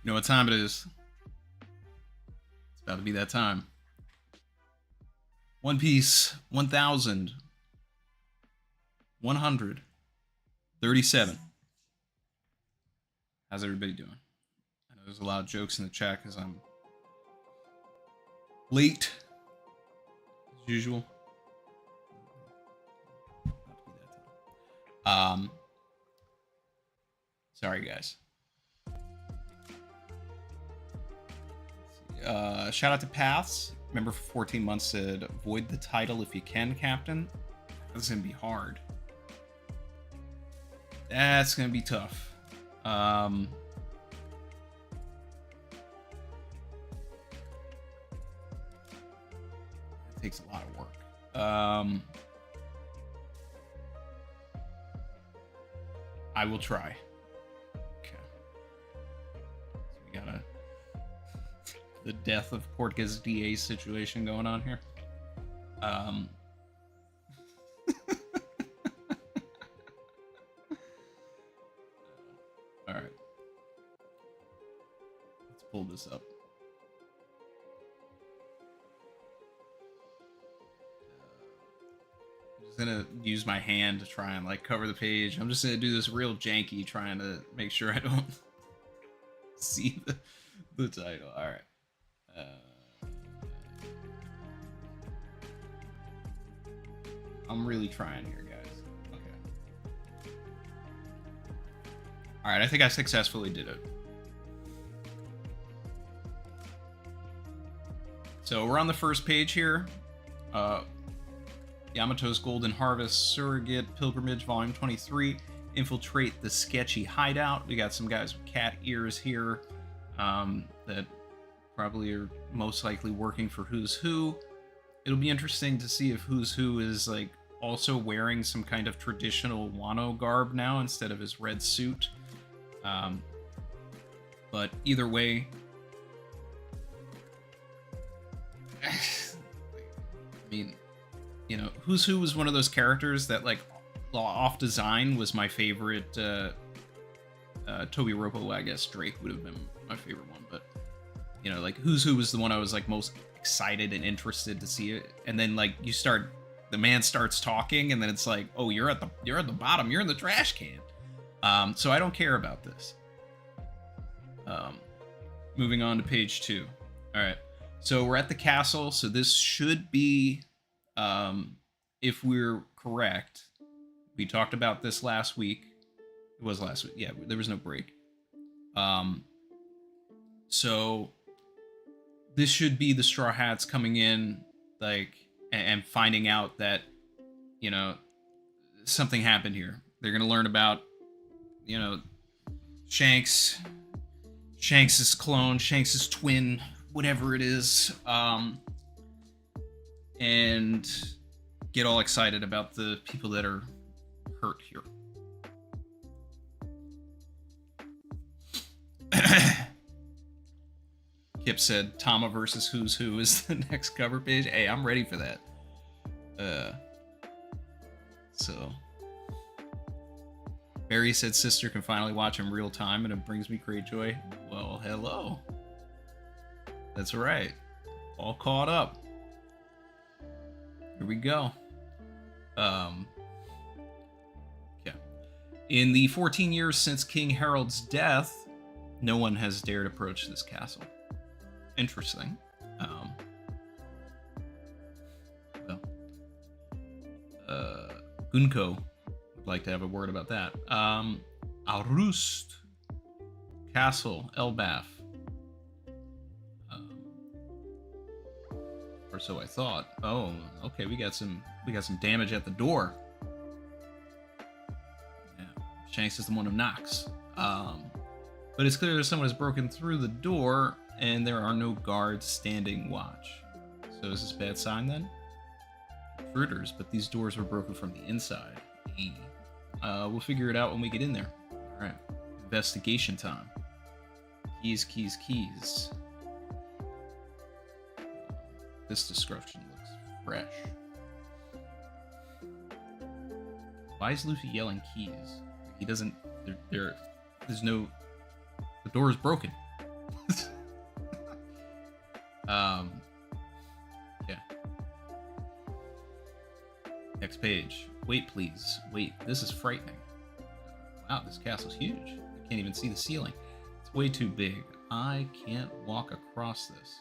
You know what time it is? It's about to be that time. One Piece 1137. How's everybody doing? I know there's a lot of jokes in the chat because I'm late, as usual. Sorry guys. Shout out to Paths. Member for 14 months said, avoid the title if you can, Captain. That's gonna be hard. That's gonna be tough. It takes a lot of work. I will try. Okay. So we got the death of Portgas DA situation going on here. All right. Let's pull this up. Gonna use my hand to try and like cover the page. I'm just gonna do this real janky, trying to make sure I don't see the title. All right. I'm really trying here, guys. Okay. All right, I think I successfully did it. So we're on the first page here. Yamato's Golden Harvest, Surrogate, Pilgrimage, Volume 23. Infiltrate the sketchy hideout. We got some guys with cat ears here that probably are most likely working for Who's Who. It'll be interesting to see if Who's Who is like also wearing some kind of traditional Wano garb now instead of his red suit. But either way, I mean, you know, Who's Who was one of those characters that, like, off design was my favorite. Toby Ropo, I guess Drake would have been my favorite one, but you know, like Who's Who was the one I was like most excited and interested to see it. And then like the man starts talking, and then it's like, oh, you're at the bottom, you're in the trash can. So I don't care about this. Moving on to page 2. All right, so we're at the castle. So this should be. If we're correct, we talked about this last week. It was last week. Yeah, there was no break. So this should be the Straw Hats coming in, like, and finding out that, you know, something happened here. They're going to learn about, you know, Shanks's clone, Shanks's twin, whatever it is. And get all excited about the people that are hurt here. Kip said Tama versus Who's Who is the next cover page. Hey, I'm ready for that. So Barry said sister can finally watch in real time and it brings me great joy. Well, hello. That's right. All caught up. Here we go. Yeah. In the 14 years since King Harold's death, no one has dared approach this castle. Interesting. Gunko would like to have a word about that. Arust Castle, Elbaf. Or so I thought. Oh, okay, we got some damage at the door. Yeah, Shanks is the one who knocks. But it's clear that someone has broken through the door, and there are no guards standing watch. So is this a bad sign then? Intruders, but these doors were broken from the inside. We'll figure it out when we get in there. All right, investigation time. Keys, keys, keys. This description looks fresh. Why is Luffy yelling keys? He doesn't. There's no. The door is broken. Um, yeah. Next page. Wait, please. Wait, this is frightening. Wow, this castle's huge. I can't even see the ceiling. It's way too big. I can't walk across this.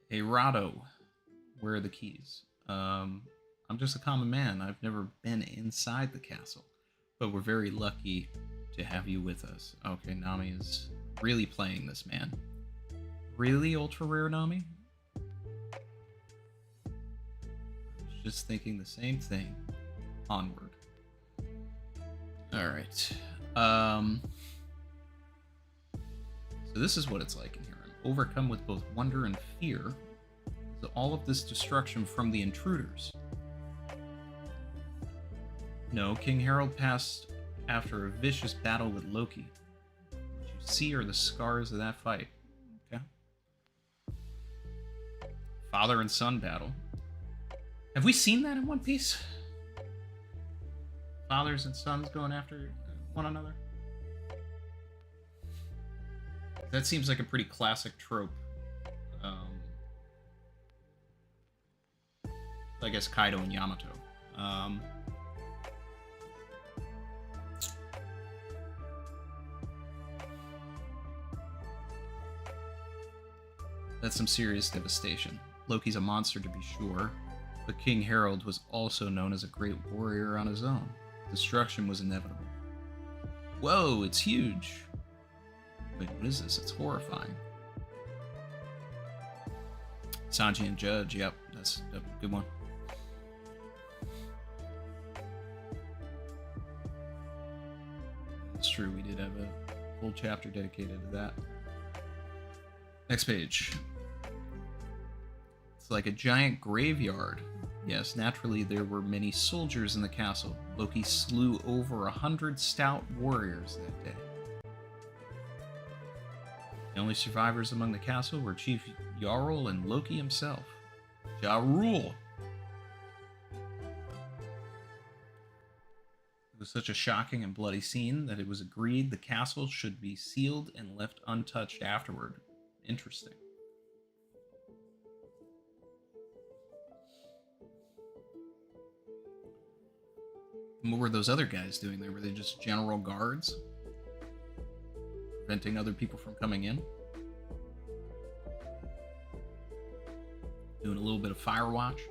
Hey, Rado, where are the keys? I'm just a common man. I've never been inside the castle, but we're very lucky to have you with us. Okay, Nami is really playing this, man. Really, ultra rare Nami? I was just thinking the same thing. Onward. All right. So this is what it's like in here. I'm overcome with both wonder and fear. So all of this destruction from the intruders. No, King Harold passed after a vicious battle with Loki. What you see are the scars of that fight. Okay. Father and son battle. Have we seen that in One Piece? Fathers and sons going after one another? That seems like a pretty classic trope. I guess Kaido and Yamato. That's some serious devastation. Loki's a monster to be sure, but King Harold was also known as a great warrior on his own. Destruction was inevitable. Whoa, it's huge! Wait, what is this? It's horrifying. Sanji and Judge, yep, that's a good one. It's true, we did have a full chapter dedicated to that. Next page. It's like a giant graveyard. Yes, naturally there were many soldiers in the castle. Loki slew over 100 stout warriors that day. The only survivors among the castle were Chief Jarl and Loki himself. Jarl! It was such a shocking and bloody scene that it was agreed the castle should be sealed and left untouched afterward. Interesting. And what were those other guys doing there? Were they just general guards? Preventing other people from coming in? Doing a little bit of fire watch?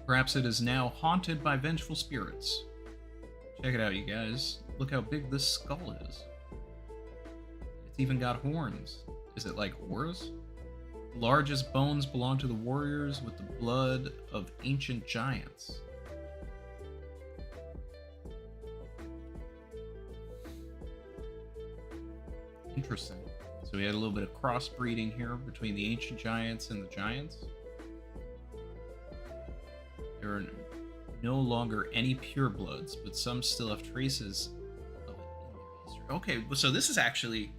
Perhaps it is now haunted by vengeful spirits. Check it out, you guys. Look how big this skull is. It's even got horns. Is it like oars? The largest bones belong to the warriors with the blood of ancient giants. Interesting. So we had a little bit of crossbreeding here between the ancient giants and the giants. There are no longer any purebloods, but some still have traces of it in their history. Okay, so this is actually...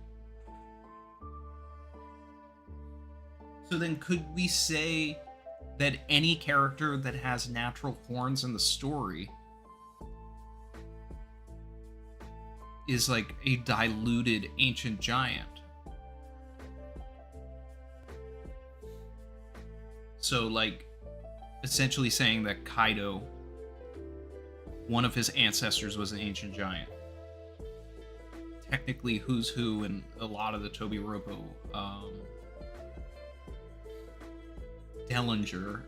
So then could we say that any character that has natural horns in the story is like a diluted ancient giant? So like essentially saying that Kaido, one of his ancestors was an ancient giant. Technically Who's Who and a lot of the Toby Roppo, Dellinger,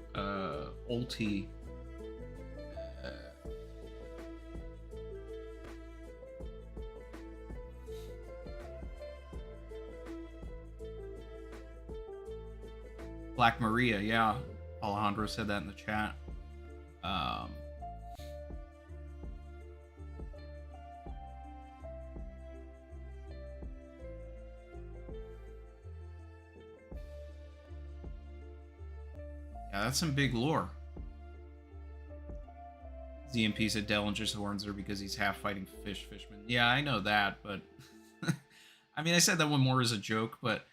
Ulti, Black Maria, yeah. Alejandro said that in the chat. Yeah, that's some big lore. ZMP said Dellinger's horns are because he's half fighting fishman. Yeah, I know that, but I mean, I said that one more as a joke, but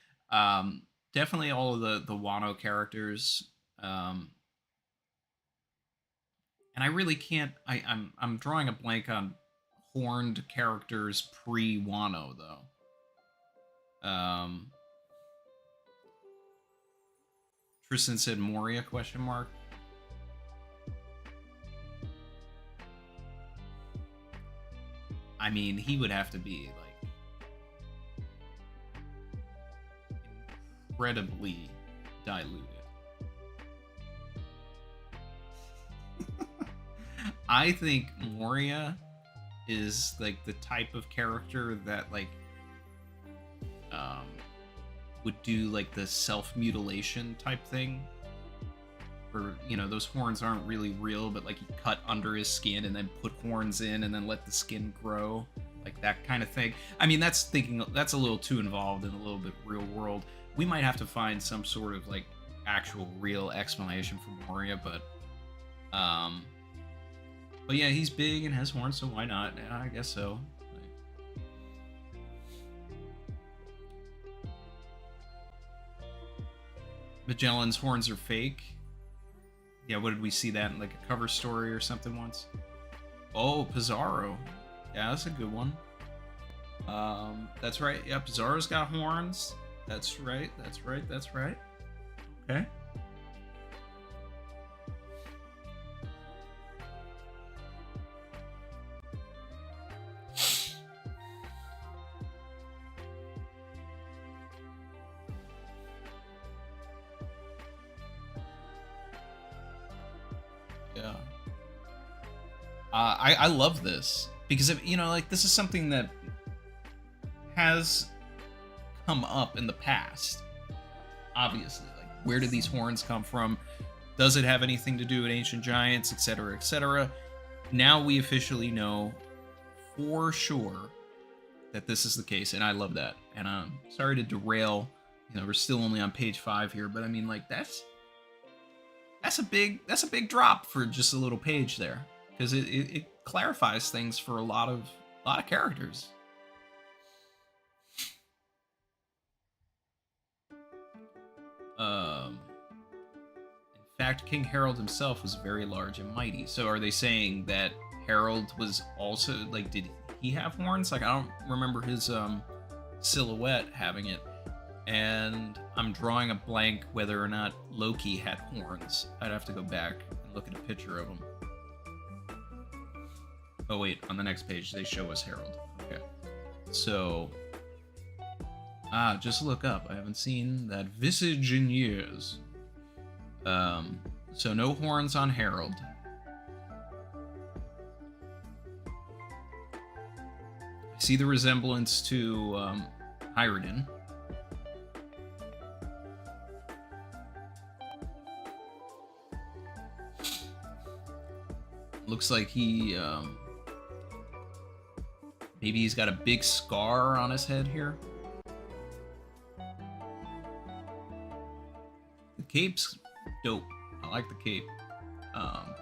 definitely all of the Wano characters. And I really can't. I'm drawing a blank on horned characters pre Wano though. Tristan said Moria question mark. I mean, he would have to be like incredibly diluted. I think Moria is like the type of character that like would do like the self-mutilation type thing, where you know those horns aren't really real, but like you cut under his skin and then put horns in and then let the skin grow, like that kind of thing. I mean, that's a little too involved and a little bit real world. We might have to find some sort of like actual real explanation for Moria, but yeah, he's big and has horns, so why not? Yeah, I guess so. Magellan's horns are fake. Yeah, what did we see that in like a cover story or something once? Oh, Pizarro. Yeah, that's a good one. That's right. Yeah, Pizarro's got horns. That's right. That's right. That's right. Okay. Yeah. I love this because if, you know, like this is something that has come up in the past. Obviously, like where did these horns come from? Does it have anything to do with ancient giants, etc., etc.? Now we officially know for sure that this is the case, and I love that. And I'm sorry to derail. You know, we're still only on page 5 here, but I mean, like that's a big drop for just a little page there, because it clarifies things for a lot of characters. In fact, King Harold himself was very large and mighty. So are they saying that Harold was also like, did he have horns? Like I don't remember his silhouette having it. And I'm drawing a blank whether or not Loki had horns. I'd have to go back and look at a picture of him. Oh wait, on the next page they show us Harold. Okay. So just look up. I haven't seen that visage in years. So no horns on Harold. I see the resemblance to Hyrden. Looks like he maybe he's got a big scar on his head here. The cape's dope. I like the cape. Alright,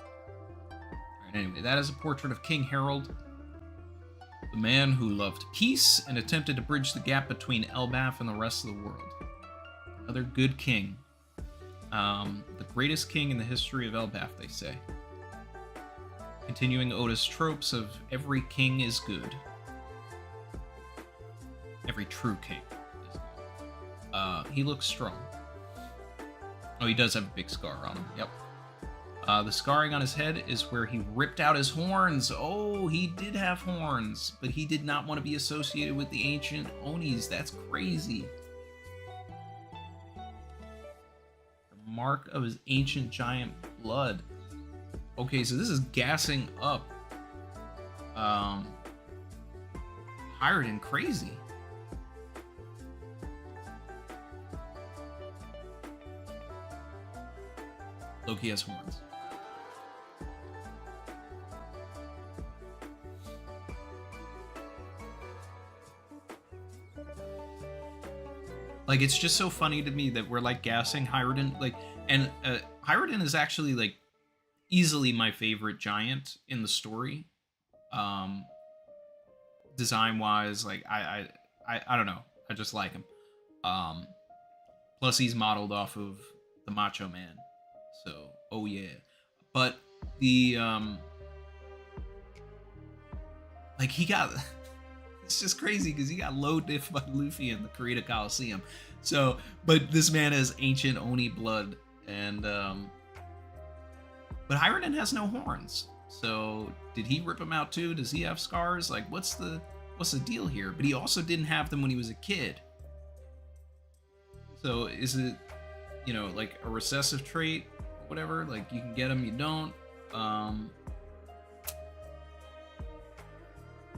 anyway, that is a portrait of King Harold, the man who loved peace and attempted to bridge the gap between Elbaf and the rest of the world. Another good king. The greatest king in the history of Elbaf, they say. Continuing Oda's tropes of every king is good. Every true king is good. He looks strong. Oh, he does have a big scar on him. Yep. The scarring on his head is where he ripped out his horns. Oh, he did have horns, but he did not want to be associated with the ancient Onis. That's crazy. The mark of his ancient giant blood. Okay, so this is gassing up Hyrden crazy. Loki has horns. Like, it's just so funny to me that we're like gassing Hyrden, like, and Hyrden is actually like easily my favorite giant in the story. Design wise, like I don't know, I just like him. Plus he's modeled off of the Macho Man, so oh yeah. But The like he got it's just crazy because he got low diff by Luffy in the Kurita Coliseum. So, but this man has ancient Oni blood, and but Hirunden has no horns. So, did he rip him out too? Does he have scars? Like, what's the deal here? But he also didn't have them when he was a kid. So, is it, you know, like a recessive trait or whatever? Like, you can get them, you don't.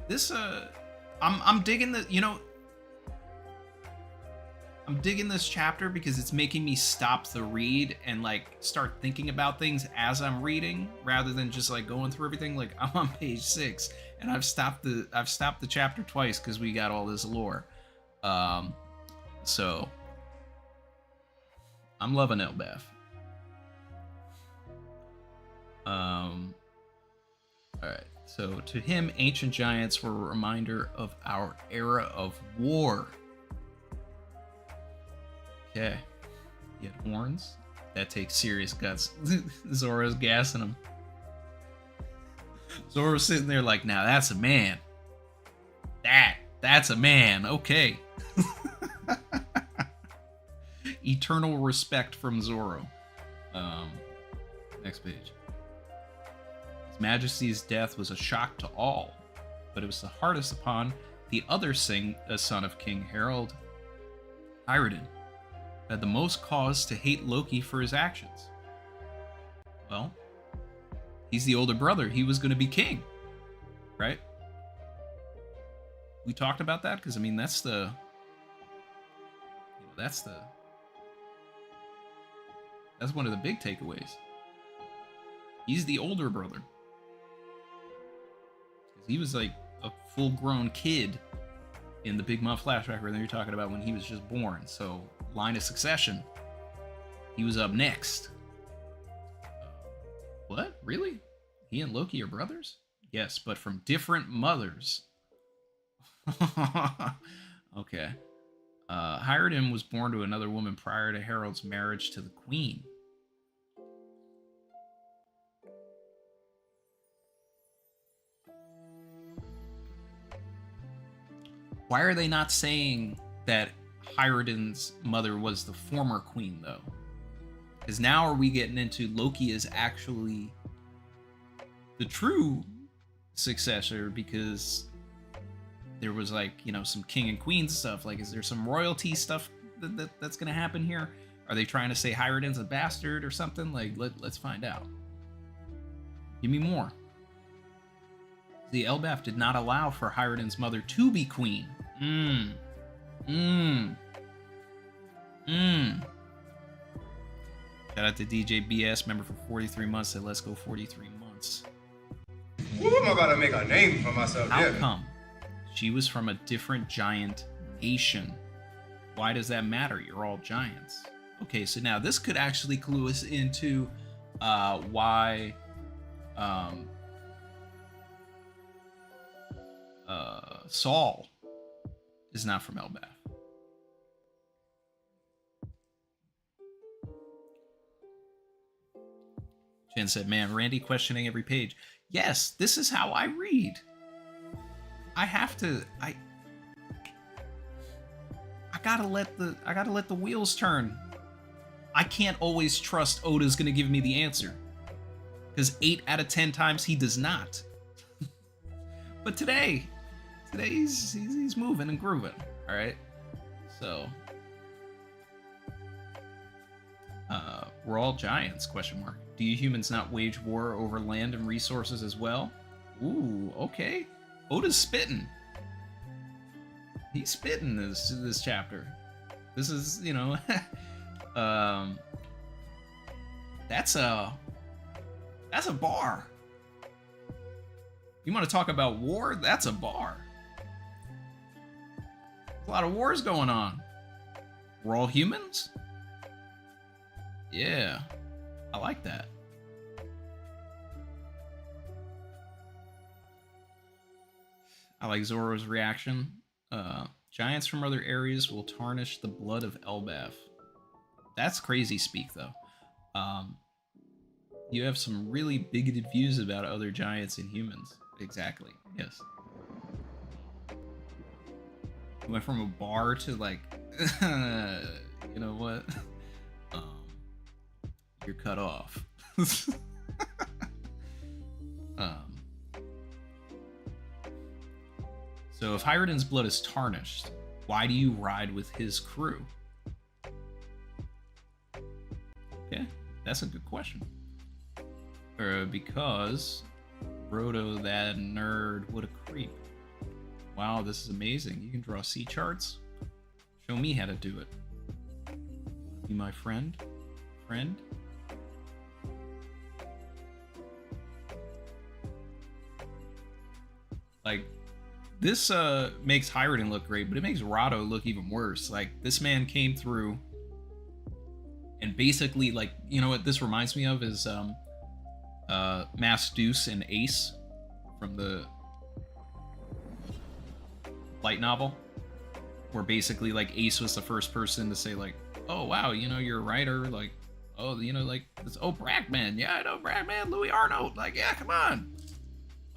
This I'm digging the, you know, I'm digging this chapter because it's making me stop the read and like start thinking about things as I'm reading rather than just like going through everything. Like I'm on page 6 and I've stopped the chapter twice because we got all this lore. So I'm loving Elbaf. Alright, so to him, ancient giants were a reminder of our era of war. Okay. He had horns. That takes serious guts. Zoro's gassing him. Zoro's sitting there like, now that's a man. That's a man. Okay. Eternal respect from Zoro. Next page. His Majesty's death was a shock to all, but it was the hardest upon the other son of King Harold, Hirunden, who had the most cause to hate Loki for his actions. Well, he's the older brother. He was going to be king, right? We talked about that because I mean that's one of the big takeaways. He's the older brother. Because he was like a full-grown kid in the Big Mom flashback where you're talking about when he was just born. So, line of succession. He was up next. What? Really? He and Loki are brothers? Yes, but from different mothers. Okay. Hirunden was born to another woman prior to Harold's marriage to the queen. Why are they not saying that Hiruden's mother was the former queen, though? Because now are we getting into Loki is actually the true successor because there was like, you know, some king and queen stuff. Like, is there some royalty stuff that's going to happen here? Are they trying to say Hiruden's a bastard or something? Like, let's find out. Give me more. The Elbaf did not allow for Hiruden's mother to be queen. Shout out to DJ BS, member for 43 months. Said, let's go 43 months. Ooh, I'm about to make a name for myself. How come? She was from a different giant nation. Why does that matter? You're all giants. Okay, so now this could actually clue us into why Saul is not from Elbaf. Jen said, man, Randy questioning every page. Yes, this is how I read. I have to I gotta let the wheels turn. I can't always trust Oda's gonna give me the answer. Because 8 out of 10 times he does not. But today he's moving and grooving. Alright? So we're all giants, question mark. Do you humans not wage war over land and resources as well? Ooh, okay. Oda's spitting. He's spitting this chapter. This is, you know, that's a bar. You want to talk about war? That's a bar. There's a lot of wars going on. We're all humans? Yeah, I like that. I like Zoro's reaction. Giants from other areas will tarnish the blood of Elbaf. That's crazy speak, though. You have some really bigoted views about other giants and humans. Exactly. Yes. You went from a bar to like, you know what? Um, you're cut off. um. So if Hyruden's blood is tarnished, why do you ride with his crew? Okay, that's a good question. Because Roto, that nerd, what a creep. Wow, this is amazing. You can draw sea charts? Show me how to do it. Be my friend? Friend? Like, this makes Hyrden look great, but it makes Rado look even worse. Like, this man came through and basically, like, you know what this reminds me of is Mass Deuce and Ace from the light novel, where basically, like, Ace was the first person to say, like, oh, wow, you know, you're a writer, like, oh, you know, like, this, oh, Brackman, yeah, I know Brackman, Louis Arnold, like, yeah, come on.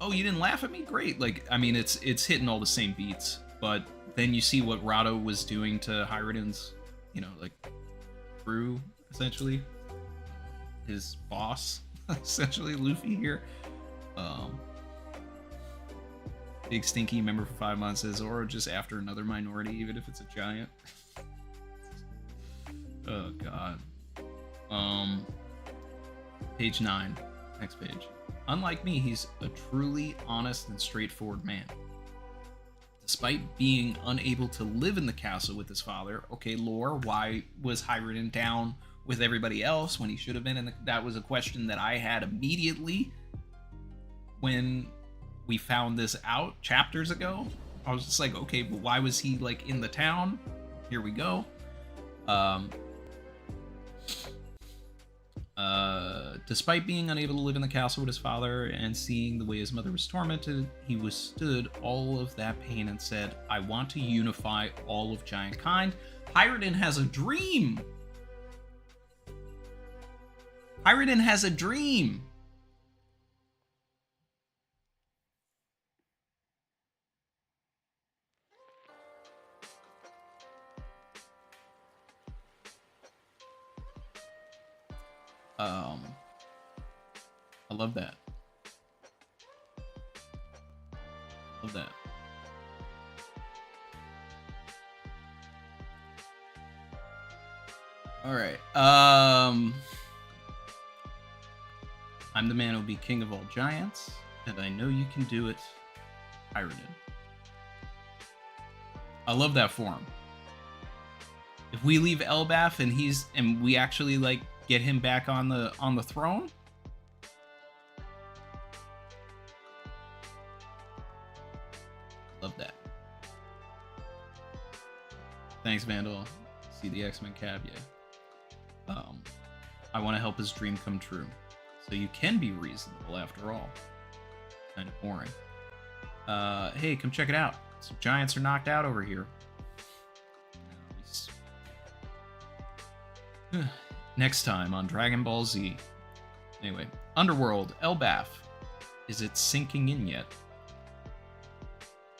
Oh, you didn't laugh at me? Great. Like, I mean, it's hitting all the same beats, but then you see what Rado was doing to Hyruden's, you know, like, crew, essentially. His boss, essentially, Luffy here. Big Stinky, member for 5 months, says, or just after another minority, even if it's a giant. Oh, God. Page 9. Next page. Unlike me, he's a truly honest and straightforward man. Despite being unable to live in the castle with his father, okay, lore, why was Hyruden down with everybody else when he should have been? And that was a question that I had immediately when we found this out chapters ago. I was just like, okay, but why was he, like, in the town? Here we go. Despite being unable to live in the castle with his father and seeing the way his mother was tormented, he withstood all of that pain and said, I want to unify all of giant kind. Hyrden has a dream! Hyrden has a dream! I love that. Love that. All right. I'm the man who'll be king of all giants, and I know you can do it, Hyrden. I love that form. If we leave Elbaf and we actually, like, get him back on the throne, love that. Thanks, Vandal. See the X-Men cab, yeah. I want to help his dream come true. So you can be reasonable after all. Kind of boring. Hey, come check it out. Some giants are knocked out over here. Next time on Dragon Ball Z. Anyway, Underworld, Elbaf. Is it sinking in yet?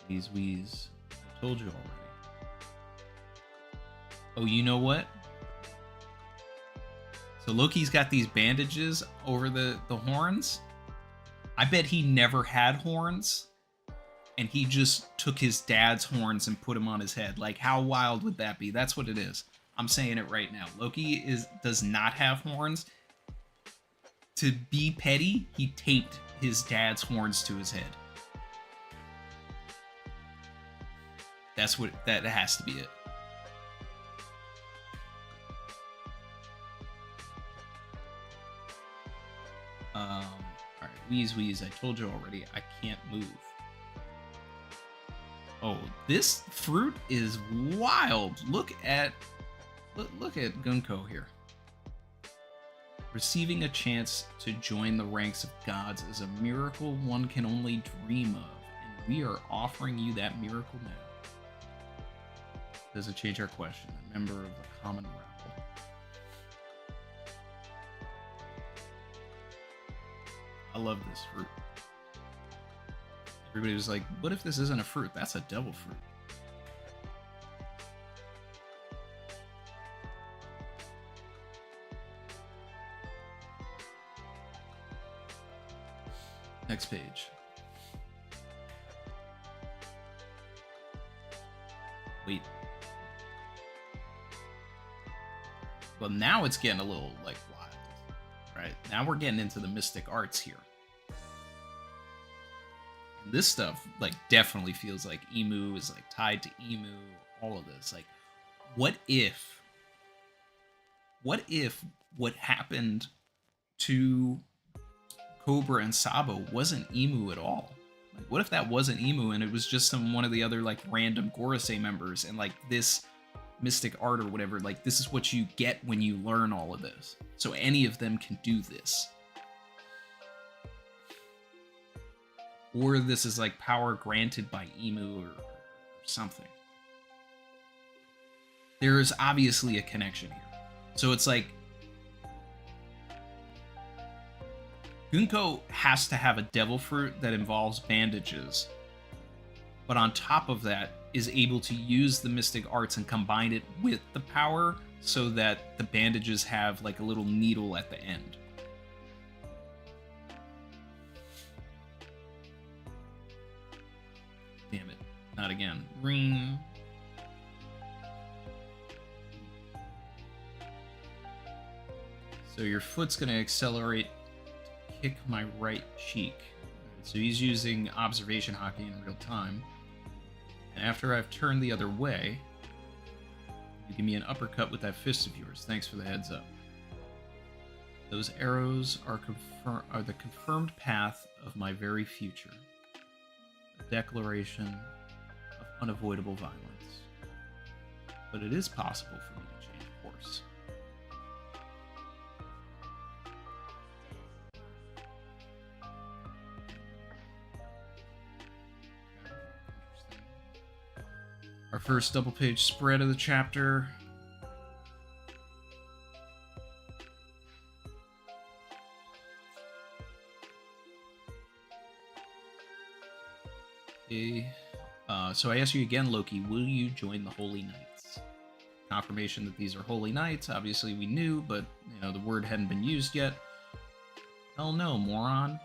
These wheeze. I told you already. Oh, you know what? So Loki's got these bandages over the horns. I bet he never had horns, and he just took his dad's horns and put them on his head. Like, how wild would that be? That's what it is. I'm saying it right now. Loki does not have horns. To be petty, he taped his dad's horns to his head. That has to be it. Alright, wheeze. I told you already, I can't move. Oh, this fruit is wild. Look at Gunko here. Receiving a chance to join the ranks of gods is a miracle one can only dream of, and we are offering you that miracle now. Does it change our question? A member of the common rabble. I love this fruit. Everybody was like, what if this isn't a fruit? That's a devil fruit. Next page. Wait. Well, now it's getting a little, like, wild. Right? Now we're getting into the mystic arts here. And this stuff, like, definitely feels like Emu is, like, tied to Emu. All of this. Like, what if what happened to Cobra and Sabo wasn't Emu at all? Like, what if that wasn't Emu and it was just one of the other, like, random Gorosei members, and, like, this mystic art or whatever, like, this is what you get when you learn all of this. So any of them can do this. Or this is, like, power granted by Emu or something. There is obviously a connection here. So it's like, Gunko has to have a devil fruit that involves bandages, but on top of that is able to use the mystic arts and combine it with the power so that the bandages have like a little needle at the end. Damn it, not again. Ring. So your foot's gonna accelerate to kick my right cheek. So he's using observation hockey in real time. And after I've turned the other way, you give me an uppercut with that fist of yours. Thanks for the heads up. Those arrows are the confirmed path of my very future. A declaration of unavoidable violence. But it is possible for me to change course. Our first double-page spread of the chapter. Okay. So I ask you again, Loki, will you join the Holy Knights? Confirmation that these are Holy Knights. Obviously we knew, but you know the word hadn't been used yet. Hell no, moron.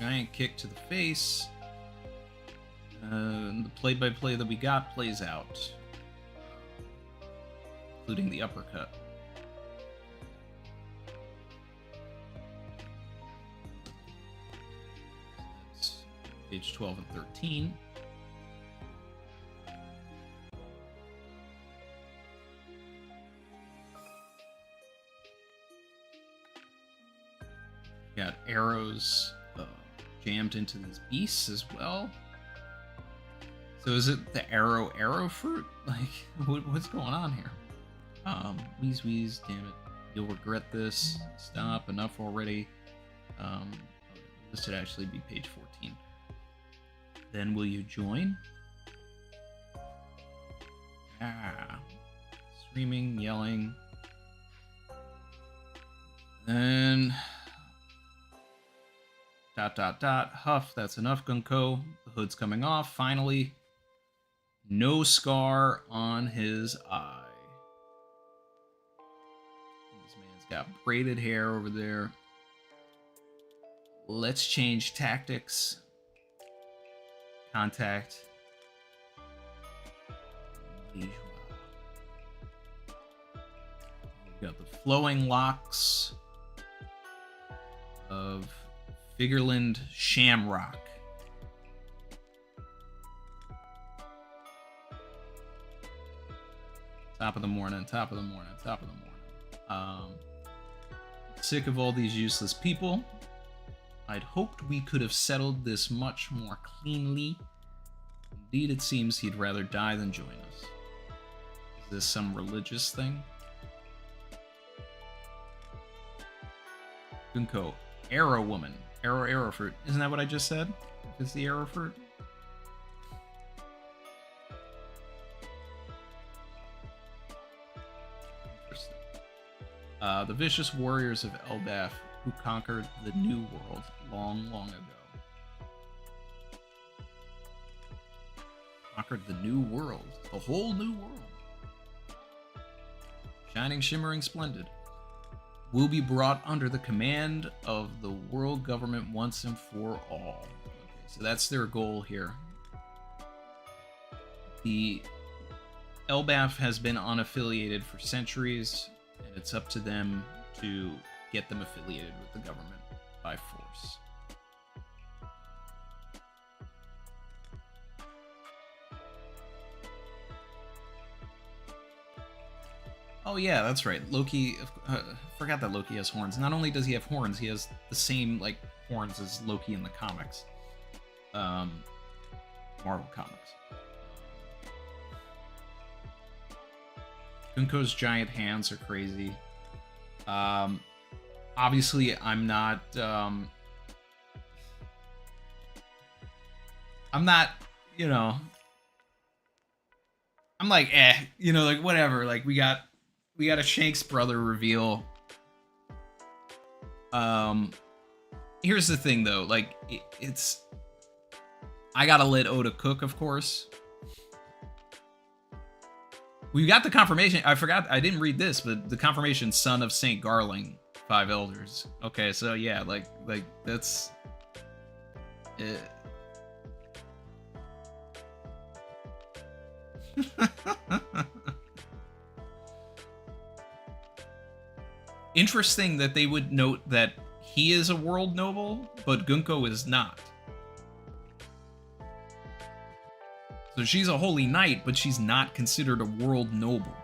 Giant kick to the face. The play-by-play that we got plays out, including the uppercut. That's page 12 and 13. Got arrows jammed into these beasts as well. So is it the arrow fruit? Like, what's going on here? Wheeze, damn it. You'll regret this. Stop, enough already. This should actually be page 14. Then will you join? Screaming, yelling. Then... ... Huff, that's enough, Gunko. The hood's coming off, finally. No scar on his eye. This man's got braided hair over there. Let's change tactics. Contact. We've got the flowing locks of Figureland Shamrock. Top of the morning. Sick of all these useless people. I'd hoped we could have settled this much more cleanly. Indeed, it seems he'd rather die than join us. Is this some religious thing? Gunko, arrow woman. Arrow fruit. Isn't that what I just said? It's the arrow fruit? The vicious warriors of Elbaf who conquered the New World long, long ago. Conquered the New World. The whole New World. Shining, shimmering, splendid. Will be brought under the command of the world government once and for all. Okay, so that's their goal here. The Elbaf has been unaffiliated for centuries, and it's up to them to get them affiliated with the government by force. Oh yeah, that's right. Loki, forgot that Loki has horns. Not only does he have horns, he has the same, like, horns as Loki in the comics. Marvel Comics. Gunko's giant hands are crazy. Obviously, I'm not, you know, I'm like, you know, like, whatever. Like, we got a Shanks brother reveal. Here's the thing, though. Like, it's... I gotta let Oda cook, of course. We got the confirmation. I forgot. I didn't read this, but the confirmation, son of Saint Garling, 5 elders. Okay, so yeah, like that's... Interesting that they would note that he is a world noble, but Gunko is not. So she's a holy knight, but she's not considered a world noble.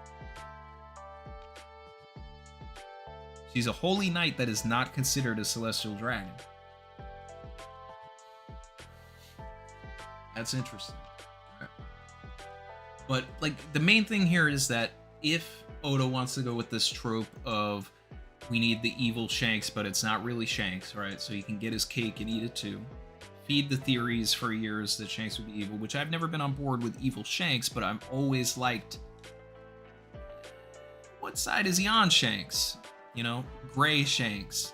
She's a holy knight that is not considered a celestial dragon. That's interesting. But, like, the main thing here is that if Oda wants to go with this trope of we need the evil Shanks, but it's not really Shanks, right? So he can get his cake and eat it too. Feed the theories for years that Shanks would be evil, which I've never been on board with evil Shanks, but I've always liked... What side is he on, Shanks? You know? Gray Shanks.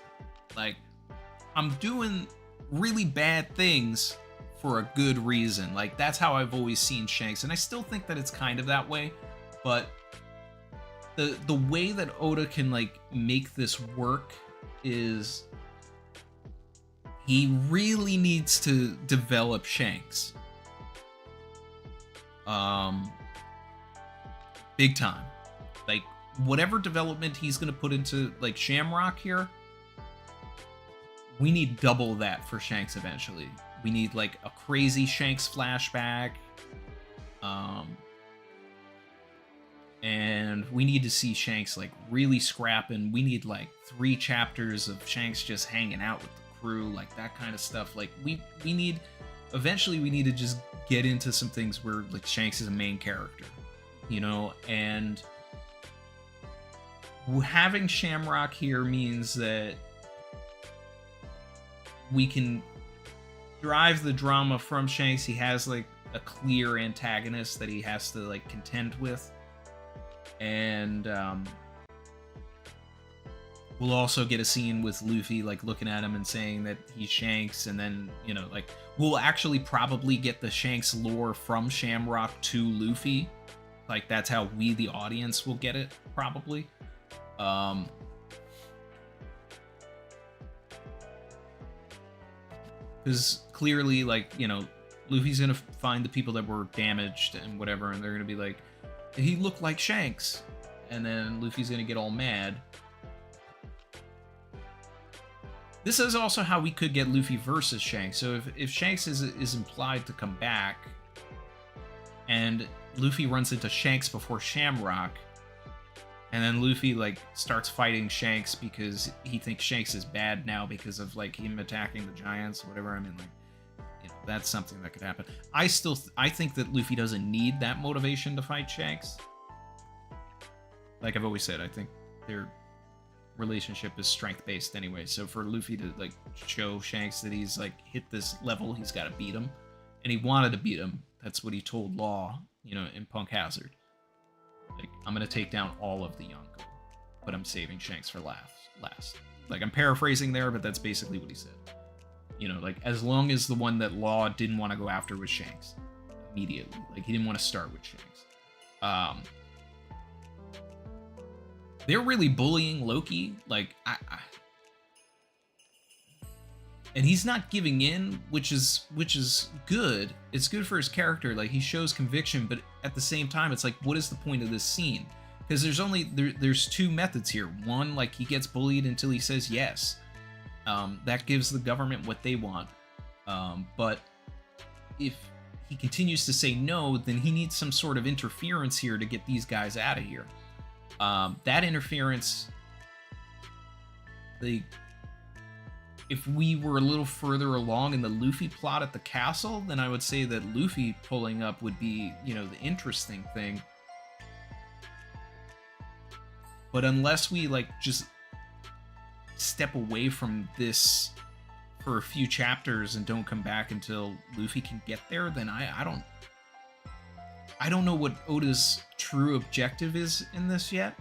Like, I'm doing really bad things for a good reason. Like, that's how I've always seen Shanks, and I still think that it's kind of that way, but the way that Oda can, like, make this work is he really needs to develop Shanks. Big time. Like, whatever development he's gonna put into, like, Shamrock here, we need double that for Shanks eventually. We need, like, a crazy Shanks flashback. And we need to see Shanks, like, really scrapping. We need, like, 3 chapters of Shanks just hanging out with the crew, like, that kind of stuff. Like, we need... Eventually, we need to just get into some things where, like, Shanks is a main character, you know? And having Shamrock here means that we can drive the drama from Shanks. He has, like, a clear antagonist that he has to, like, contend with. And we'll also get a scene with Luffy, like, looking at him and saying that he's Shanks, and then, you know, like, we'll actually probably get the Shanks lore from Shamrock to Luffy. Like, that's how we, the audience, will get it, probably. Because clearly, like, you know, Luffy's gonna find the people that were damaged and whatever, and they're gonna be like, he looked like Shanks. And then Luffy's gonna get all mad. This is also how we could get Luffy versus Shanks. So if Shanks is implied to come back, and Luffy runs into Shanks before Shamrock, and then Luffy, like, starts fighting Shanks because he thinks Shanks is bad now because of, like, him attacking the giants or whatever. I mean, like, you know, that's something that could happen. I think that Luffy doesn't need that motivation to fight Shanks. Like I've always said, I think their relationship is strength-based anyway. So for Luffy to, like, show Shanks that he's, like, hit this level, he's got to beat him. And he wanted to beat him. That's what he told Law, you know, in Punk Hazard. Like, I'm going to take down all of the Yonko. but I'm saving Shanks for last. Like, I'm paraphrasing there, but that's basically what he said. You know, like, as long as the one that Law didn't want to go after was Shanks. Immediately. Like, he didn't want to start with Shanks. They're really bullying Loki. Like, and he's not giving in, which is good. It's good for his character. Like, he shows conviction, but at the same time, it's like, what is the point of this scene? Because there's two methods here. One, like, he gets bullied until he says yes. That gives the government what they want. But if he continues to say no, then he needs some sort of interference here to get these guys out of here. That interference, like, if we were a little further along in the Luffy plot at the castle, then I would say that Luffy pulling up would be, you know, the interesting thing. But unless we, like, just step away from this for a few chapters and don't come back until Luffy can get there, then I don't know what Oda's true objective is in this yet.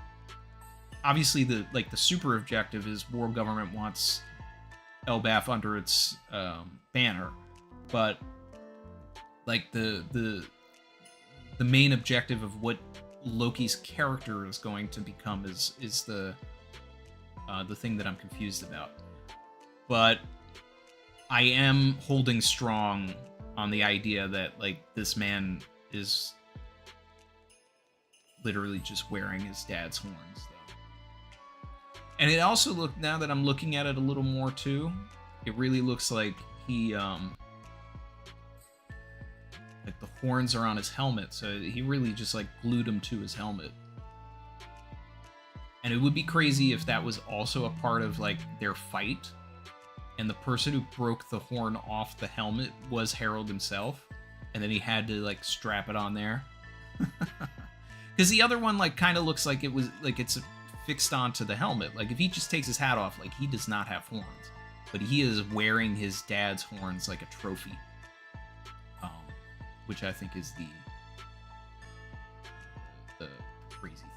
Obviously, the super objective is world government wants Elbaf under its banner, but like the main objective of what Loki's character is going to become is the thing that I'm confused about. But I am holding strong on the idea that, like, this man is literally just wearing his dad's horns, though. And it also look, now that I'm looking at it a little more too, it really looks like he like the horns are on his helmet, so he really just like glued them to his helmet. And it would be crazy if that was also a part of like their fight, and the person who broke the horn off the helmet was Harold himself, and then he had to like strap it on there. Because the other one like kind of looks like it was like it's fixed onto the helmet. Like if he just takes his hat off, like he does not have horns, but he is wearing his dad's horns like a trophy, which I think is the crazy thing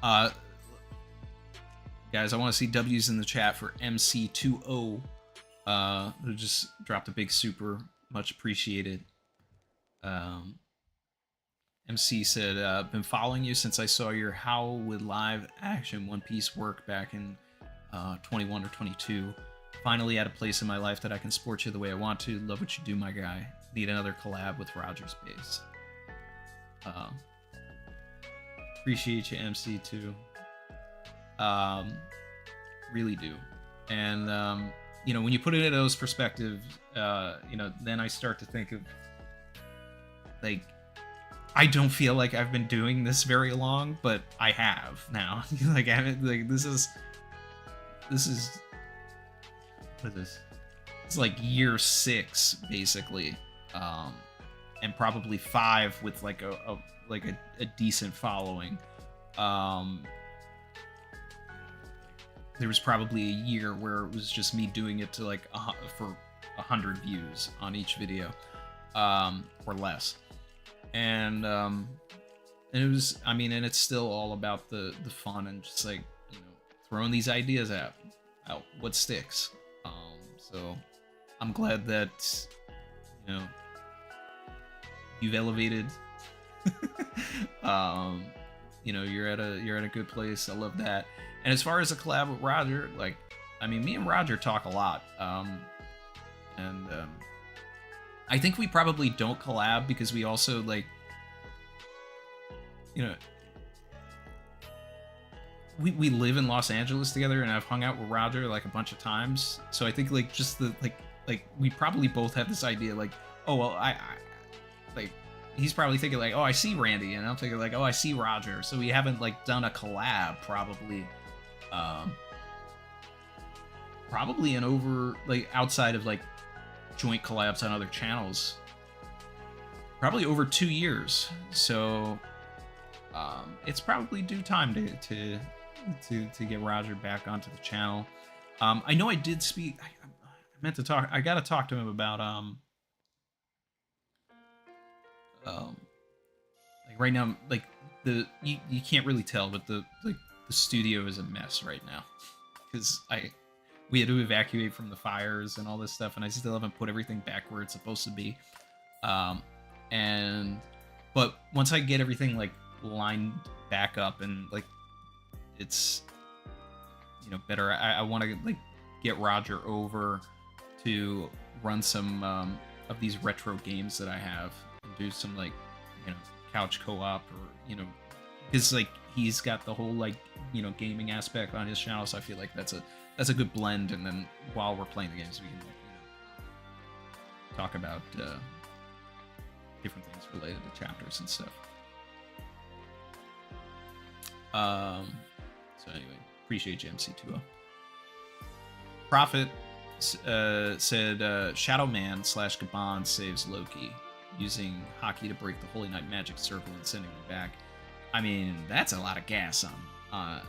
here. Guys, I want to see W's in the chat for MC20, who just dropped a big super. Much appreciated. MC said, been following you since I saw your How with live action One Piece work back in 21 or 22. Finally at a place in my life that I can support you the way I want to. Love what you do, my guy. Need another collab with Roger's Base. Appreciate you, MC, too. Really do. And, you know, when you put it in those perspectives, you know, then I start to think of, like, I don't feel like I've been doing this very long, but I have now. Like, I haven't, like, this is, what is this? It's like year 6, basically. And probably 5 with like a decent following. There was probably a year where it was just me doing it to like for 100 views on each video, or less. And it was, I mean, and it's still all about the fun and just like, you know, throwing these ideas out what sticks. So I'm glad that, you know, you've elevated. You know, you're at a good place. I love that. And as far as a collab with Roger, like, I mean, me and Roger talk a lot. I think we probably don't collab because we also, like, you know, we live in Los Angeles together, and I've hung out with Roger like a bunch of times. So I think like just the like we probably both have this idea like, oh well, I like, he's probably thinking like, oh, I see Randy, and I'm thinking like, oh, I see Roger. So we haven't like done a collab probably. Probably an over, like, outside of like joint collabs on other channels, probably over 2 years. So it's probably due time to get Roger back onto the channel. I know I did speak, I'm meant to talk. I gotta talk to him about like right now, like you can't really tell, but the studio is a mess right now because we had to evacuate from the fires and all this stuff, and I still haven't put everything back where it's supposed to be. But once I get everything like lined back up and like it's better, I want to like get Roger over to run some of these retro games that I have and do some like couch co-op or because like he's got the whole like gaming aspect on his channel, so I feel like that's a good blend. And then while we're playing the games, we can talk about different things related to chapters and stuff. So anyway, appreciate you, MC2O. Prophet said Shadow Man / Gabon saves Loki using Haki to break the Holy Knight magic circle and sending him back. I mean, that's a lot of gas on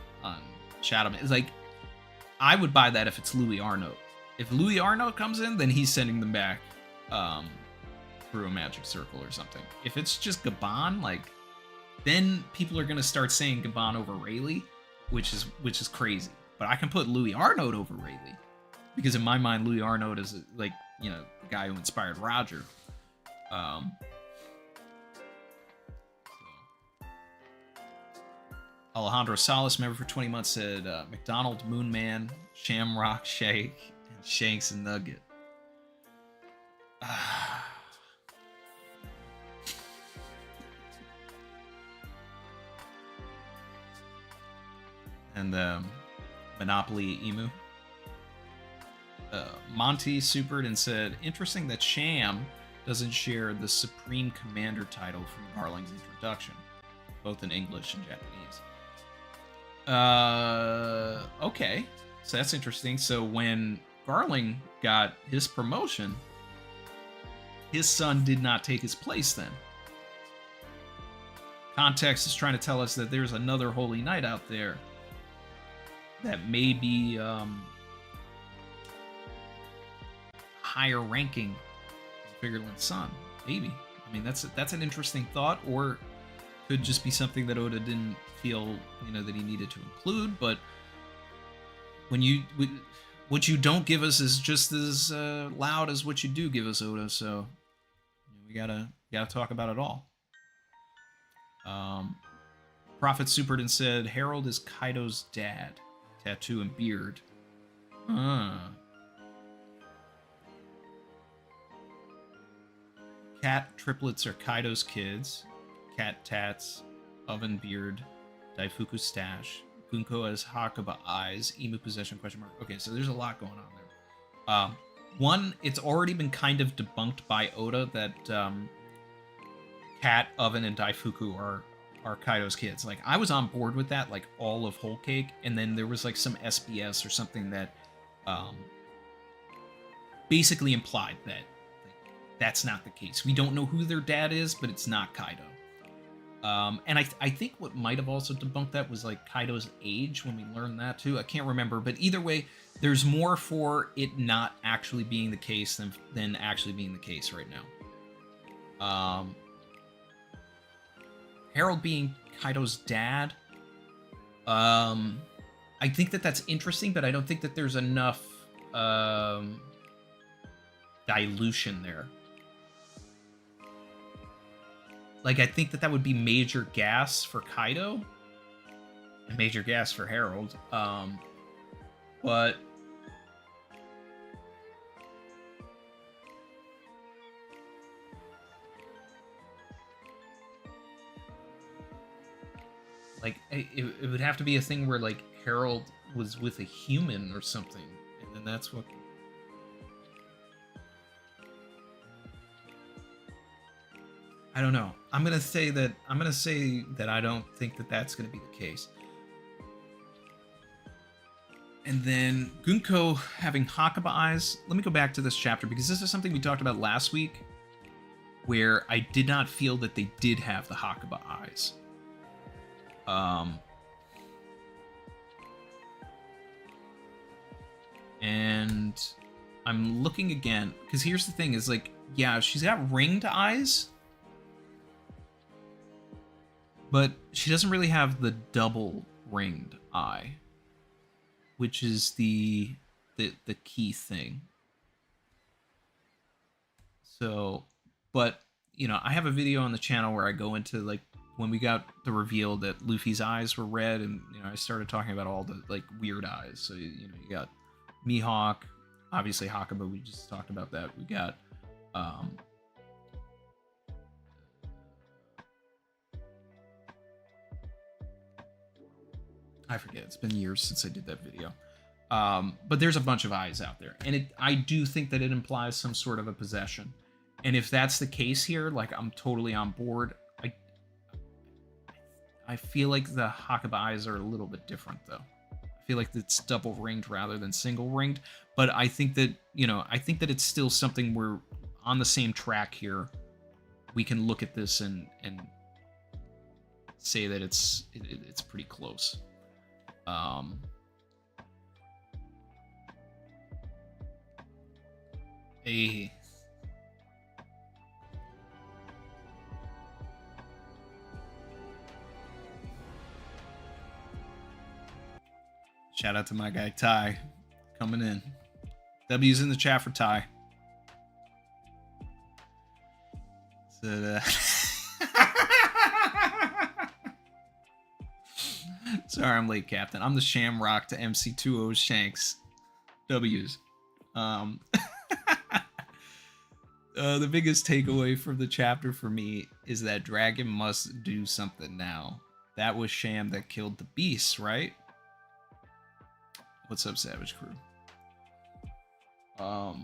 Shadow Man. It's like, I would buy that if it's Louis Arnaud. If Louis Arnaud comes in, then he's sending them back through a magic circle or something. If it's just Gabon, like, then people are gonna start saying Gabon over Rayleigh, which is crazy. But I can put Louis Arnaud over Rayleigh because in my mind, Louis Arnaud is like the guy who inspired Roger. Alejandro Salas, member for 20 months, said McDonald, Moonman, Shamrock Shake, and Shanks and Nugget. And Monopoly Emu. Monty supered and said, interesting that Sham doesn't share the Supreme Commander title from Garling's introduction, both in English and Japanese. Okay, so that's interesting. So when Garling got his promotion, his son did not take his place then. Context is trying to tell us that there's another Holy Knight out there that may be higher ranking than Figureland's son. Maybe. I mean, that's an interesting thought, or could just be something that Oda didn't feel that he needed to include. But when what you don't give us is just as loud as what you do give us, Oda. So we gotta talk about it all. Prophet supered and said Harold is Kaido's dad. Tattoo and beard. Cat triplets are Kaido's kids. Cat tats, oven beard, Daifuku stash. Gunko has Hakuba eyes. Emu possession question mark. Okay, so there's a lot going on there. One, it's already been kind of debunked by Oda that Cat, Oven, and Daifuku are Kaido's kids. Like, I was on board with that, like, all of Whole Cake, and then there was, like, some SBS or something that basically implied that that's not the case. We don't know who their dad is, but it's not Kaido. And I think what might have also debunked that was, like, Kaido's age when we learned that, too. I can't remember, but either way, there's more for it not actually being the case than actually being the case right now. Harold being Kaido's dad, I think that's interesting, but I don't think that there's enough dilution there. Like, I think that would be major gas for Kaido and major gas for Harold. But like, it would have to be a thing where, like, Harold was with a human or something, and then that's what... I don't know. I'm gonna say that I don't think that that's gonna be the case. And then Gunko having Hakuba eyes. Let me go back to this chapter because this is something we talked about last week, where I did not feel that they did have the Hakuba eyes. And I'm looking again, because here's the thing, is like, yeah, she's got ringed eyes, but she doesn't really have the double ringed eye, which is the key thing. So, but, you know, I have a video on the channel where I go into, like, when we got the reveal that Luffy's eyes were red, and, you know, I started talking about all the, like, weird eyes. So, you know, you got Mihawk, obviously Hakuba, we just talked about that. We got, I forget, it's been years since I did that video. But there's a bunch of eyes out there, and I do think that it implies some sort of a possession. And if that's the case here, like, I'm totally on board. I feel like the Hakuba eyes are a little bit different, though. I feel like it's double ringed rather than single ringed. But I think that, you know, I think that it's still something we're on the same track here. We can look at this and say that it's pretty close. Hey. Shout out to my guy Ty coming in. W's in the chat for Ty. Sorry, I'm late, Captain. I'm the Shamrock to MC2O Shanks. W's. The biggest takeaway from the chapter for me is that Dragon must do something now. That was Sham that killed the beast, right? What's up, Savage Crew? What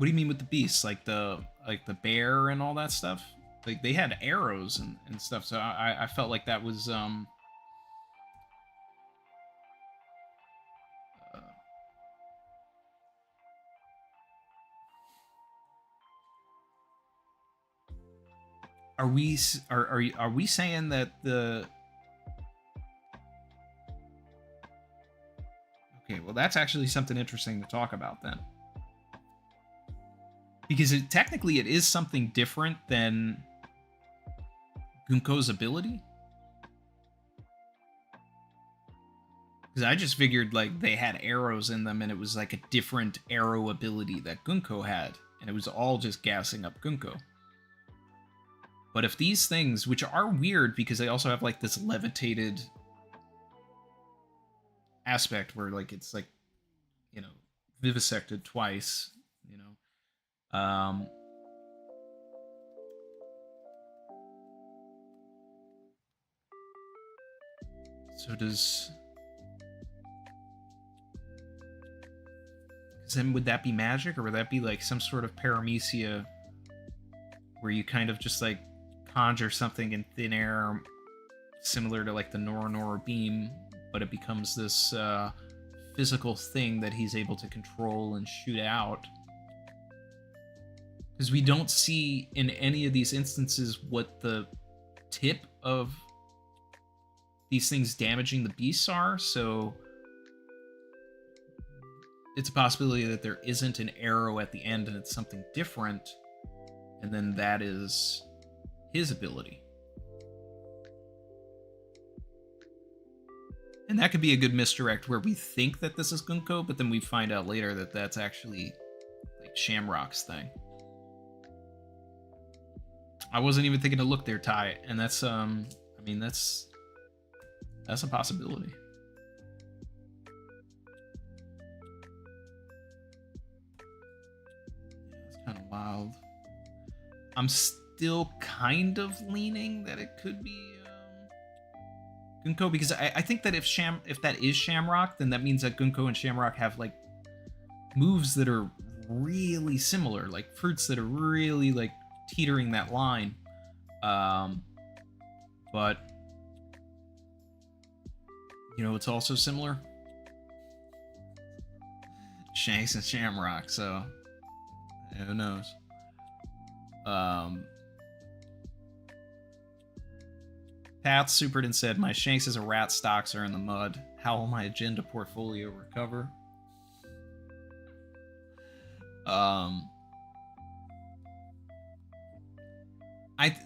do you mean with the beast? Like the bear and all that stuff? Like, they had arrows and stuff, so I felt like that was are we saying that the... Okay, well, that's actually something interesting to talk about then. Because technically it is something different than Gunko's ability. Because I just figured, like, they had arrows in them and it was like a different arrow ability that Gunko had. And it was all just gassing up Gunko. But if these things, which are weird because they also have, like, this levitated aspect where, like, it's like, you know, vivisected twice, you know. So then would that be magic, or would that be like some sort of paramecia where you kind of just like conjure something in thin air similar to like the Nora Nora beam, but it becomes this physical thing that he's able to control and shoot out? Because we don't see in any of these instances what the tip of these things damaging the beasts are, so it's a possibility that there isn't an arrow at the end and it's something different, and then that is his ability. And that could be a good misdirect where we think that this is Gunko, but then we find out later that that's actually like Shamrock's thing. I wasn't even thinking to look there, Ty, and that's I mean, that's a possibility. It's kind of wild. I'm still kind of leaning that it could be Gunko, because I think that if that is Shamrock, then that means that Gunko and Shamrock have like moves that are really similar, like fruits that are really like teetering that line. But you know, it's also similar. Shanks and Shamrock, so who knows? Path supered and said, "My Shanks as a rat stocks are in the mud. How will my agenda portfolio recover?"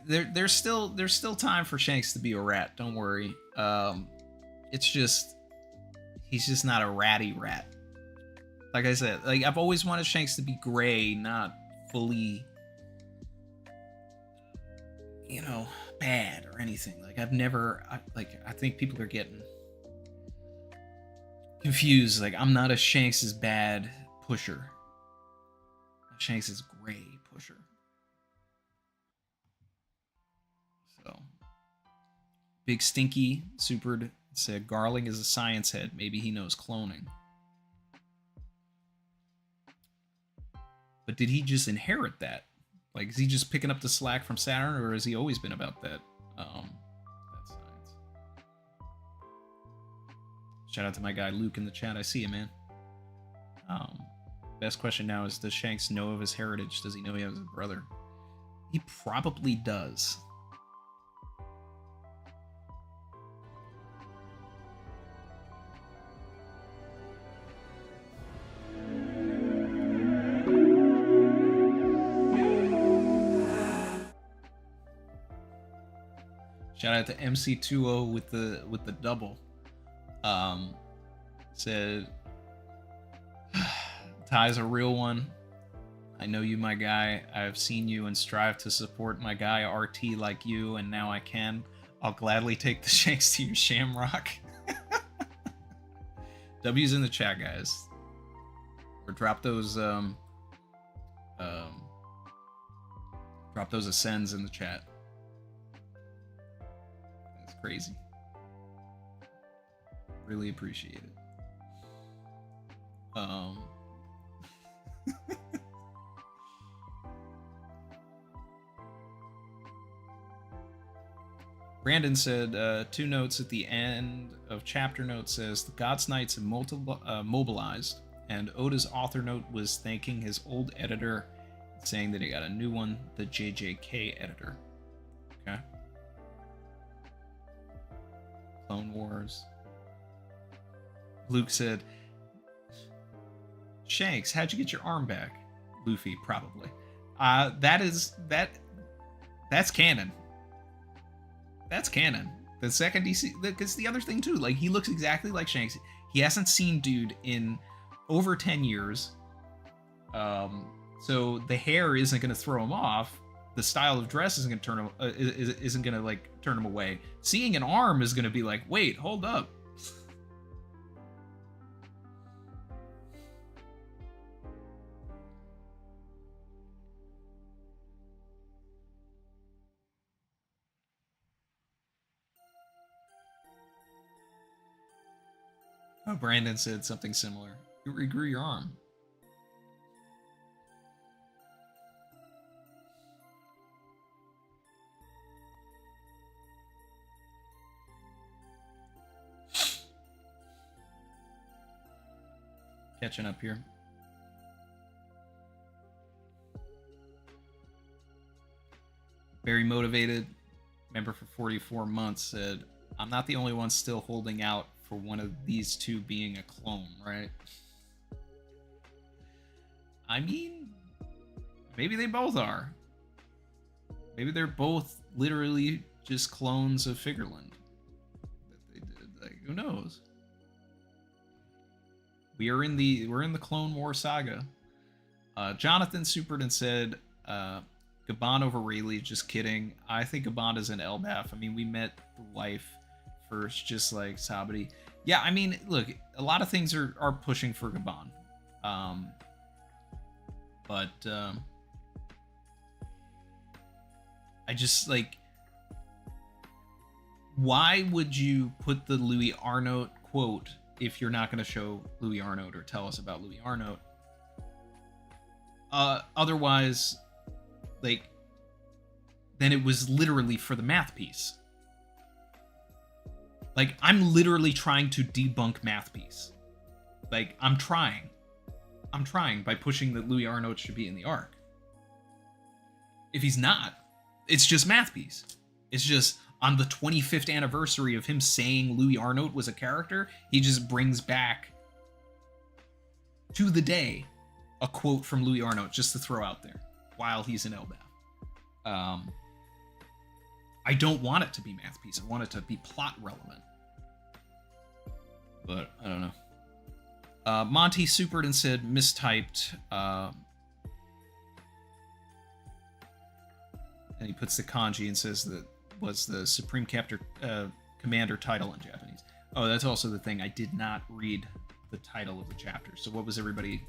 There's still time for Shanks to be a rat. Don't worry. It's just he's just not a ratty rat. Like I said, like I've always wanted Shanks to be gray, not fully, you know, bad or anything. Like I've never, I think people are getting confused. Like I'm not a Shanks is bad pusher. Shanks is gray pusher. So, Big Stinky supered said Garling is a science head. Maybe he knows cloning. But did he just inherit that? Like, is he just picking up the slack from Saturn, or has he always been about that? That science. Shout out to my guy Luke in the chat. I see you, man. Best question now is, does Shanks know of his heritage? Does he know he has a brother? He probably does. Shout out to MC20 with the double. Said Ty's a real one. I know you, my guy. I've seen you and strive to support my guy RT like you, and now I can. I'll gladly take the Shanks to you, Shamrock. W's in the chat, guys. Or drop those ascends in the chat. That's crazy. Really appreciate it. Brandon said, 2 notes at the end of chapter note says, the God's Knights have mobilized, and Oda's author note was thanking his old editor, saying that he got a new one, the JJK editor. Okay. Clone Wars. Luke said, Shanks, how'd you get your arm back? Luffy, probably. That's canon. That's canon. The second DC, because the other thing too, like he looks exactly like Shanks. He hasn't seen dude in over 10 years. So the hair isn't going to throw him off. The style of dress isn't going to turn him, isn't going to like turn him away. Seeing an arm is going to be like, wait, hold up. Oh, Brandon said something similar. You regrew your arm. Catching up here. Very motivated. Member for 44 months said, I'm not the only one still holding out for one of these two being a clone, right? I mean, maybe they both are. Maybe they're both literally just clones of Figureland that they did. Like, who knows? We're in the Clone War saga. Jonathan supered and said, Gabon over Rayleigh. Just kidding. I think Gabon is an Elbaf. I mean, we met the wife first, just like Sabati. Yeah, I mean, look, a lot of things are pushing for Gabon. But I just, like, why would you put the Louis Arnault quote if you're not going to show Louis Arnault or tell us about Louis Arnault? Otherwise, like, then it was literally for the math piece. Like, I'm literally trying to debunk math piece. Like, I'm trying by pushing that Louis Arnault should be in the arc. If he's not, it's just math piece. It's just, on the 25th anniversary of him saying Louis Arnault was a character, he just brings back to the day a quote from Louis Arnault just to throw out there while he's in Elbaf. I don't want it to be math piece. I want it to be plot relevant. But I don't know. Monty supered and said mistyped. And he puts the kanji and says that was the Supreme Commander title in Japanese. Oh, that's also the thing. I did not read the title of the chapter. So what was everybody...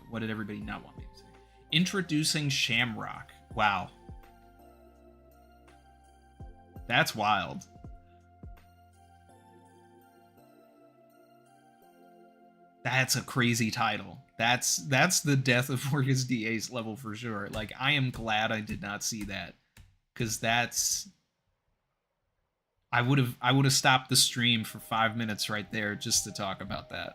what did everybody not want me to say? Introducing Shamrock. Wow. That's wild. That's a crazy title. That's the death of Morgan's DA's level for sure. Like, I am glad I did not see that. Because that's... I would have stopped the stream for 5 minutes right there just to talk about that.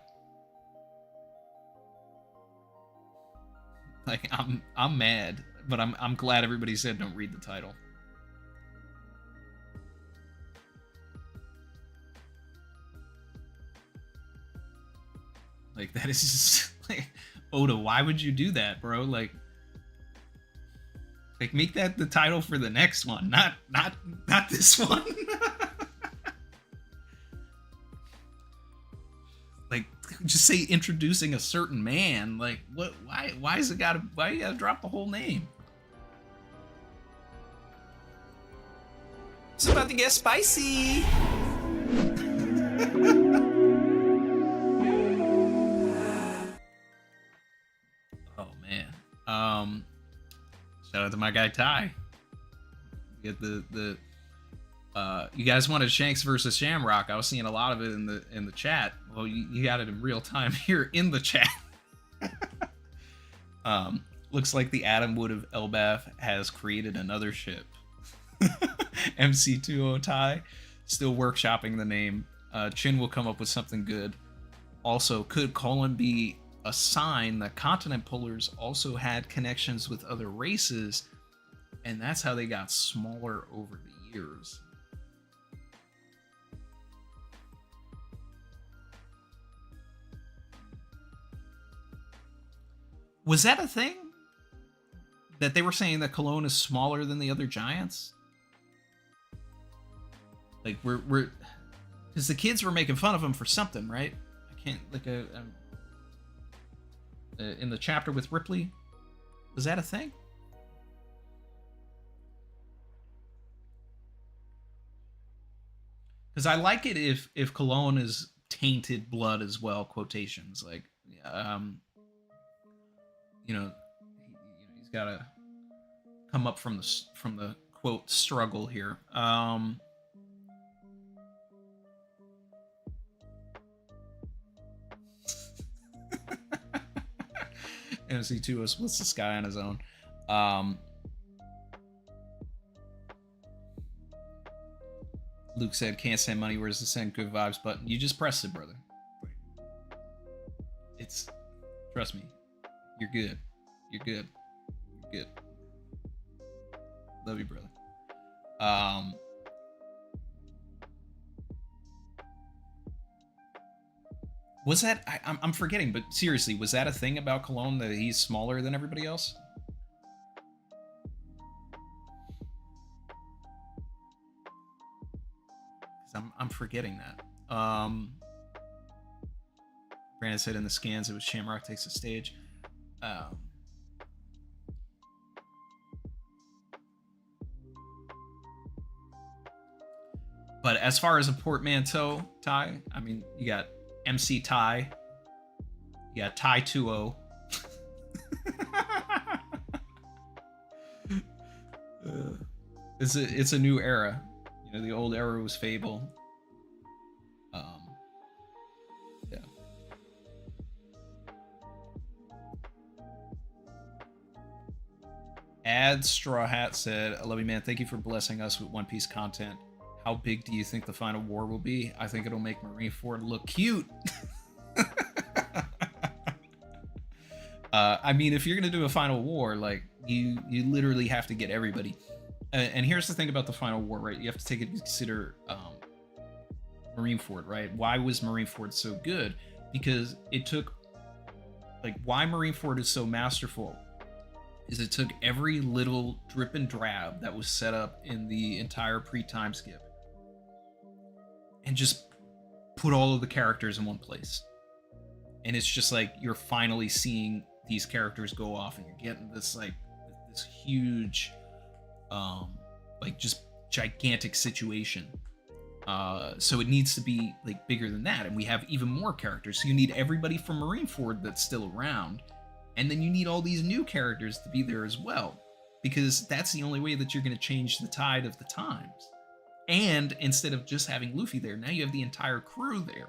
Like, I'm mad, but I'm glad everybody said don't read the title. Like, that is just like, Oda, why would you do that, bro? Like make that the title for the next one, not this one. Like, just say introducing a certain man. Like, what? Why is it gotta? Why you gotta drop the whole name? It's about to get spicy. Oh man. Shout out to my guy Ty. Get the you guys wanted Shanks versus Shamrock. I was seeing a lot of it in the chat. Well, you got it in real time here in the chat. Looks like the Atomwood of Elbaf has created another ship. MC20 Ty still workshopping the name. Chin will come up with something good. Also, could Colin be a sign that continent pullers also had connections with other races, and that's how they got smaller over the years? Was that a thing? That they were saying that Cologne is smaller than the other giants? Like, we're because the kids were making fun of him for something, right? I can't, like, in the chapter with Ripley, was that a thing? Because I like it if Cologne is tainted blood as well, quotations, like, you know, he's got to come up from the quote struggle here. MC2 splits the sky on his own. Luke said, can't send money, where's the send good vibes button? You just pressed it, brother. It's, trust me, you're good. You're good. You're good. Love you, brother. Was that, I'm forgetting, but seriously, was that a thing about Cologne, that he's smaller than everybody else? I'm forgetting that. Brandon said in the scans it was Shamrock takes the stage. But as far as a portmanteau, Ty, I mean, you got MC Ty, you got Ty 2-0. It's a new era. You know, the old era was Fable. Yeah. Ad Straw Hat said, I love you, man. Thank you for blessing us with One Piece content. How big do you think the final war will be? I think it'll make Marineford look cute. I mean, if you're gonna do a final war, like, you literally have to get everybody. And here's the thing about the Final War, right? You have to take into consider Marineford, right? Why was Marineford so good? Because it took, like, why Marineford is so masterful is it took every little drip and drab that was set up in the entire pre-time skip and just put all of the characters in one place. And it's just like you're finally seeing these characters go off, and you're getting this like this huge, like just gigantic situation. So it needs to be like bigger than that, and we have even more characters. So you need everybody from Marineford that's still around, and then you need all these new characters to be there as well, because that's the only way that you're going to change the tide of the times. And instead of just having Luffy there, now you have the entire crew there.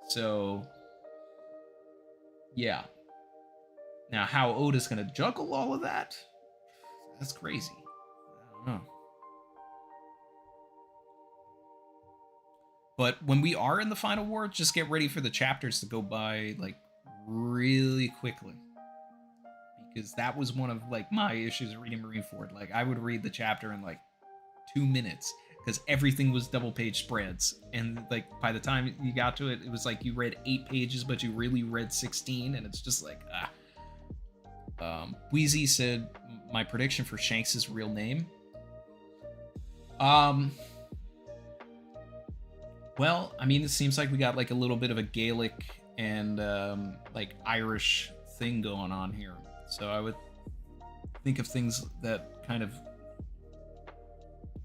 So, yeah. Now, how Oda's going to juggle all of that? That's crazy. I don't know. But when we are in the Final War, just get ready for the chapters to go by, like, really quickly. Because that was one of, like, my issues of reading Marineford. Like, I would read the chapter in, like, 2 minutes, because everything was double page spreads, and like by the time you got to it, it was like you read 8 pages but you really read 16, and it's just like Wheezy said my prediction for Shanks's real name. Well, I mean, it seems like we got like a little bit of a Gaelic and like Irish thing going on here, so I would think of things that kind of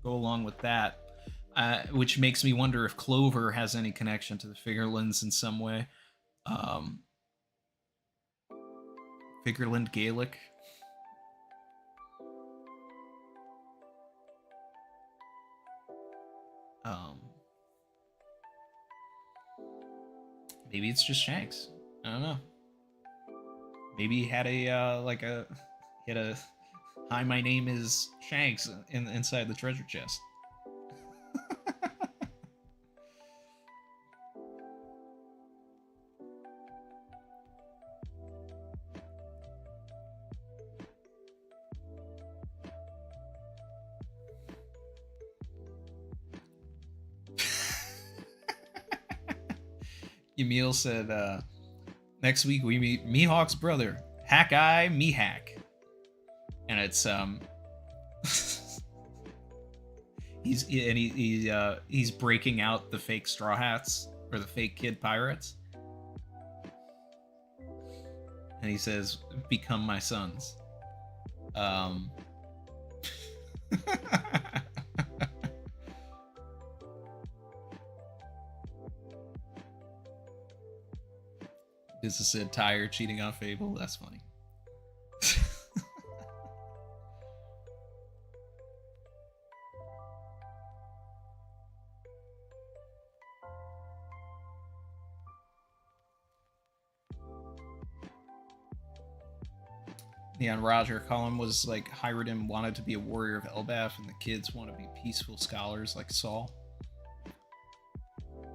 go along with that, which makes me wonder if Clover has any connection to the Figurelands in some way. Figureland Gaelic. Maybe it's just Shanks. I don't know. Maybe he had a he had a "Hi, my name is Shanks" inside the treasure chest. Emil said, next week we meet Mihawk's brother, Hack-Eye Mihawk. And it's he's breaking out the fake Straw Hats, or the fake Kid Pirates. And he says, "Become my sons." This is Sid Tire cheating on Fable. That's funny. Yeah, and Roger Collin was like, Hyrudim wanted to be a warrior of Elbaf, and the kids want to be peaceful scholars like Saul. Yeah.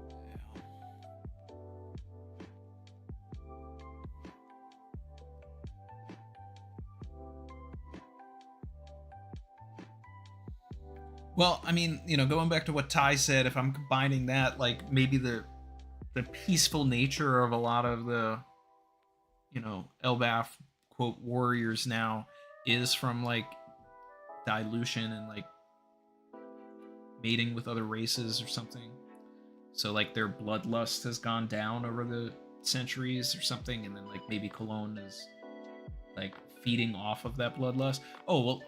Well, I mean, you know, going back to what Ty said, if I'm combining that, like maybe the peaceful nature of a lot of the, you know, Elbaf quote warriors now is from like dilution and like mating with other races or something. So like their bloodlust has gone down over the centuries or something, and then like maybe Cologne is like feeding off of that bloodlust. Oh well,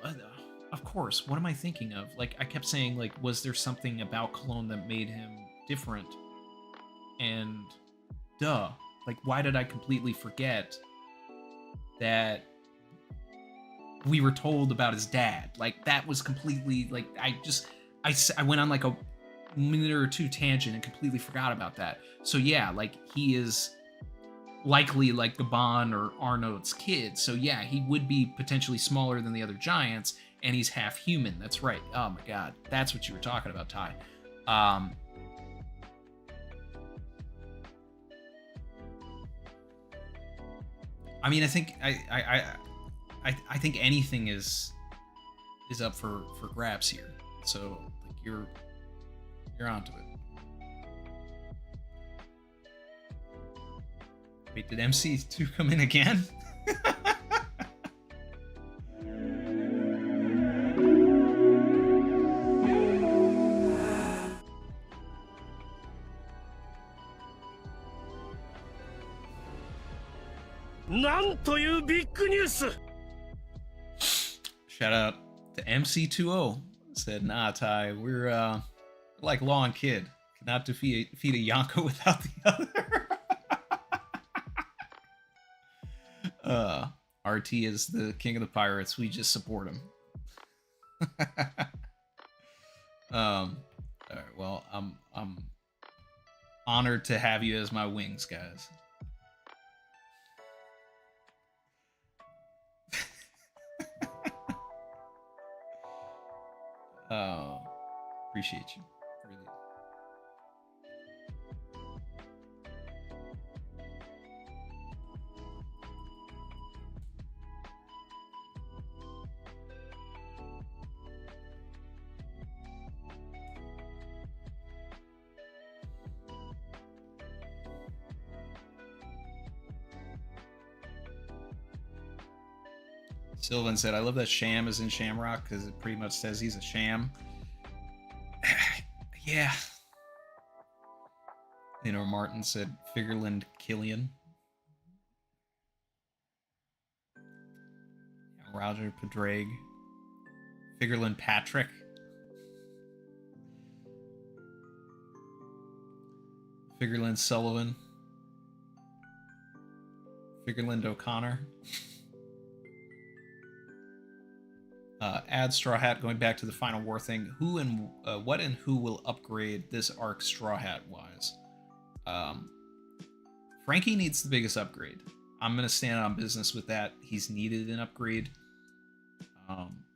of course. What am I thinking of? Like I kept saying, like, was there something about Cologne that made him different? And duh, like why did I completely forget that we were told about his dad? Like that was completely like I went on like a minute or two tangent and completely forgot about that. So yeah, like he is likely like Gabon or Arnold's kid. So yeah, he would be potentially smaller than the other giants, and he's half human. That's right. Oh my god, that's what you were talking about, Ty. I mean, I think I think anything is is up for grabs here. So like you're onto it. Wait, did MC2 come in again? Shout out to MC20. Said, nah, Ty, we're like Law and Kid. Cannot defeat a Yonko without the other. RT is the king of the pirates. We just support him. All right, well, I'm honored to have you as my wings, guys. Appreciate you. Really. Sylvan said, I love that Sham is in Shamrock because it pretty much says he's a sham. Yeah. You know, Martin said Figureland Killian. Roger Padraig. Figureland Patrick. Figureland Sullivan. Figureland O'Connor. Add Straw Hat, going back to the Final War thing. Who and what and who will upgrade this arc Straw Hat wise? Frankie needs the biggest upgrade. I'm going to stand on business with that. He's needed an upgrade.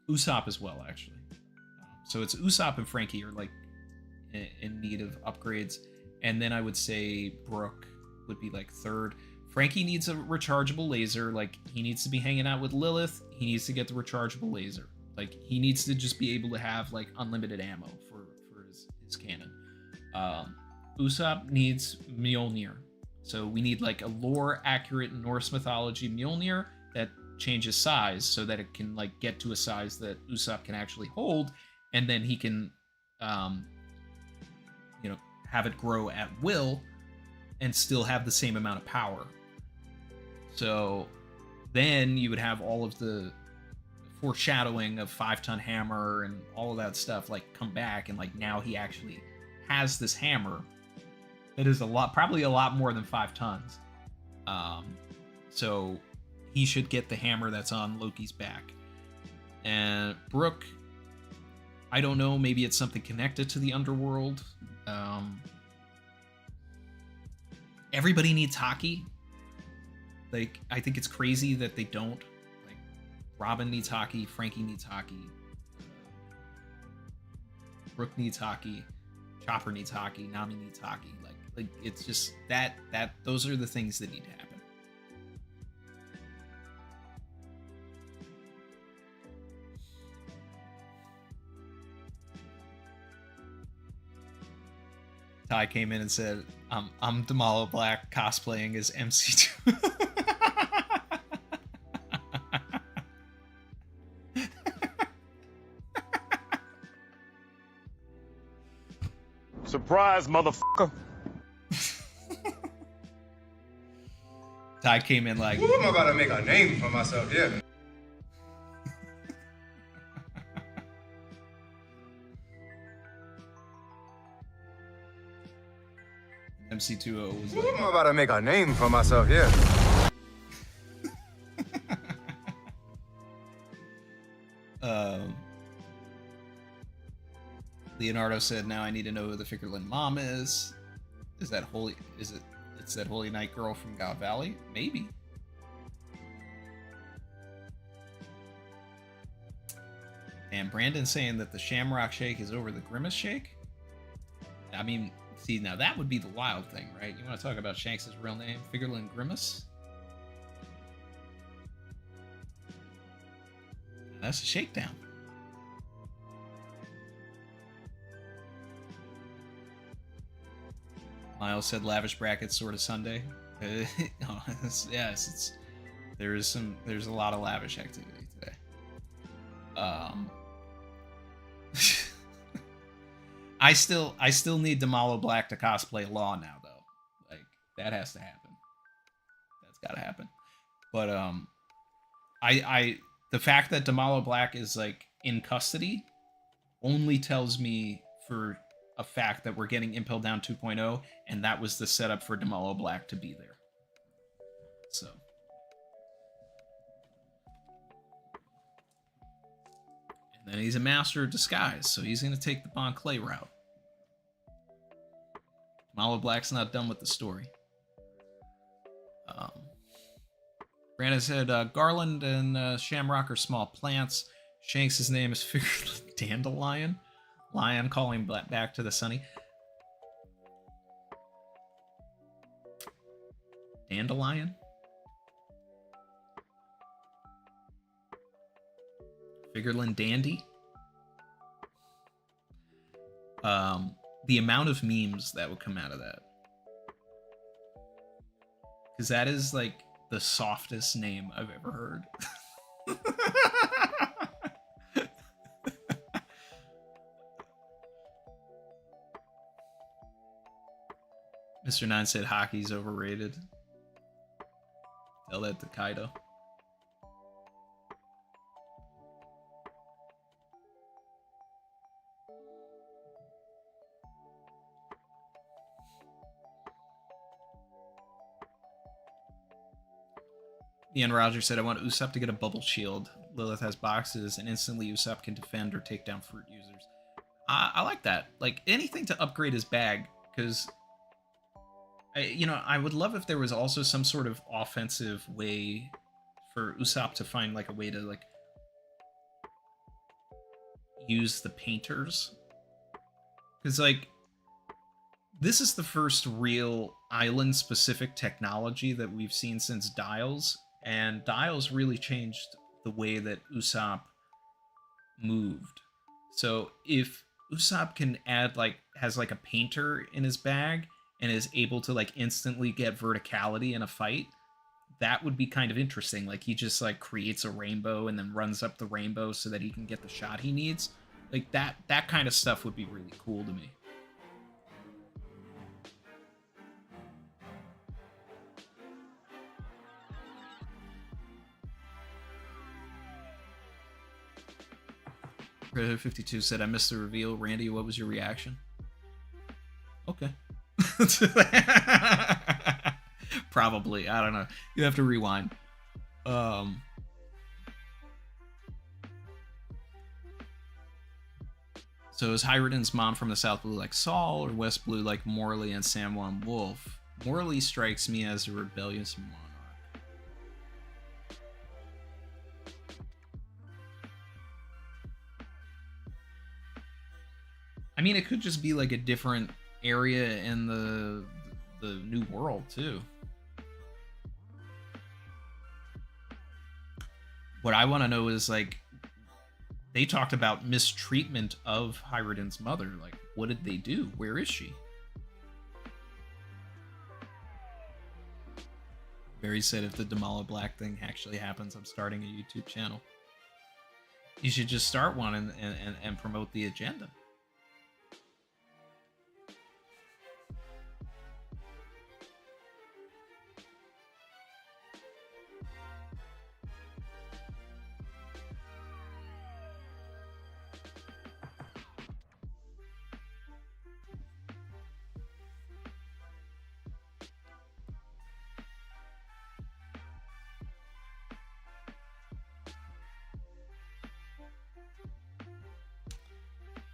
Usopp as well, actually. So it's Usopp and Frankie are like in need of upgrades. And then I would say Brooke would be like third. Frankie needs a rechargeable laser. Like, he needs to be hanging out with Lilith. He needs to get the rechargeable laser. Like, he needs to just be able to have like unlimited ammo for his cannon. Usopp needs Mjolnir. So we need like a lore accurate Norse mythology Mjolnir that changes size so that it can like get to a size that Usopp can actually hold, and then he can have it grow at will and still have the same amount of power. So then you would have all of the foreshadowing of 5-ton hammer and all of that stuff like come back, and like now he actually has this hammer that is probably a lot more than 5 tons. So he should get the hammer that's on Loki's back. And Brooke, I don't know, maybe it's something connected to the underworld. Everybody needs hockey. Like, I think it's crazy that they don't. Like, Robin needs hockey, Frankie needs hockey, Brooke needs hockey, Chopper needs hockey, Nami needs hockey. Like it's just that those are the things that need to happen. Ty came in and said, I'm Damalo Black cosplaying as MC2. Surprise, motherfucker. Ty came in like, Ooh, I'm about to make a name for myself, yeah. MC2O was Ooh, like, I'm about to make a name for myself, yeah. Leonardo said, now I need to know who the Fickerland mom is. Is that Holy? Is it? It's that Holy Night girl from God Valley? Maybe. And Brandon saying that the Shamrock Shake is over the Grimace Shake. I mean, see, now that would be the wild thing, right? You want to talk about Shanks' real name, Fickerland Grimace? That's a shakedown. Miles said lavish brackets sort of Sunday. Yes, there's a lot of lavish activity today. I still need Damalo Black to cosplay Law now though. Like that has to happen. That's got to happen. But I the fact that Damalo Black is like in custody only tells me for a fact that we're getting Impel Down 2.0, and that was the setup for Damalo Black to be there. So. And then he's a master of disguise, so he's going to take the Bon Clay route. Damalo Black's not done with the story. Brandon said, Garland and Shamrock are small plants. Shanks' name is figured Dandelion. Lion calling back to the sunny. Dandelion? Figureland Dandy? The amount of memes that would come out of that. Because that is like the softest name I've ever heard. Mr. Nine said hockey's overrated. Tell that to Kaido. Ian Rogers said, I want Usopp to get a bubble shield. Lilith has boxes, and instantly Usopp can defend or take down fruit users. I like that. Like, anything to upgrade his bag, because, I would love if there was also some sort of offensive way for Usopp to find, like, a way to, like, use the painters. Because, like, this is the first real island-specific technology that we've seen since Dials. And Dials really changed the way that Usopp moved. So if Usopp can add has a painter in his bag and is able to instantly get verticality in a fight, that would be kind of interesting. Like he just creates a rainbow and then runs up the rainbow so that he can get the shot he needs. Like that kind of stuff would be really cool to me. Red 52 said, I missed the reveal. Randy, what was your reaction? Okay. Probably. I don't know. You have to rewind. So is Hyruden's mom from the South Blue like Saul, or West Blue like Morley and Samwon Wolf? Morley strikes me as a rebellious monarch. I mean, it could just be like a different area in the new world too. What I want to know is they talked about mistreatment of Hyruden's mother. Like, what did they do? Where is she? Barry said, if the Damalo Black thing actually happens, I'm starting a YouTube channel. You should just start one and promote the agenda.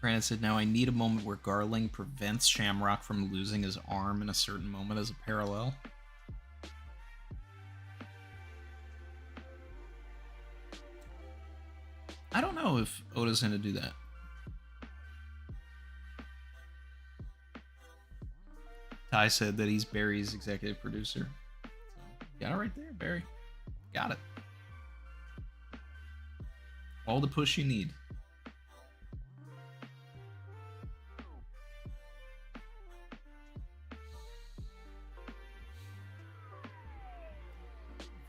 Brandon said, now I need a moment where Garling prevents Shamrock from losing his arm in a certain moment as a parallel. I don't know if Oda's going to do that. Ty said that he's Barry's executive producer. So, got it right there, Barry. Got it. All the push you need.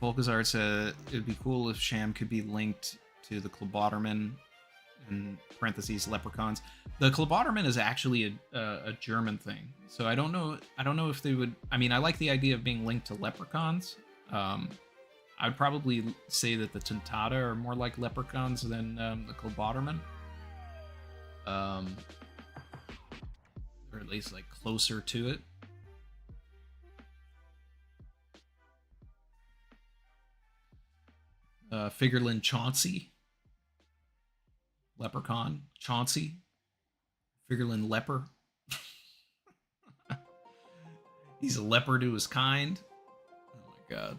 Volkazard said it'd be cool if Sham could be linked to the Klabauterman, in parentheses leprechauns. The Klabauterman is actually a German thing, so I don't know. I don't know if they would. I mean, I like the idea of being linked to leprechauns. I'd probably say that the Tuntata are more like leprechauns than the Klabauterman, or at least like closer to it. Figureland Chauncey, Leprechaun Chauncey, Figureland Leper. He's a leper to his kind. Oh my god.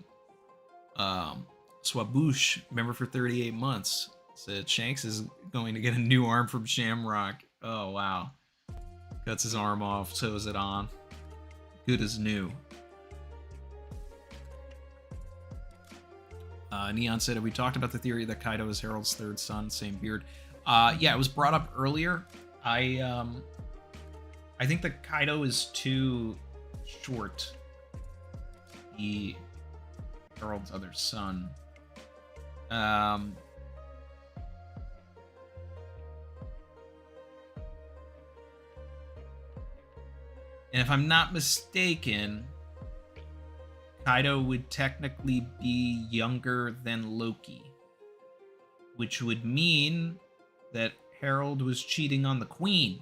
Swaboosh, member for 38 months, said Shanks is going to get a new arm from Shamrock. Oh wow. Cuts his arm off, sews it on. Good as new. Neon said, have we talked about the theory that Kaido is Harold's third son, same beard? Yeah, it was brought up earlier. I think that Kaido is too short. He Harold's other son. And if I'm not mistaken, Kaido would technically be younger than Loki, which would mean that Harold was cheating on the queen.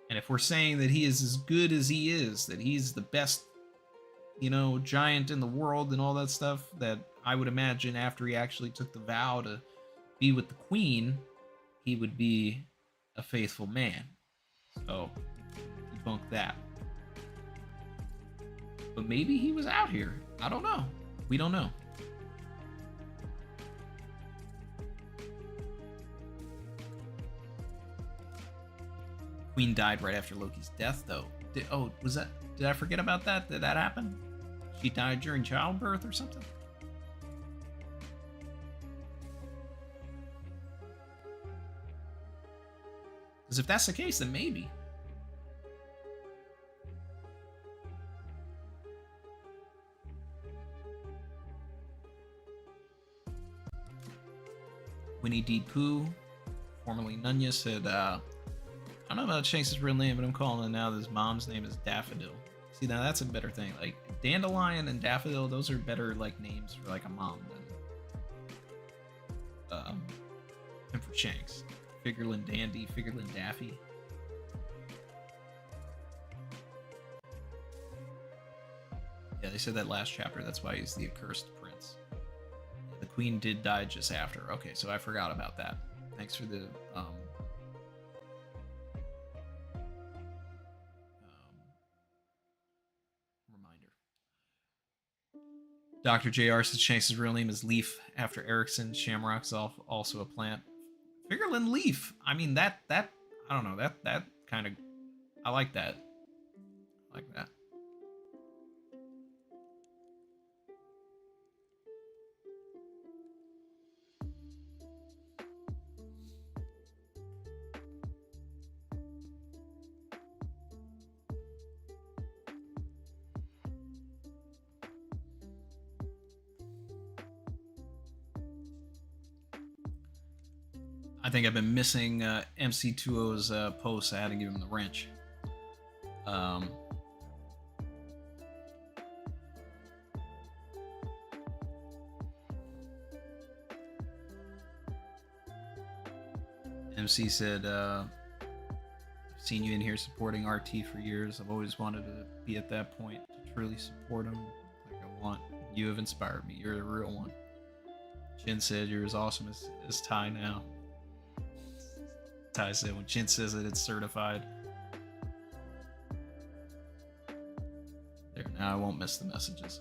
And if we're saying that he is as good as he is, that he's the best, giant in the world and all that stuff, that I would imagine after he actually took the vow to be with the queen, he would be a faithful man. So, debunk that. But maybe he was out here. I don't know. We don't know. Queen died right after Loki's death, though. Did I forget about that? Did that happen? She died during childbirth or something? Because if that's the case, then maybe. Winnie D. Pooh, formerly Nunya, said, I don't know about Shanks' real name, but I'm calling it now that his mom's name is Daffodil. See, now that's a better thing. Like, Dandelion and Daffodil, those are better, names for, a mom than for Shanks. Figureland Dandy, Figureland Daffy. Yeah, they said that last chapter, that's why he's the accursed prince. The queen did die just after. Okay, so I forgot about that. Thanks for the reminder. Dr. JR says Shanks' real name is Leaf after Erickson. Shamrock's also a plant. Figureland Leaf. I mean, that I don't know, that kind of, I like that. I like that. I think I've been missing MC2O's post. I had to give him the wrench. MC said, I've seen you in here supporting RT for years. I've always wanted to be at that point to truly support him like I want. You have inspired me. You're the real one. Chin said, you're as awesome as Ty now. Ty said, when Chin says it, it's certified. There, now I won't miss the messages.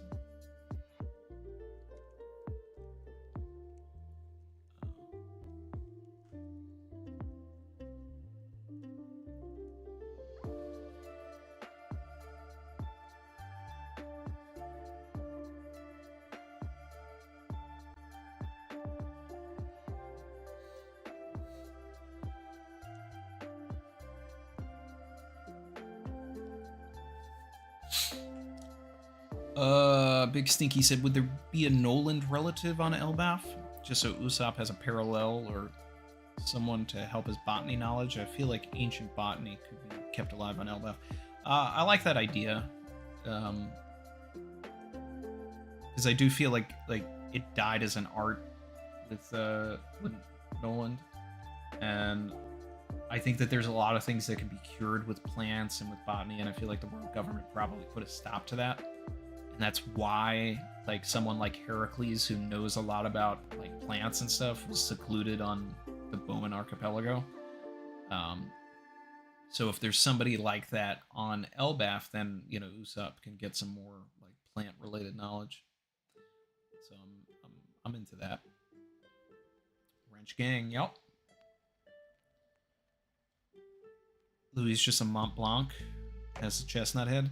Big Stinky said, would there be a Noland relative on Elbaf? Just so Usopp has a parallel or someone to help his botany knowledge. I feel like ancient botany could be kept alive on Elbaf. I like that idea. Because I do feel like it died as an art with Noland. And I think that there's a lot of things that can be cured with plants and with botany, and I feel like the world government probably put a stop to that. And that's why, like, someone like Heracles, who knows a lot about, like, plants and stuff, was secluded on the Bowman Archipelago. So if there's somebody like that on Elbaf, then, you know, Usopp can get some more, like, plant-related knowledge. So I'm into that. Wrench Gang, yep. Louis is just a Mont Blanc, has a chestnut head.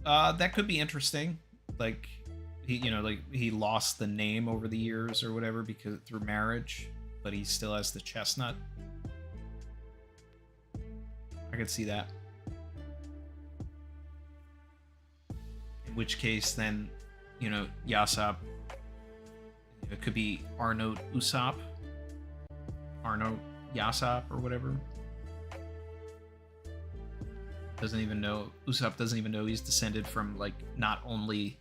That could be interesting. Like, he lost the name over the years or whatever because through marriage, but he still has the chestnut. I could see that. In which case, then, you know, Yasopp. It could be Arnaut Usopp, Arnaut Yasopp, or whatever. Doesn't even know, Usopp doesn't even know he's descended from, like, not only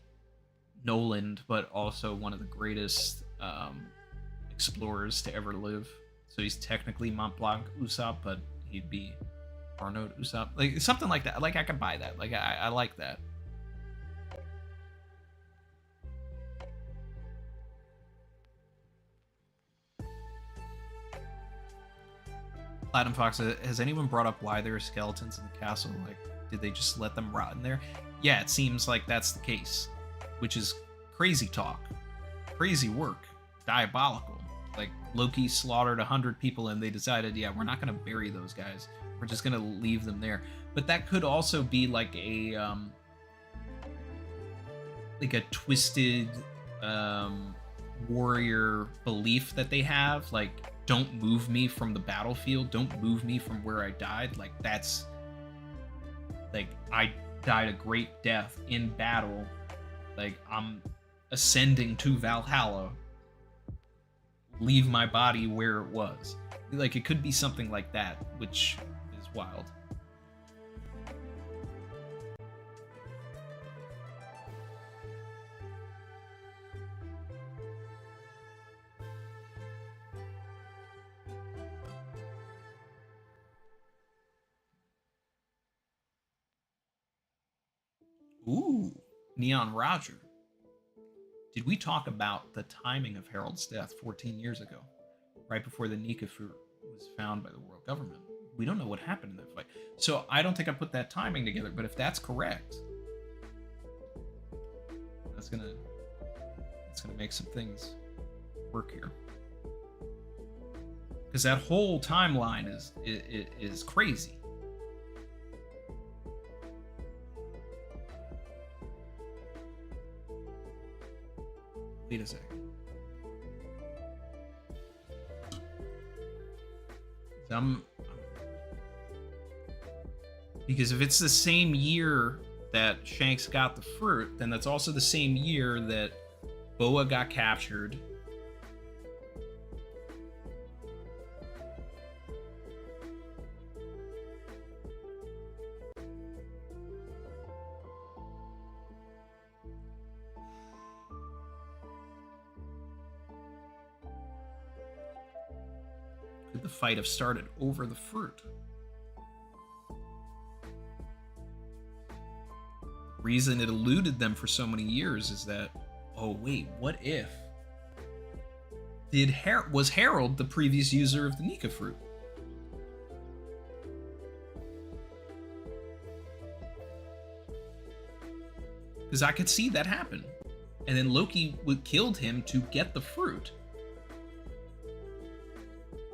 Noland, but also one of the greatest explorers to ever live. So he's technically Mont Blanc Usopp, but he'd be Arnaut Usopp. Like, something like that. Like, I could buy that. Like, I like that. Platinum Fox, has anyone brought up why there are skeletons in the castle? Like, did they just let them rot in there? Yeah, it seems like that's the case, which is crazy talk, crazy work, diabolical. Like, Loki slaughtered 100 people and they decided, yeah, we're not going to bury those guys. We're just going to leave them there. But that could also be like a twisted warrior belief that they have. Like, don't move me from the battlefield. Don't move me from where I died. Like, that's... Like, I died a great death in battle. Like, I'm ascending to Valhalla. Leave my body where it was. Like, it could be something like that, which is wild. Ooh, Neon Roger. Did we talk about the timing of Harold's death 14 years ago, right before the Nika fruit was found by the world government? We don't know what happened in that fight. So I don't think I put that timing together, but if that's correct, that's gonna make some things work here. Because that whole timeline is crazy. Wait a second. Because if it's the same year that Shanks got the fruit, then that's also the same year that Boa got captured. Could the fight have started over the fruit? The reason it eluded them for so many years is that, oh wait, what if? Was Harold the previous user of the Nika fruit? Because I could see that happen. And then Loki killed him to get the fruit.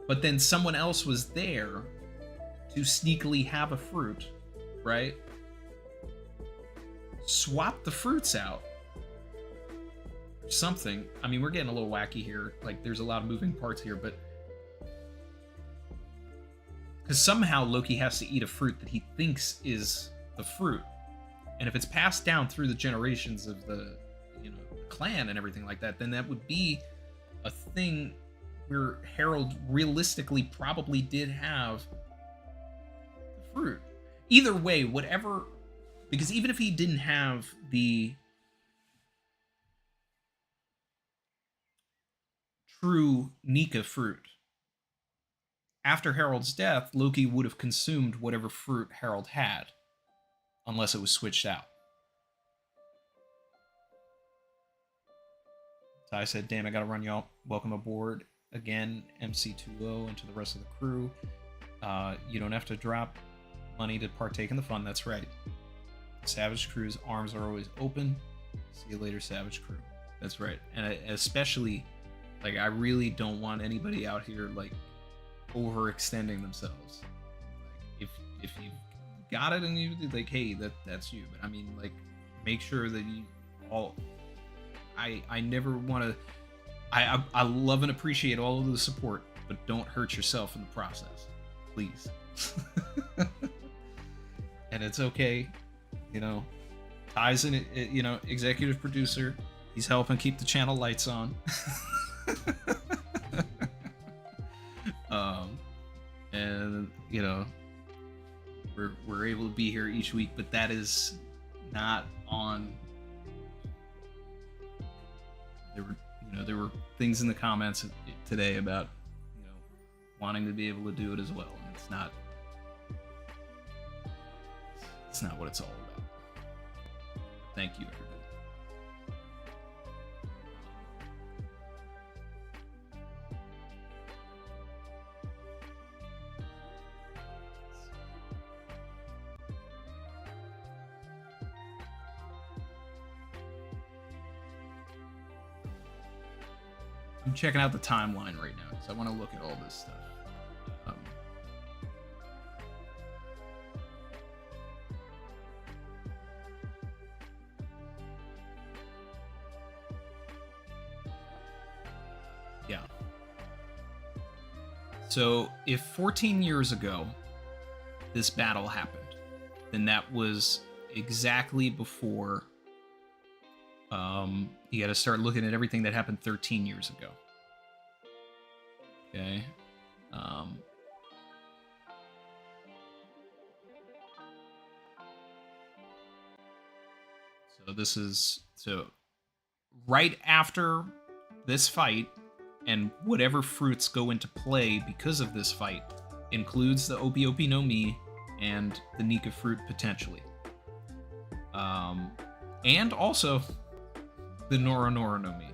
But then someone else was there to sneakily have a fruit, right? Swap the fruits out. Or something. I mean, we're getting a little wacky here. Like, there's a lot of moving parts here, but... Because somehow Loki has to eat a fruit that he thinks is the fruit. And if it's passed down through the generations of the, clan and everything like that, then that would be a thing where Harold realistically probably did have the fruit. Either way, whatever, because even if he didn't have the true Nika fruit, after Harold's death, Loki would have consumed whatever fruit Harold had, unless it was switched out. So I said, damn, I gotta run y'all. Welcome aboard again, MC20, and to the rest of the crew. You don't have to drop money to partake in the fun, that's right. Savage Crew's arms are always open. See you later, Savage Crew. That's right. And especially, like, I really don't want anybody out here, like, overextending themselves. Like, if you got it and you, like, hey, that's you. But I mean, like, make sure that you all... I never want to... I love and appreciate all of the support, but don't hurt yourself in the process. Please. And it's okay. Ty's an, executive producer. He's helping keep the channel lights on. And, we're able to be here each week, but that is not on... There were things in the comments today about, wanting to be able to do it as well, and it's not what it's all about. Thank you, everybody. I'm checking out the timeline right now because I want to look at all this stuff. Yeah. So if 14 years ago this battle happened, then that was exactly before you got to start looking at everything that happened 13 years ago. Okay. So right after this fight, and whatever fruits go into play because of this fight, includes the Opi Opi no Mi and the Nika fruit potentially. And also the Nora Nora no Mi.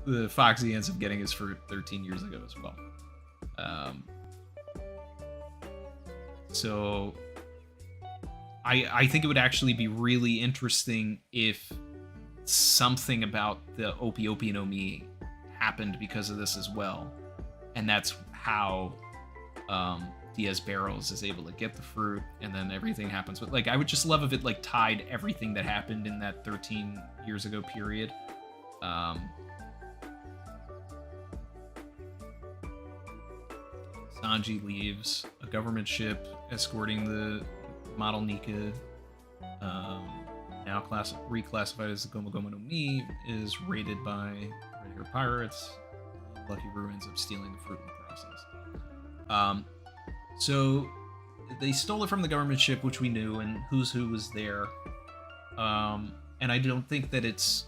The Foxy ends up getting his fruit 13 years ago as well. So I think it would actually be really interesting if something about the Opi Opi no Mi happened because of this as well. And that's how Diaz Barrels is able to get the fruit, and then everything happens. But like, I would just love if it like tied everything that happened in that 13 years ago period. Sanji leaves. A government ship escorting the model Nika, now reclassified as the Gomu Gomu no Mi, is raided by regular pirates. Lucky Roo ends up stealing the fruit in the process. So they stole it from the government ship, which we knew, and Who's Who was there. And I don't think that it's,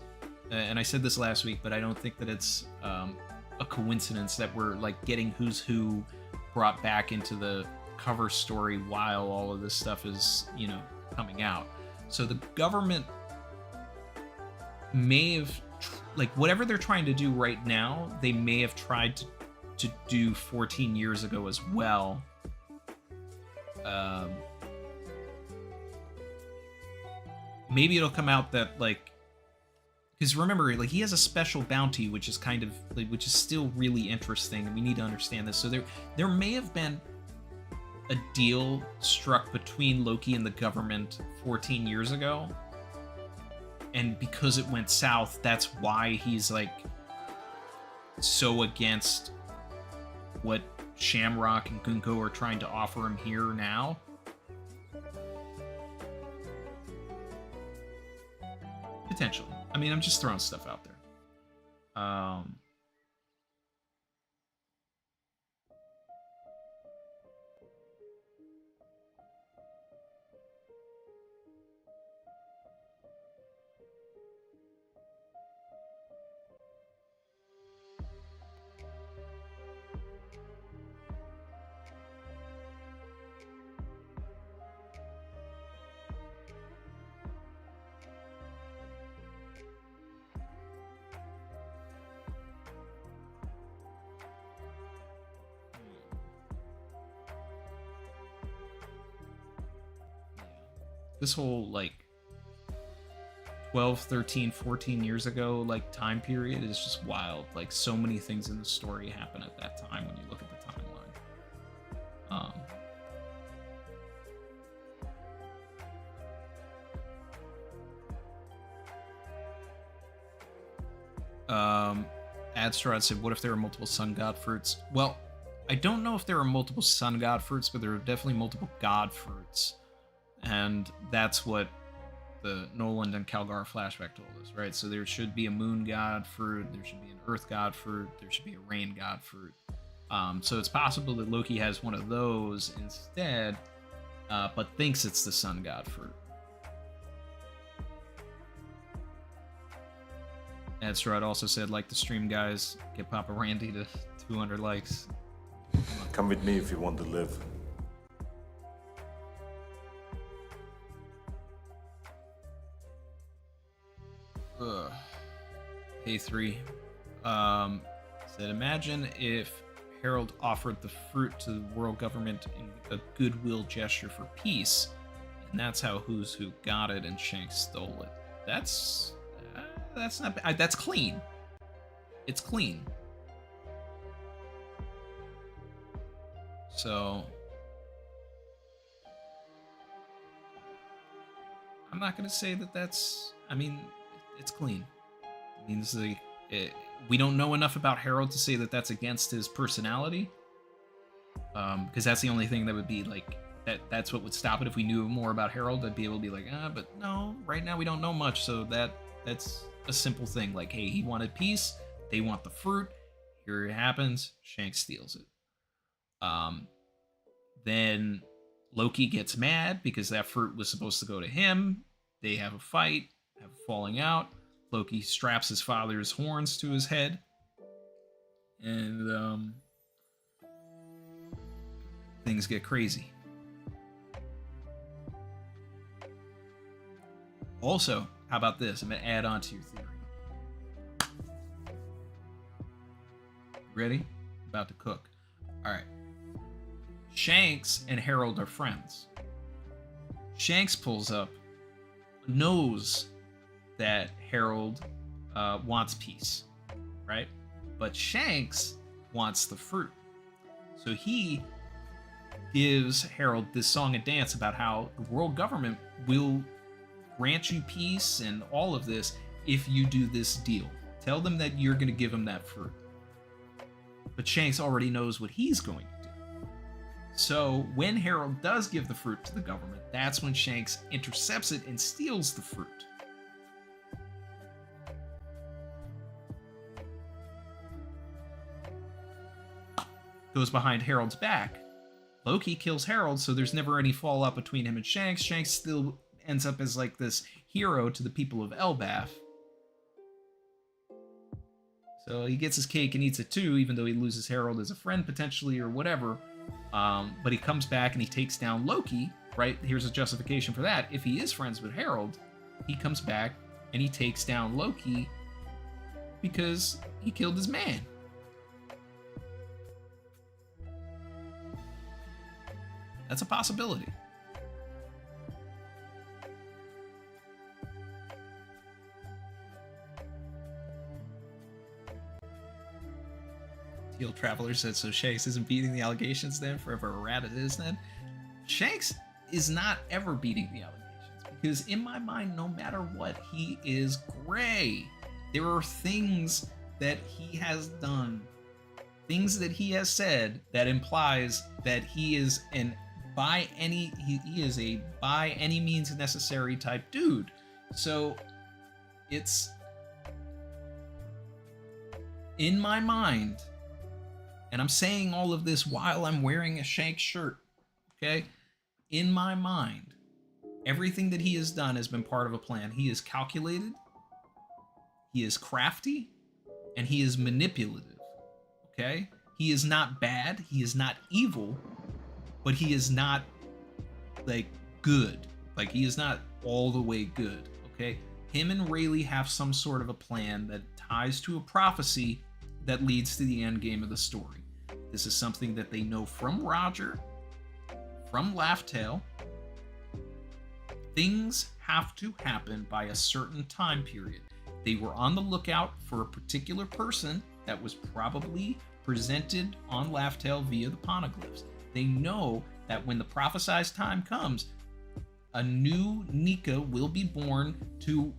and I said this last week, but I don't think that it's a coincidence that we're like getting Who's Who brought back into the cover story while all of this stuff is, coming out. So the government may have, like, whatever they're trying to do right now, they may have tried to do 14 years ago as well. Maybe it'll come out that, like, because remember, like, he has a special bounty, which is kind of, like, which is still really interesting, and we need to understand this. So there may have been a deal struck between Loki and the government 14 years ago, and because it went south, that's why he's like so against what Shamrock and Gunko are trying to offer him here now. Potentially. I mean, I'm just throwing stuff out there. This whole, like, 12, 13, 14 years ago, like, time period is just wild. Like, so many things in the story happen at that time when you look at the timeline. Adstrad said, what if there are multiple sun god fruits? Well, I don't know if there are multiple sun god fruits, but there are definitely multiple god fruits. And that's what the Noland and Calgar flashback told us, right? So there should be a moon god fruit, there should be an earth god fruit, there should be a rain god fruit. So it's possible that Loki has one of those instead, but thinks it's the sun god fruit. Edstrad also said, like the stream guys, get Papa Randy to 200 likes. Come with me if you want to live. A3 said, imagine if Harold offered the fruit to the world government in a goodwill gesture for peace, and that's how Who's Who got it and Shanks stole it. That's not bad. That's clean. It's clean. So I'm not going to say that that's, I mean, it's clean. It means we don't know enough about Harold to say that that's against his personality. Because that's the only thing that would be like, that's what would stop it. If we knew more about Harold, I'd be able to be like, but no, right now we don't know much. So that's a simple thing. Like, hey, he wanted peace. They want the fruit. Here it happens. Shanks steals it. Then Loki gets mad because that fruit was supposed to go to him. They have a fight, have a falling out. Loki straps his father's horns to his head. And things get crazy. Also, how about this? I'm going to add on to your theory. Ready? About to cook. All right. Shanks and Harold are friends. Shanks pulls up, knows that Harold wants peace, right? But Shanks wants the fruit. So he gives Harold this song and dance about how the world government will grant you peace and all of this if you do this deal. Tell them that you're going to give them that fruit. But Shanks already knows what he's going to do. So when Harold does give the fruit to the government, that's when Shanks intercepts it and steals the fruit. Goes behind Harold's back. Loki kills Harold, so there's never any fallout between him and Shanks. Shanks still ends up as like this hero to the people of Elbaf. So he gets his cake and eats it too, even though he loses Harold as a friend potentially or whatever. But he comes back and he takes down Loki, right? Here's a justification for that. If he is friends with Harold, he comes back and he takes down Loki because he killed his man. That's a possibility. Teal Traveler said, so Shanks isn't beating the allegations then? Forever a rat it is then? Shanks is not ever beating the allegations, because in my mind, no matter what, he is gray. There are things that he has done things that he has said that implies that he is he is a by any means necessary type dude. So it's in my mind, and I'm saying all of this while I'm wearing a Shanks shirt, okay? In my mind, everything that he has done has been part of a plan. He is calculated, he is crafty, and he is manipulative, okay? He is not bad, he is not evil, but he is not, like, good. Like, he is not all the way good, okay? Him and Rayleigh have some sort of a plan that ties to a prophecy that leads to the end game of the story. This is something that they know from Roger, from Laughtail. Things have to happen by a certain time period. They were on the lookout for a particular person that was probably presented on Laughtail via the poneglyphs. They know that when the prophesized time comes, a new Nika will be born to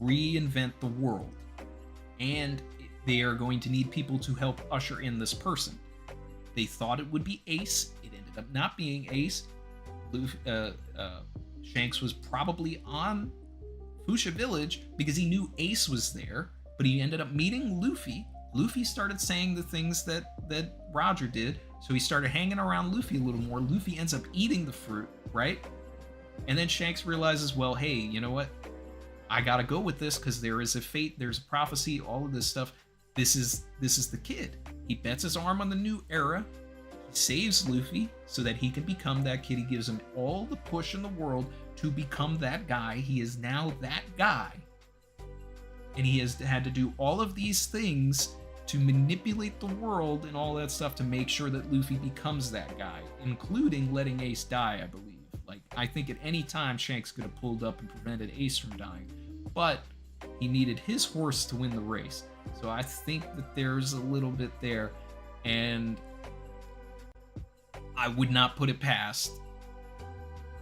reinvent the world. And they are going to need people to help usher in this person. They thought it would be Ace. It ended up not being Ace. Shanks was probably on Fuchsia Village because he knew Ace was there, but he ended up meeting Luffy. Luffy started saying the things that Roger did, so he started hanging around Luffy a little more. Luffy ends up eating the fruit, right? And then Shanks realizes, well, hey, you know what? I gotta go with this because there is a fate, there's a prophecy, all of this stuff. This is the kid. He bets his arm on the new era. He saves Luffy so that he can become that kid. He gives him all the push in the world to become that guy. He is now that guy. And he has had to do all of these things to manipulate the world and all that stuff to make sure that Luffy becomes that guy, including letting Ace die, I believe. Like, I think at any time Shanks could have pulled up and prevented Ace from dying, but he needed his horse to win the race. So I think that there's a little bit there, and I would not put it past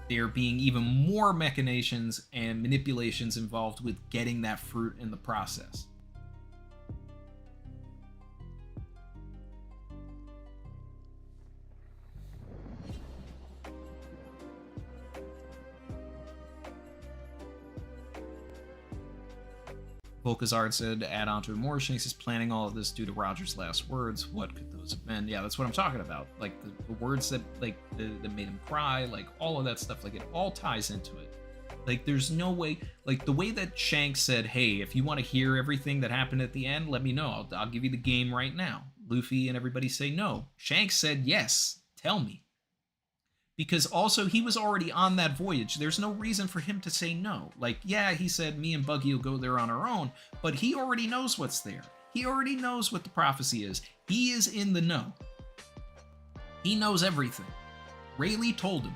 there being even more machinations and manipulations involved with getting that fruit in the process. Volkazard said to add on to it more, Shanks is planning all of this due to Roger's last words. What could those have been? Yeah, that's what I'm talking about. Like the words that that made him cry, like all of that stuff, like it all ties into it. Like there's no way, like the way that Shanks said, hey, if you want to hear everything that happened at the end, let me know. I'll give you the game right now. Luffy and everybody say no. Shanks said yes, tell me. Because also he was already on that voyage. There's no reason for him to say no. Like, yeah, he said me and Buggy will go there on our own, but he already knows what's there. He already knows what the prophecy is. He is in the know. He knows everything. Rayleigh told him.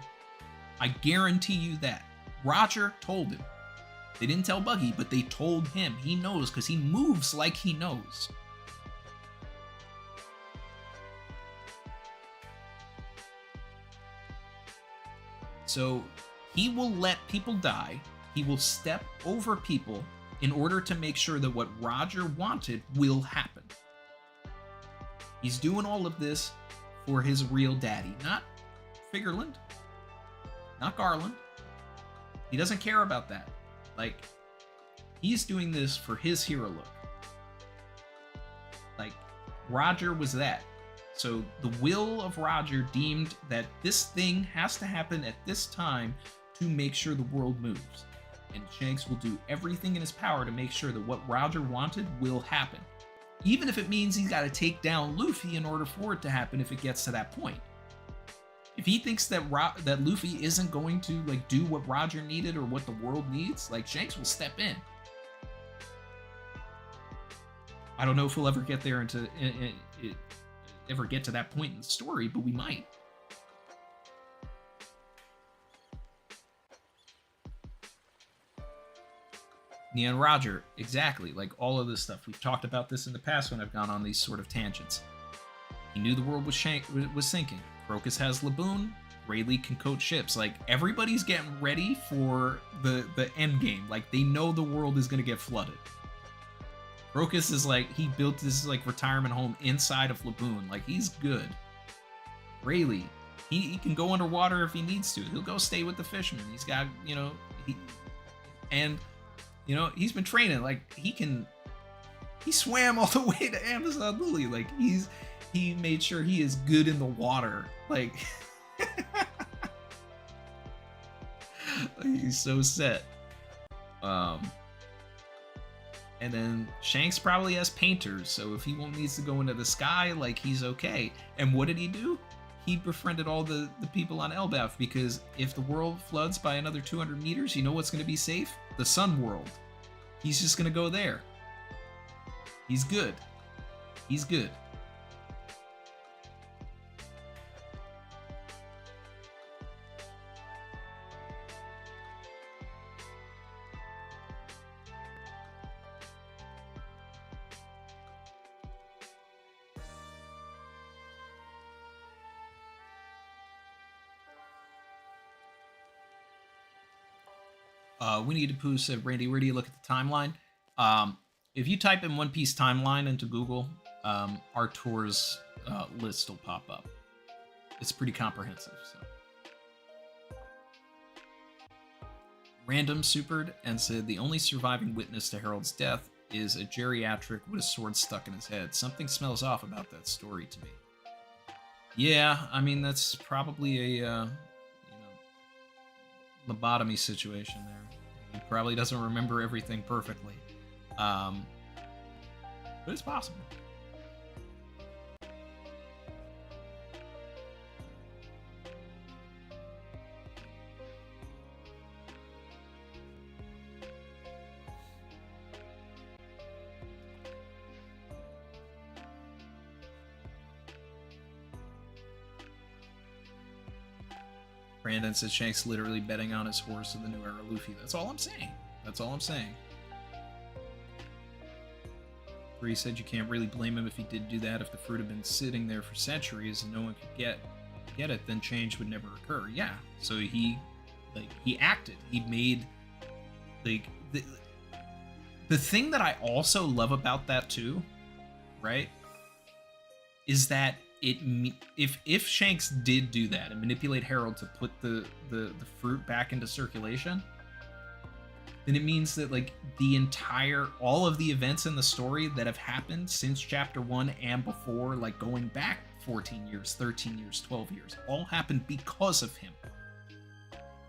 I guarantee you that. Roger told him. They didn't tell Buggy, but they told him. He knows because he moves like he knows. So he will let people die. He will step over people in order to make sure that what Roger wanted will happen. He's doing all of this for his real daddy, not Figureland, not Garland. He doesn't care about that. Like, he's doing this for his hero look. Like, Roger was that. So the will of Roger deemed that this thing has to happen at this time to make sure the world moves. And Shanks will do everything in his power to make sure that what Roger wanted will happen. Even if it means he's got to take down Luffy in order for it to happen if it gets to that point. If he thinks that that Luffy isn't going to like do what Roger needed or what the world needs, like Shanks will step in. I don't know if we'll ever get there ever get to that point in the story, but we might. Nia and Roger, exactly, like all of this stuff. We've talked about this in the past when I've gone on these sort of tangents. He knew the world was sinking. Crocus has Laboon. Rayleigh can coat ships. Like, everybody's getting ready for the end game. Like, they know the world is going to get flooded. Brocus is like, he built this like retirement home inside of Laboon. Like, he's good. Rayleigh, he can go underwater if he needs to. He'll go stay with the fishermen. He's got, you know, he's been training. Like, he swam all the way to Amazon Lily. Like, he made sure he is good in the water. Like, he's so set. And then Shanks probably has painters, so if he needs to go into the sky, like, he's okay. And what did he do? He befriended all the people on Elbaf, because if the world floods by another 200 meters, you know what's going to be safe? The Sun World. He's just going to go there. He's good. He's good. Winnie the Pooh said, Randy, where do you look at the timeline? If you type in One Piece timeline into Google, our tours list will pop up. It's pretty comprehensive. So. Random supered and said, the only surviving witness to Harold's death is a geriatric with a sword stuck in his head. Something smells off about that story to me. Yeah, I mean, that's probably a lobotomy situation there. He probably doesn't remember everything perfectly. But it's possible. Brandon says Shanks literally betting on his horse in the new era Luffy. That's all I'm saying. That's all I'm saying. Bree said you can't really blame him if he did do that. If the fruit had been sitting there for centuries and no one could get it, then change would never occur. Yeah. So he acted. He made the thing that I also love about that too, right? Is that if Shanks did do that and manipulate Harold to put the fruit back into circulation, then it means that like all of the events in the story that have happened since chapter 1 and before, like going back 14 years, 13 years, 12 years, all happened because of him.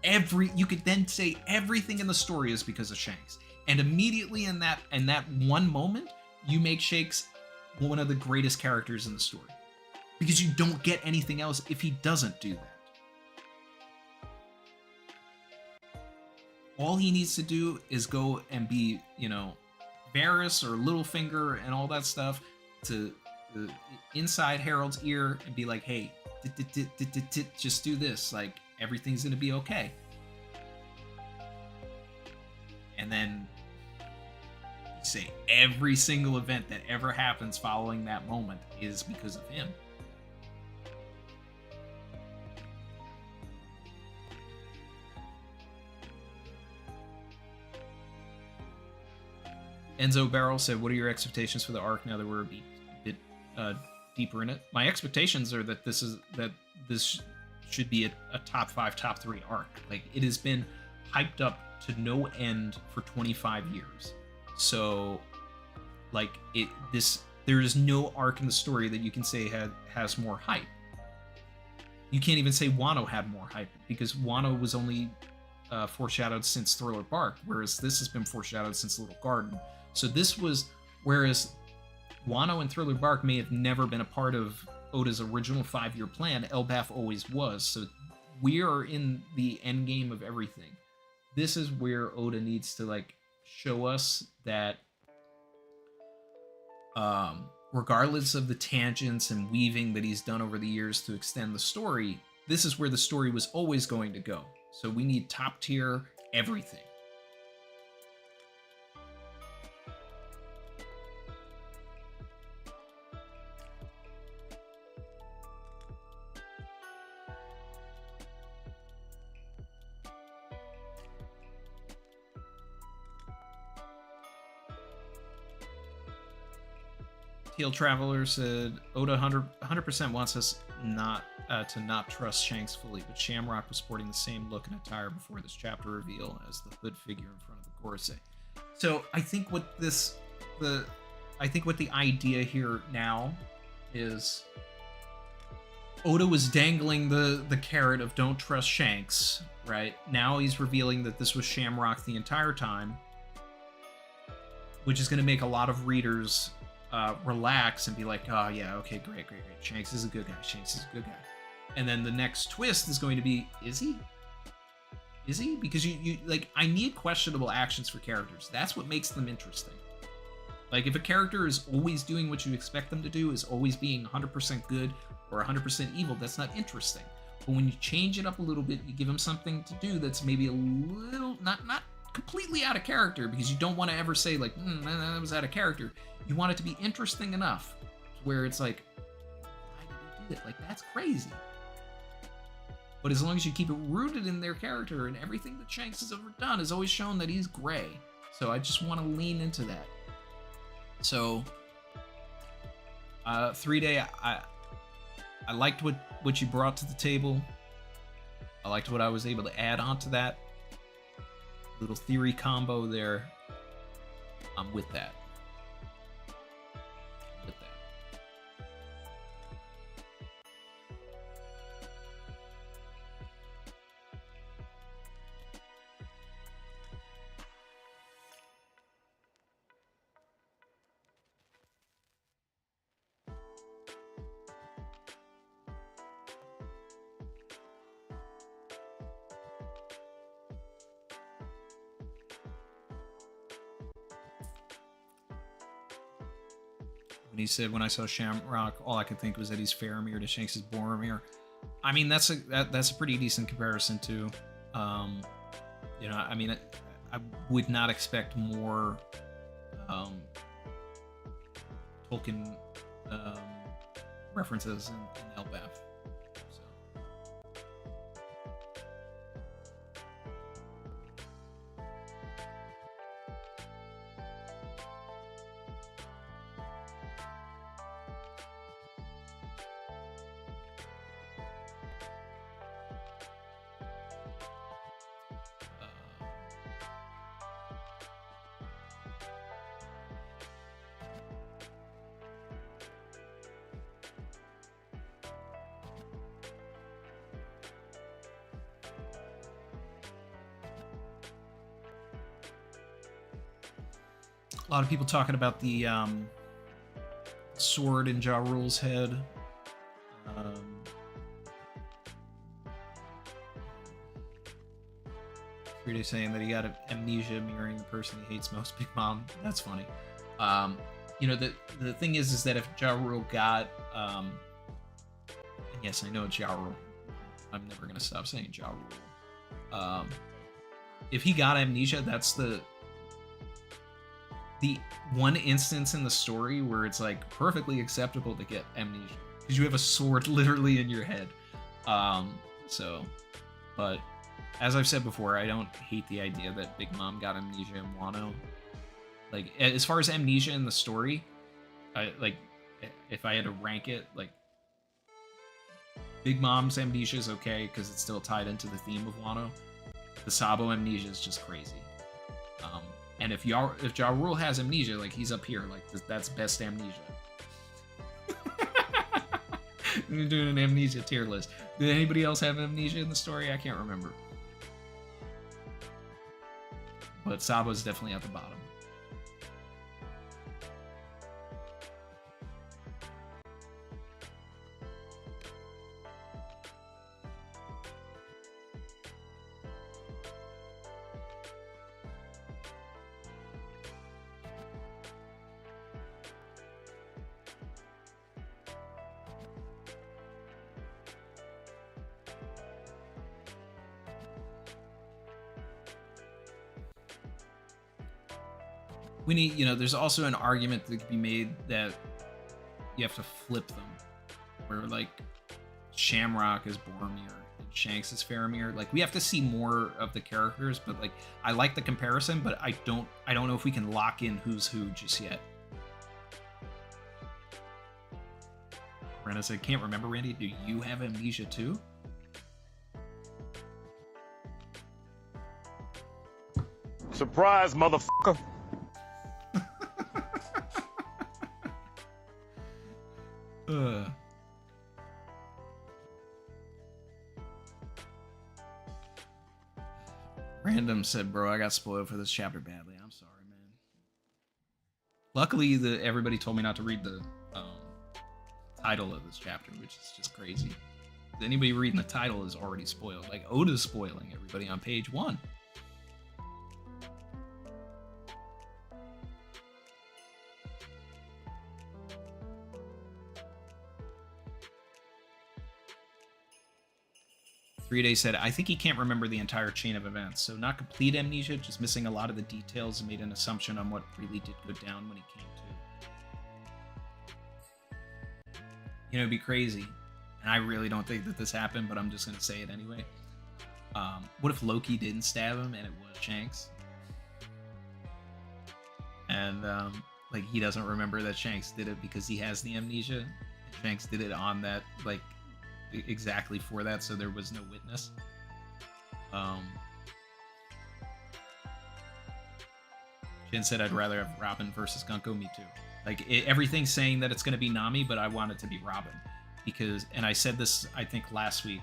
You could then say everything in the story is because of Shanks. And immediately in that one moment, you make Shanks one of the greatest characters in the story. Because you don't get anything else if he doesn't do that. All he needs to do is go and be, Varys or Littlefinger and all that stuff to inside Harold's ear and be like, hey, just do this. Like, everything's going to be okay. And then you say every single event that ever happens following that moment is because of him. Enzo Barrel said, what are your expectations for the arc now that we're a bit deeper in it? My expectations are that this should be a top 5, top 3 arc. Like, it has been hyped up to no end for 25 years. So, like, there is no arc in the story that you can say has more hype. You can't even say Wano had more hype, because Wano was only foreshadowed since Thriller Bark, whereas this has been foreshadowed since Little Garden. So whereas Wano and Thriller Bark may have never been a part of Oda's original 5-year plan, Elbaf always was. So we are in the end game of everything. This is where Oda needs to like show us that regardless of the tangents and weaving that he's done over the years to extend the story, this is where the story was always going to go. So we need top tier everything. Keel Traveler said Oda 100% wants us not to not trust Shanks fully, but Shamrock was sporting the same look and attire before this chapter reveal as the hood figure in front of the Gorosei. So I think what the idea here now is Oda was dangling the carrot of don't trust Shanks, right? Now he's revealing that this was Shamrock the entire time, which is going to make a lot of readers relax and be like, oh yeah, okay, great. Shanks is a good guy. And then the next twist is going to be, is he? Because you like, I need questionable actions for characters. That's what makes them interesting. Like, if a character is always doing what you expect them to do, is always being 100% good or 100% evil, that's not interesting. But when you change it up a little bit, you give them something to do that's maybe a little, not completely out of character, because you don't want to ever say, like, that was out of character. You want it to be interesting enough where it's like, why did he do that? Like, that's crazy. But as long as you keep it rooted in their character, and everything that Shanks has ever done has always shown that he's gray. So I just want to lean into that. So, 3-Day, I liked what you brought to the table. I liked what I was able to add on to that. Little theory combo there. I'm with that. When he said, when I saw Shamrock, all I could think was that he's Faramir to Shanks' Boromir. I mean, that's a pretty decent comparison too. You know, I mean, I would not expect more Tolkien references in Elbaf. A lot of people talking about the sword in Ja Rule's head. Frida saying that he got amnesia mirroring the person he hates most, Big Mom. That's funny. You know, the thing is that if Ja Rule got... and yes, I know it's Ja Rule. I'm never going to stop saying Ja Rule. If he got amnesia, that's the one instance in the story where it's like perfectly acceptable to get amnesia because you have a sword literally in your head. But as I've said before, I don't hate the idea that Big Mom got amnesia in Wano. Like, as far as amnesia in the story, if I had to rank it, like, Big Mom's amnesia is okay because it's still tied into the theme of Wano. The Sabo amnesia is just crazy. And if Ja Rule has amnesia, like, he's up here, like, that's best amnesia. We're doing an amnesia tier list. Did anybody else have amnesia in the story? I can't remember. But Sabo's definitely at the bottom. We need, you know, there's also an argument that could be made that you have to flip them, where like Shamrock is Boromir and Shanks is Faramir. Like, we have to see more of the characters, but like, I like the comparison, but I don't know if we can lock in who's who just yet. Brenda said, can't remember, Randy. Do you have amnesia too? Surprise, motherfucker. Random said, bro, I got spoiled for this chapter badly. I'm sorry, man. Luckily, everybody told me not to read the title of this chapter, which is just crazy. Anybody reading the title is already spoiled. Like, Oda's spoiling everybody on page 1. Day said, I think he can't remember the entire chain of events, so not complete amnesia, just missing a lot of the details and made an assumption on what really did go down when he came to. You know, it'd be crazy, and I really don't think that this happened, but I'm just going to say it anyway. What if Loki didn't stab him and it was Shanks? And, like, he doesn't remember that Shanks did it because he has the amnesia, and Shanks did it on that, like, exactly for that, so there was no witness. Jin said, I'd rather have Robin versus Gunko. Me too. Like, everything's saying that it's going to be Nami, but I want it to be Robin. Because, and I said this, I think, last week,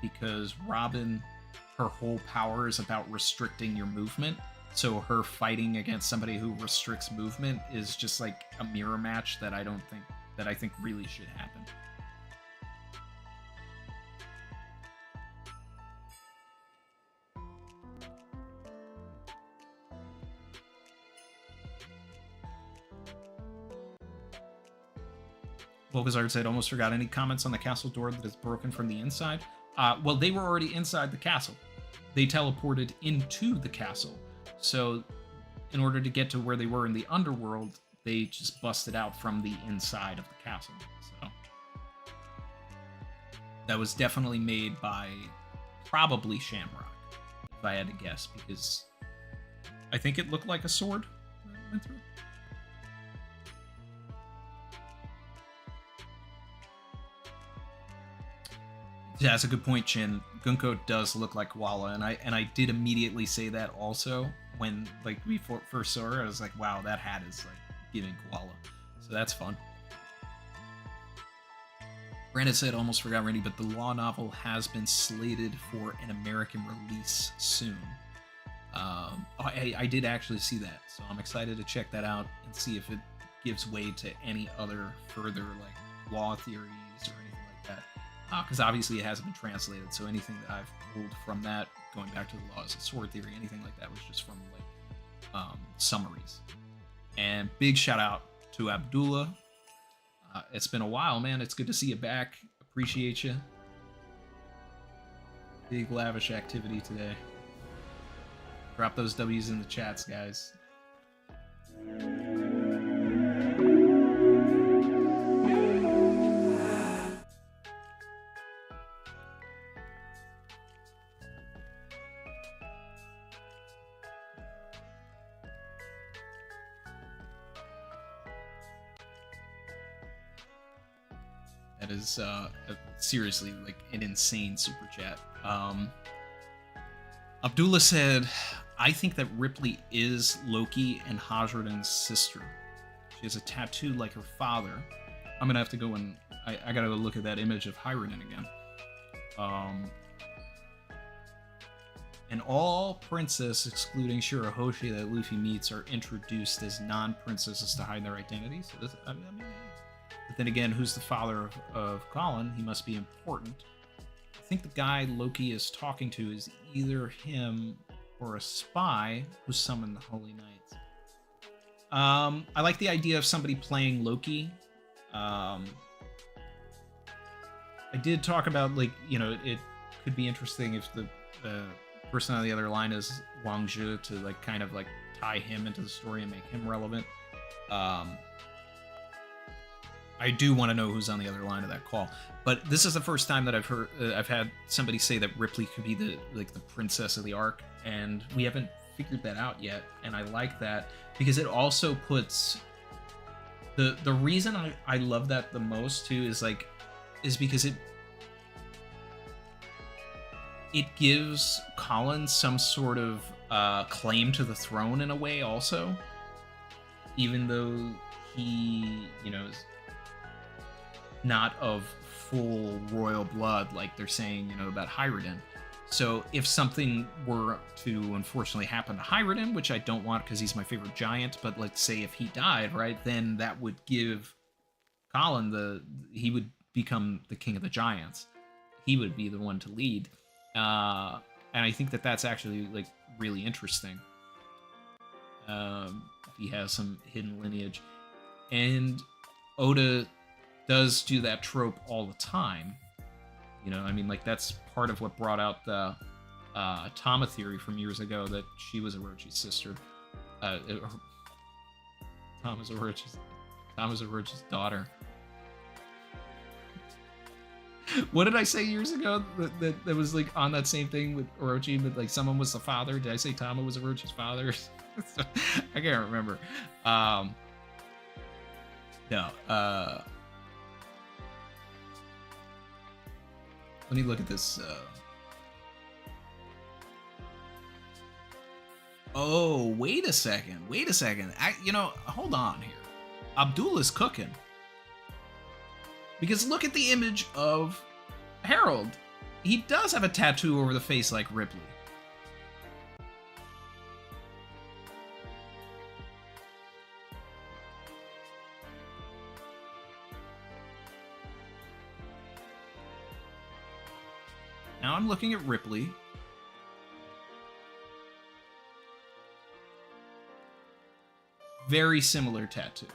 because Robin, her whole power is about restricting your movement. So her fighting against somebody who restricts movement is just like a mirror match that I think really should happen. Volgazard said, almost forgot any comments on the castle door that is broken from the inside. Well, they were already inside the castle. They teleported into the castle. So in order to get to where they were in the underworld, they just busted out from the inside of the castle. So that was definitely made by probably Shamrock, if I had to guess, because I think it looked like a sword that went through. Yeah, that's a good point, Chin. Gunko does look like Koala, and I did immediately say that also when like we first saw her. I was like, wow, that hat is like giving Koala, so that's fun. Brandon said, almost forgot Randy, but the law novel has been slated for an American release soon. I did actually see that, so I'm excited to check that out and see if it gives way to any other further like law theories or anything like that. Because obviously it hasn't been translated, so anything that I've pulled from that, going back to the laws of sword theory, anything like that was just from like summaries. And big shout out to Abdullah. It's been a while, man. It's good to see you back. Appreciate you. Big lavish activity today. Drop those W's in the chats, guys. That is seriously like an insane super chat. Abdullah said, I think that Ripley is Loki and Hajradin's sister. She has a tattoo like her father. I'm gonna have to go and I gotta go look at that image of Hajradin again. And all princess, excluding Shirahoshi, that Luffy meets are introduced as non-princesses to hide their identity. So this, I mean, but then again, who's the father of Colin? He must be important. I think the guy Loki is talking to is either him or a spy who summoned the Holy Knights. I like the idea of somebody playing Loki. I did talk about, like, you know, it could be interesting if the person on the other line is Wang Zhe to, like, kind of, like, tie him into the story and make him relevant. I do want to know who's on the other line of that call, but this is the first time that I've heard I've had somebody say that Ripley could be the princess of the arc, and we haven't figured that out yet. And I like that because it also puts the reason I love that the most too is, like, is because it gives Colin some sort of claim to the throne in a way also, even though he, you know, is not of full royal blood like they're saying, you know, about Hyrden. So if something were to unfortunately happen to Hyrden, which I don't want because he's my favorite giant, but let's say if he died, right, then that would give Colin he would become the king of the giants. He would be the one to lead. And I think that's actually like really interesting. If he has some hidden lineage. And Oda does do that trope all the time. You know, I mean, like, that's part of what brought out the Tama theory from years ago, that she was Orochi's sister. Tama's Orochi's daughter. What did I say years ago that was like on that same thing with Orochi, but like someone was the father? Did I say Tama was Orochi's father? I can't remember. No. Let me look at this. Oh, wait a second. You know, hold on here. Abdullah's cooking. Because look at the image of Harold. He does have a tattoo over the face like Ripley. Now I'm looking at Ripley. Very similar tattoo.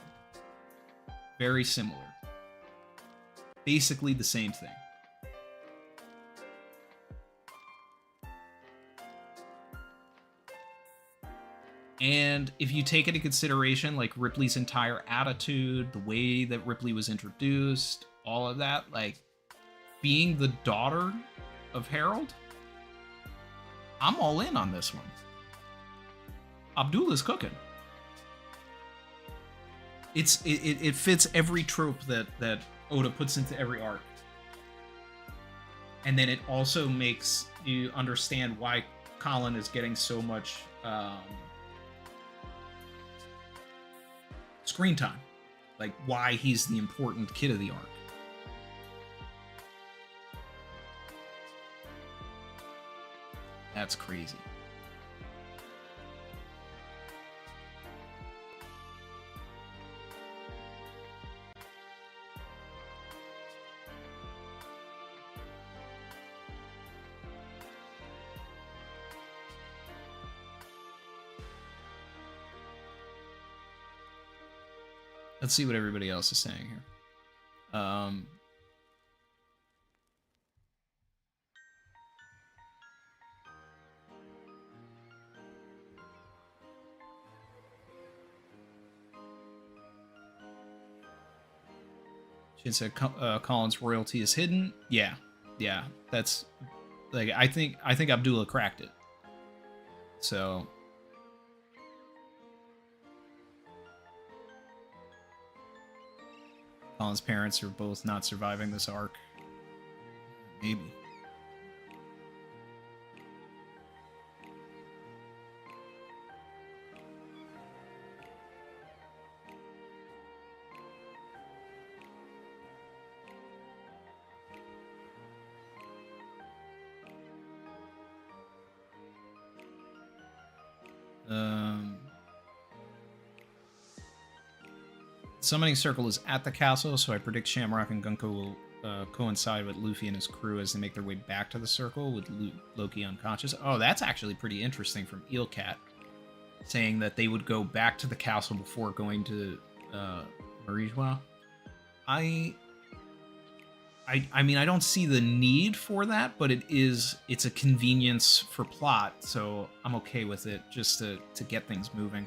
Very similar. Basically the same thing. And if you take into consideration like Ripley's entire attitude, the way that Ripley was introduced, all of that, like being the daughter of Harold, I'm all in on this one. Abdullah's cooking. It fits every trope that Oda puts into every arc. And then it also makes you understand why Colin is getting so much screen time. Like why he's the important kid of the arc. That's crazy. Let's see what everybody else is saying here. Shin said Colin's royalty is hidden. Yeah, that's like I think Abdullah cracked it. So Colin's parents are both not surviving this arc. Maybe. Summoning Circle is at the castle, so I predict Shamrock and Gunko will coincide with Luffy and his crew as they make their way back to the circle with Loki unconscious. Oh, that's actually pretty interesting from Eelcat, saying that they would go back to the castle before going to Marijwa. I mean, I don't see the need for that, but it's a convenience for plot, so I'm okay with it just to get things moving.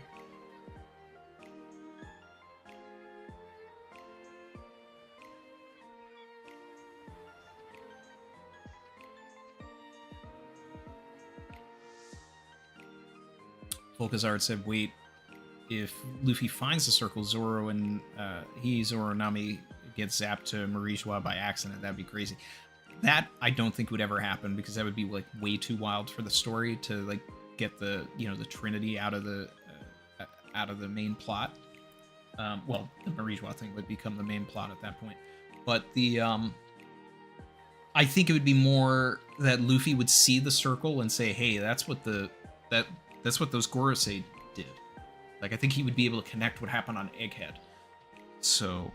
Volkazard said, wait, if Luffy finds the circle, Zoro and Zoro and Nami gets zapped to Marijois by accident. That'd be crazy. That I don't think would ever happen because that would be like way too wild for the story to like get the the Trinity out of the main plot. Well, the Marijois thing would become the main plot at that point. But the I think it would be more that Luffy would see the circle and say, "Hey, that's what that's what those Gorosei did." Like, I think he would be able to connect what happened on Egghead. So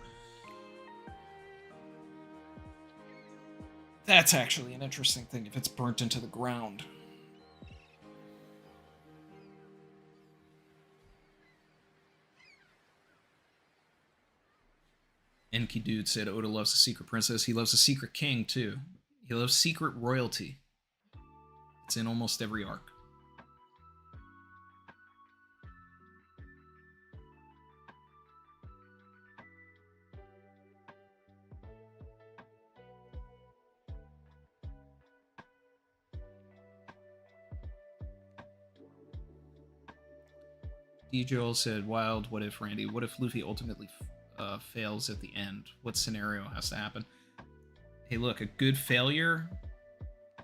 that's actually an interesting thing if it's burnt into the ground. Enki Dude said Oda loves a secret princess. He loves a secret king, too. He loves secret royalty. It's in almost every arc. D-Joel said, Wild, what if, Randy? What if Luffy ultimately fails at the end? What scenario has to happen? Hey, look, a good failure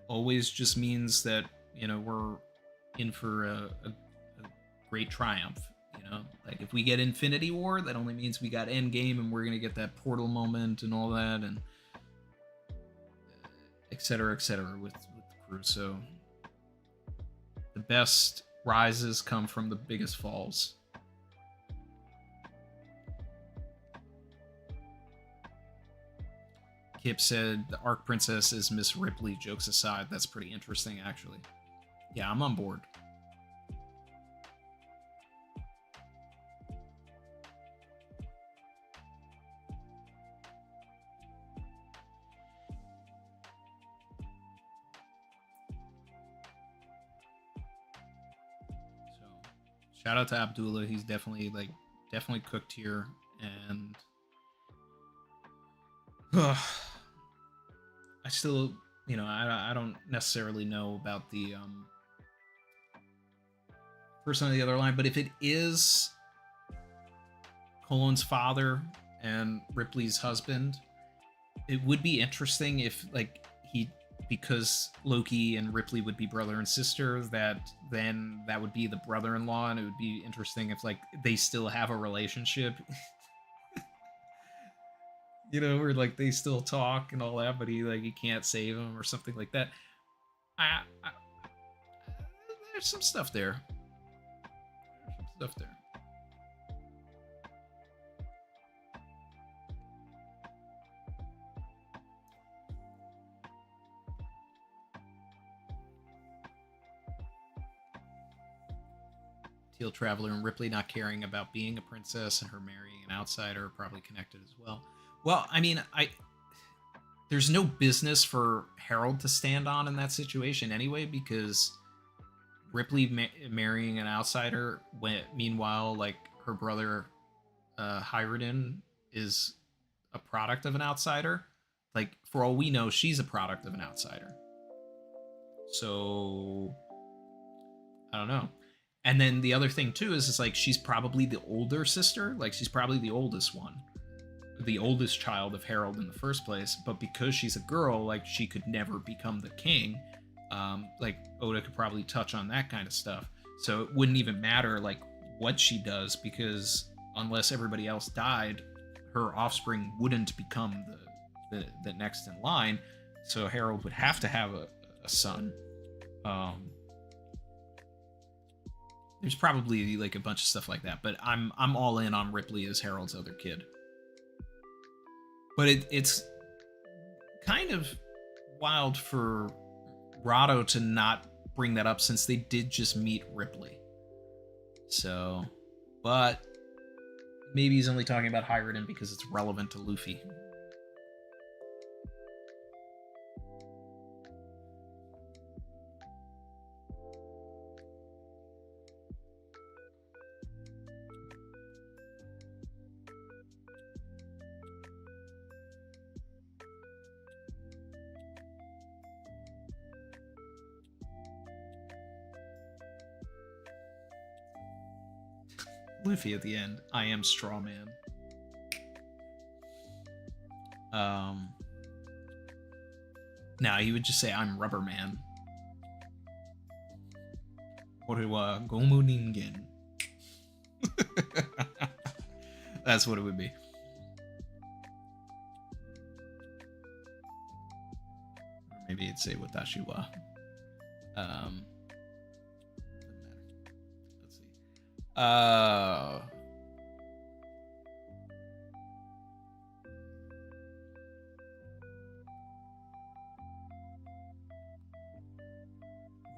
always just means that, we're in for a great triumph, Like, if we get Infinity War, that only means we got Endgame and we're going to get that portal moment and all that, and et cetera, with the crew. So, the best rises come from the biggest falls. Kip said the Arc Princess is Miss Ripley. Jokes aside, that's pretty interesting, actually. Yeah, I'm on board. So, shout out to Abdullah. He's definitely cooked here, and I still, I don't necessarily know about the person on the other line, but if it is Colin's father and Ripley's husband, it would be interesting if, because Loki and Ripley would be brother and sister, that would be the brother-in-law, and it would be interesting if, they still have a relationship. Where they still talk and all that, but he can't save him or something like that. There's some stuff there. Teal Traveler and Ripley not caring about being a princess and her marrying an outsider are probably connected as well. Well, I mean, there's no business for Harold to stand on in that situation anyway, because Ripley marrying an outsider, meanwhile, her brother Hyrodin is a product of an outsider. For all we know, she's a product of an outsider. So, I don't know. And then the other thing, too, is she's probably the older sister. She's probably the oldest one. The oldest child of Harold in the first place, but because she's a girl, she could never become the king. Oda could probably touch on that kind of stuff. So it wouldn't even matter what she does, because unless everybody else died, her offspring wouldn't become the next in line. So Harold would have to have a son. There's probably a bunch of stuff like that, but I'm all in on Ripley as Harold's other kid. But it's kind of wild for Rado to not bring that up, since they did just meet Ripley. So, but maybe he's only talking about Hyrodin because it's relevant to Luffy. Luffy at the end. I am straw man. Now he would just say, "I'm Rubber Man." Gomu Ningen. That's what it would be. Or maybe it'd say Watashi wa. Doesn't matter. Let's see.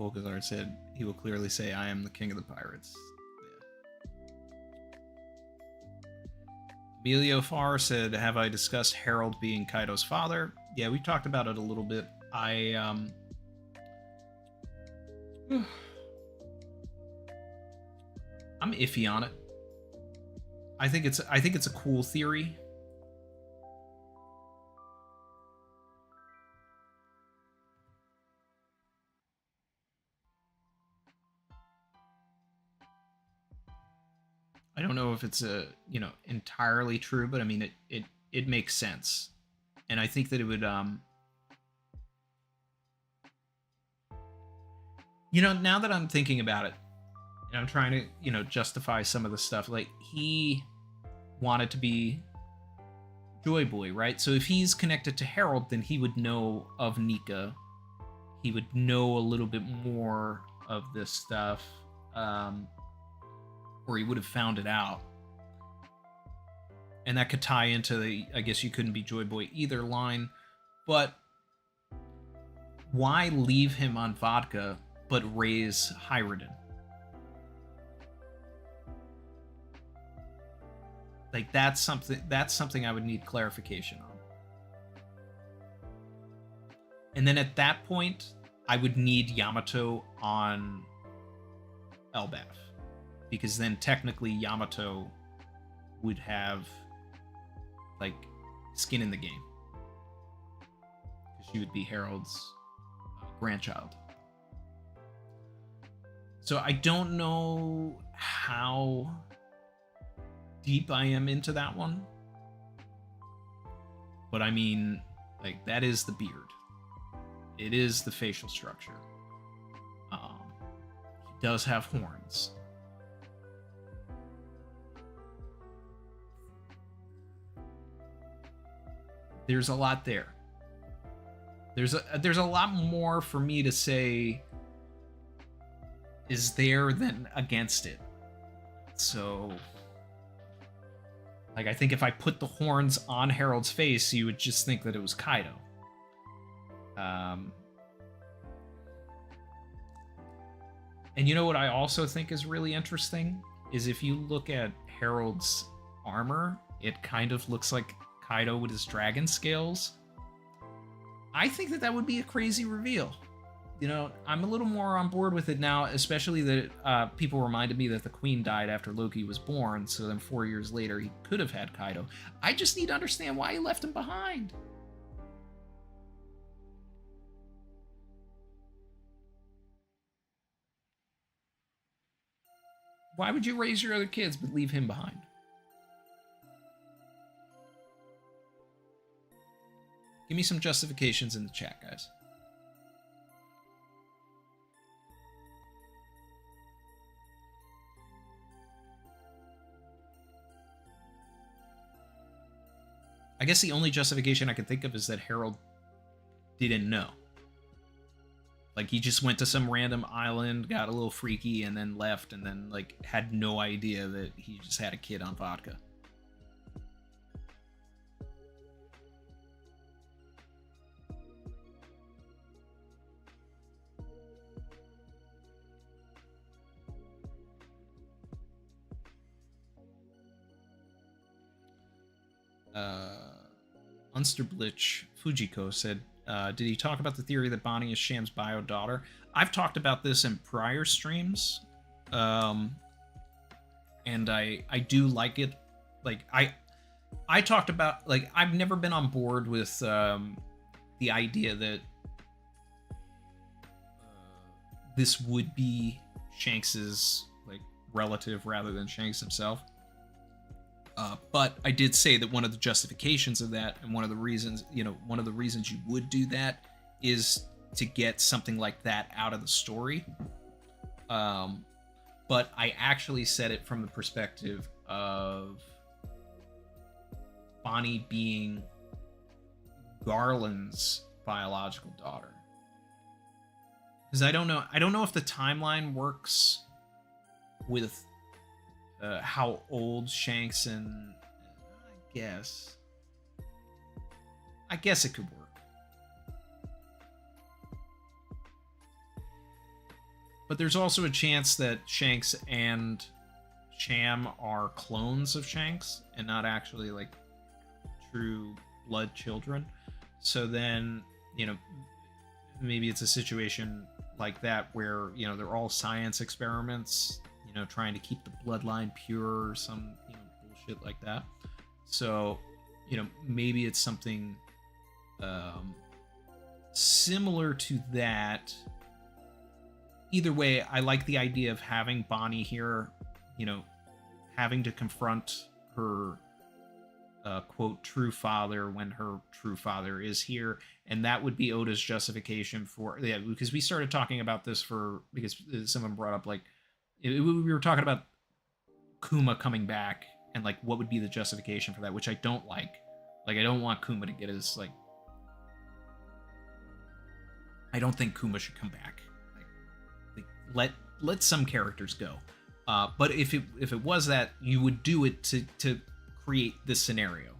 Volkazard said he will clearly say, "I am the king of the pirates." Yeah. Emilio Farr said, "Have I discussed Harold being Kaido's father?" Yeah, we talked about it a little bit. I'm iffy on it. I think it's a cool theory. I don't know if it's entirely true, but I mean it makes sense. And I think that it would now that I'm thinking about it, and I'm trying to, justify some of the stuff, like he wanted to be Joy Boy, right? So if he's connected to Harold, then he would know of Nika. He would know a little bit more of this stuff. Or he would have found it out. And that could tie into the, I guess you couldn't be Joy Boy either line. But why leave him on vodka but raise Hyruden? Like that's something I would need clarification on. And then at that point, I would need Yamato on Elbaf. Because then technically Yamato would have like skin in the game. Because she would be Harold's grandchild. So I don't know how deep I am into that one. But I mean, like, that is the beard. It is the facial structure. He does have horns. There's a lot there. There's a lot more for me to say is there than against it. So, like, I think if I put the horns on Harold's face, you would just think that it was Kaido. And you know what I also think is really interesting? Is if you look at Harold's armor, it kind of looks like Kaido with his dragon scales. I think that would be a crazy reveal. I'm a little more on board with it now, especially that people reminded me that the queen died after Loki was born, so then 4 years later he could have had Kaido. I just need to understand why he left him behind. Why would you raise your other kids but leave him behind? Give me some justifications in the chat, guys. I guess the only justification I can think of is that Harold didn't know. Like, he just went to some random island, got a little freaky, and then left, and then, like, had no idea that he just had a kid on vodka. Unsterblich Fujiko said, did he talk about the theory that Bonnie is Sham's bio daughter? I've talked about this in prior streams, and I do like it. Like, I talked about, like, I've never been on board with the idea that this would be Shanks's, like, relative rather than Shanks himself. But I did say that one of the justifications of that, and one of the reasons, one of the reasons you would do that is to get something like that out of the story. But I actually said it from the perspective of Bonnie being Garland's biological daughter. Because I don't know if the timeline works with how old Shanks and I guess it could work. But there's also a chance that Shanks and Sham are clones of Shanks and not actually like true blood children. So then, maybe it's a situation like that where, they're all science experiments, trying to keep the bloodline pure or some, bullshit like that. So, maybe it's something similar to that. Either way, I like the idea of having Bonnie here, having to confront her quote true father when her true father is here, and that would be Oda's justification for because we started talking about this because someone brought up we were talking about Kuma coming back and what would be the justification for that, which I don't like. I don't want Kuma to get his I don't think Kuma should come back. Let some characters go. But if it was that, you would do it to create this scenario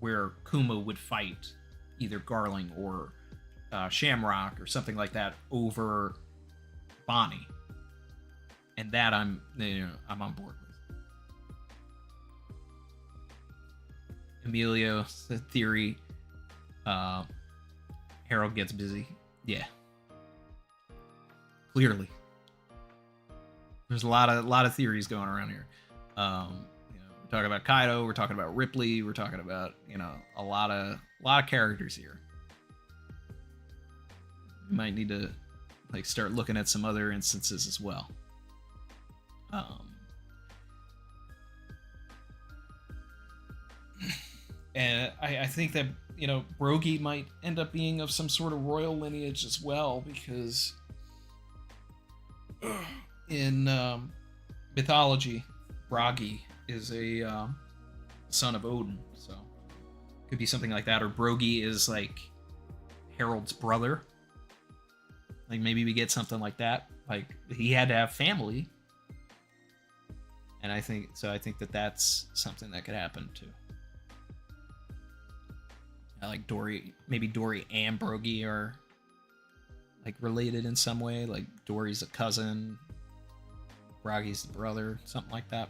where Kuma would fight either Garling or Shamrock or something like that over Bonnie, and that I'm on board with. Emilio, the theory, Harold gets busy. Yeah, clearly. There's a lot of theories going around here. We're talking about Kaido, we're talking about Ripley, we're talking about a lot of characters here. We might need to start looking at some other instances as well. And I think that Brogy might end up being of some sort of royal lineage as well, because in mythology, Bragi is a son of Odin, so could be something like that. Or Brogy is Harold's brother. Maybe we get something like that. He had to have family, and I think that that's something that could happen too. Dory, maybe Dory and Brogy are related in some way. Dory's a cousin, Brogy's the brother, something like that.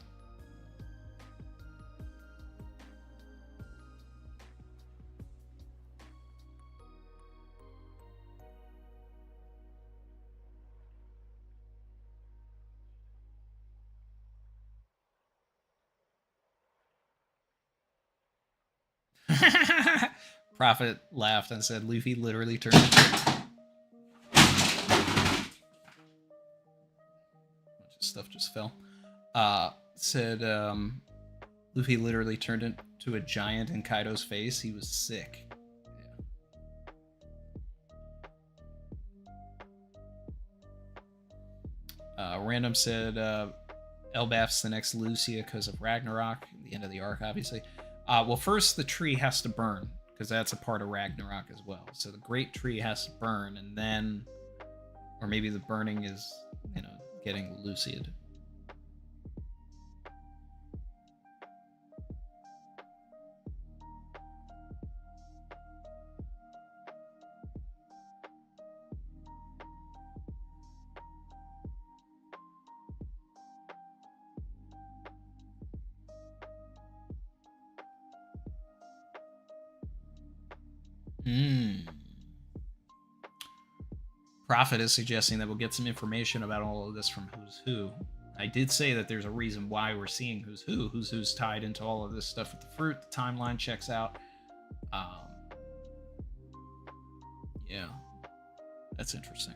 Prophet laughed and said, Luffy literally turned into... bunch of stuff just fell. Said, Luffy literally turned into a giant in Kaido's face. He was sick. Yeah. Random said, Elbaf's the next Lucia because of Ragnarok, the end of the arc, obviously. Well, first the tree has to burn, because that's a part of Ragnarok as well. So the great tree has to burn, and then, or maybe the burning is, getting lucid. Prophet is suggesting that we'll get some information about all of this from Who's Who. I did say that there's a reason why we're seeing Who's Who. Who's Who's tied into all of this stuff with the fruit. The timeline checks out. Yeah, that's interesting.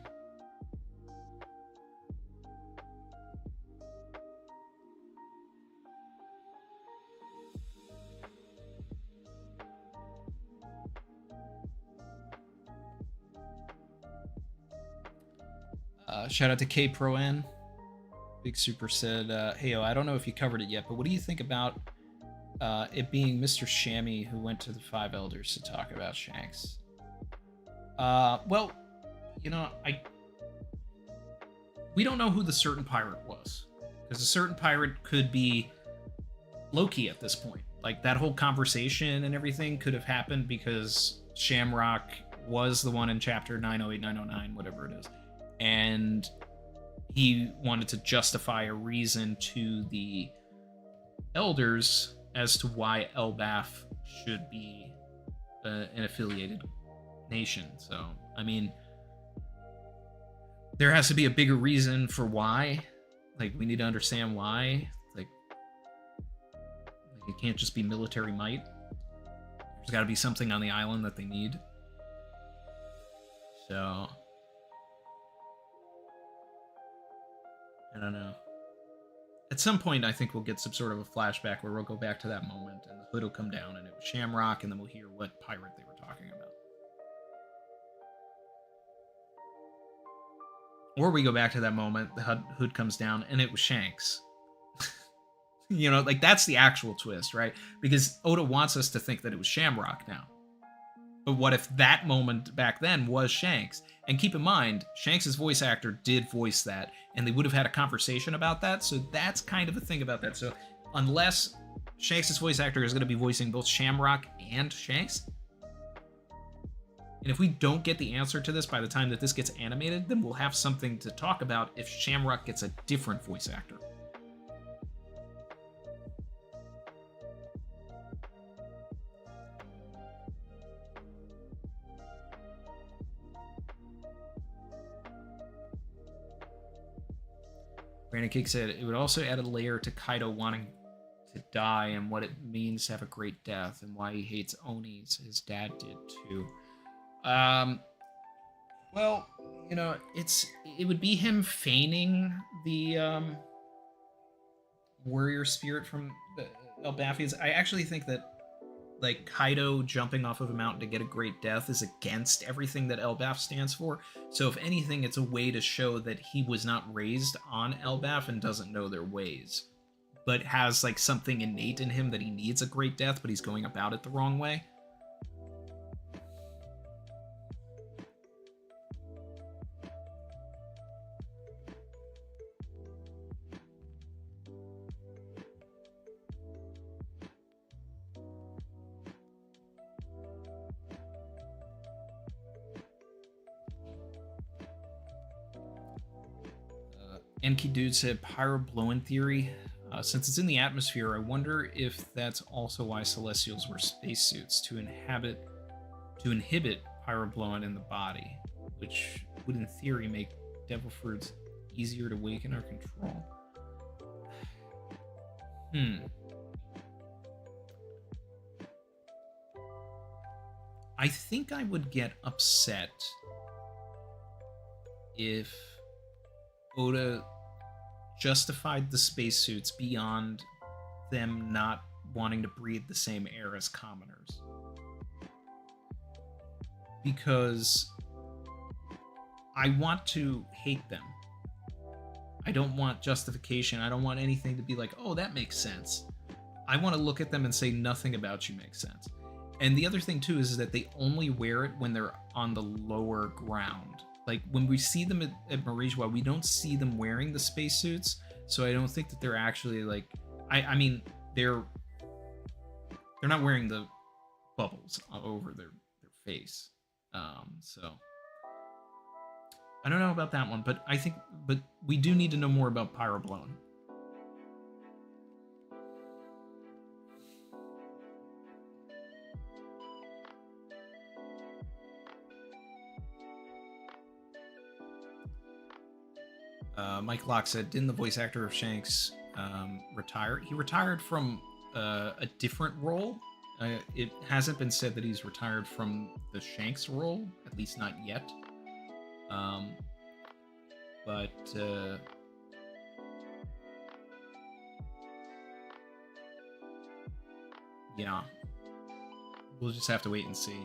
Shout out to K Pro N. Big Super said, "Hey, I don't know if you covered it yet, but what do you think about it being Mr. Shammy who went to the Five Elders to talk about Shanks?" Well, you know, we don't know who the certain pirate was, because the certain pirate could be Loki at this point. Like, that whole conversation and everything could have happened because Shamrock was the one in chapter 908, 909, whatever it is, and he wanted to justify a reason to the elders as to why Elbaf should be an affiliated nation. So, I mean, there has to be a bigger reason for why. Like, we need to understand why. Like it can't just be military might. There's got to be something on the island that they need. So, I don't know. At some point, I think we'll get some sort of a flashback where we'll go back to that moment and the hood will come down and it was Shamrock, and then we'll hear what pirate they were talking about. Or we go back to that moment, the hood comes down, and it was Shanks. You know, like, that's the actual twist, right? Because Oda wants us to think that it was Shamrock now. But what if that moment back then was Shanks? And keep in mind, Shanks' voice actor did voice that, and they would have had a conversation about that, so that's kind of a thing about that. So unless Shanks' voice actor is going to be voicing both Shamrock and Shanks, and if we don't get the answer to this by the time that this gets animated, then we'll have something to talk about if Shamrock gets a different voice actor. Brandon Kick said it would also add a layer to Kaido wanting to die and what it means to have a great death and why he hates Onis. His dad did too. Well, you know, it would be him feigning the warrior spirit from the Elbafians. I actually think that, like, Kaido jumping off of a mountain to get a great death is against everything that Elbaf stands for. So if anything, it's a way to show that he was not raised on Elbaf and doesn't know their ways, but has, like, something innate in him that he needs a great death, but he's going about it the wrong way. Enki Dude said Pyro Blowin theory. Since it's in the atmosphere, I wonder if that's also why Celestials wear spacesuits to inhibit Pyro Blowin in the body, which would in theory make devil fruits easier to awaken or control. I think I would get upset if Oda justified the spacesuits beyond them not wanting to breathe the same air as commoners. Because I want to hate them. I don't want justification. I don't want anything to be like, oh, that makes sense. I want to look at them and say nothing about you makes sense. And the other thing, too, is that they only wear it when they're on the lower ground. Like, when we see them at Marijwa, we don't see them wearing the spacesuits, so I don't think that they're actually, like... I mean, they're not wearing the bubbles over their face. So... I don't know about that one, but but we do need to know more about Pyroblone. Mike Locke said, didn't the voice actor of Shanks retire? He retired from a different role. It hasn't been said that he's retired from the Shanks role, at least not yet. But yeah, we'll just have to wait and see.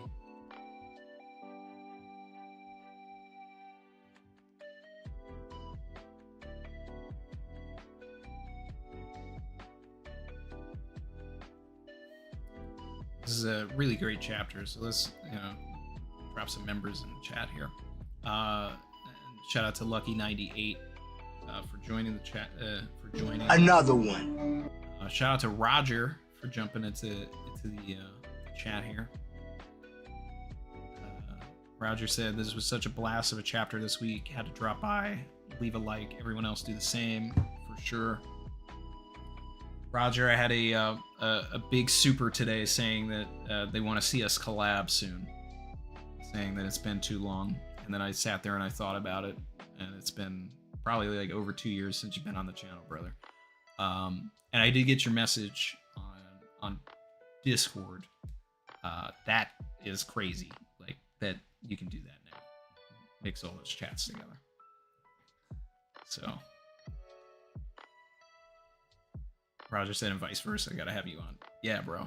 This is a really great chapter, so let's, drop some members in the chat here. And shout out to Lucky98 for joining the chat, for joining. Another one. Shout out to Roger for jumping into the chat here. Roger said, this was such a blast of a chapter this week. Had to drop by, leave a like. Everyone else do the same, for sure. Roger, I had a big super today saying that they want to see us collab soon. Saying that it's been too long. And then I sat there and I thought about it. And it's been probably like over 2 years since you've been on the channel, brother. And I did get your message on Discord. That is crazy. Like, that you can do that now. Mix all those chats together. So... Roger said, and vice versa. I gotta have you on. Yeah, bro.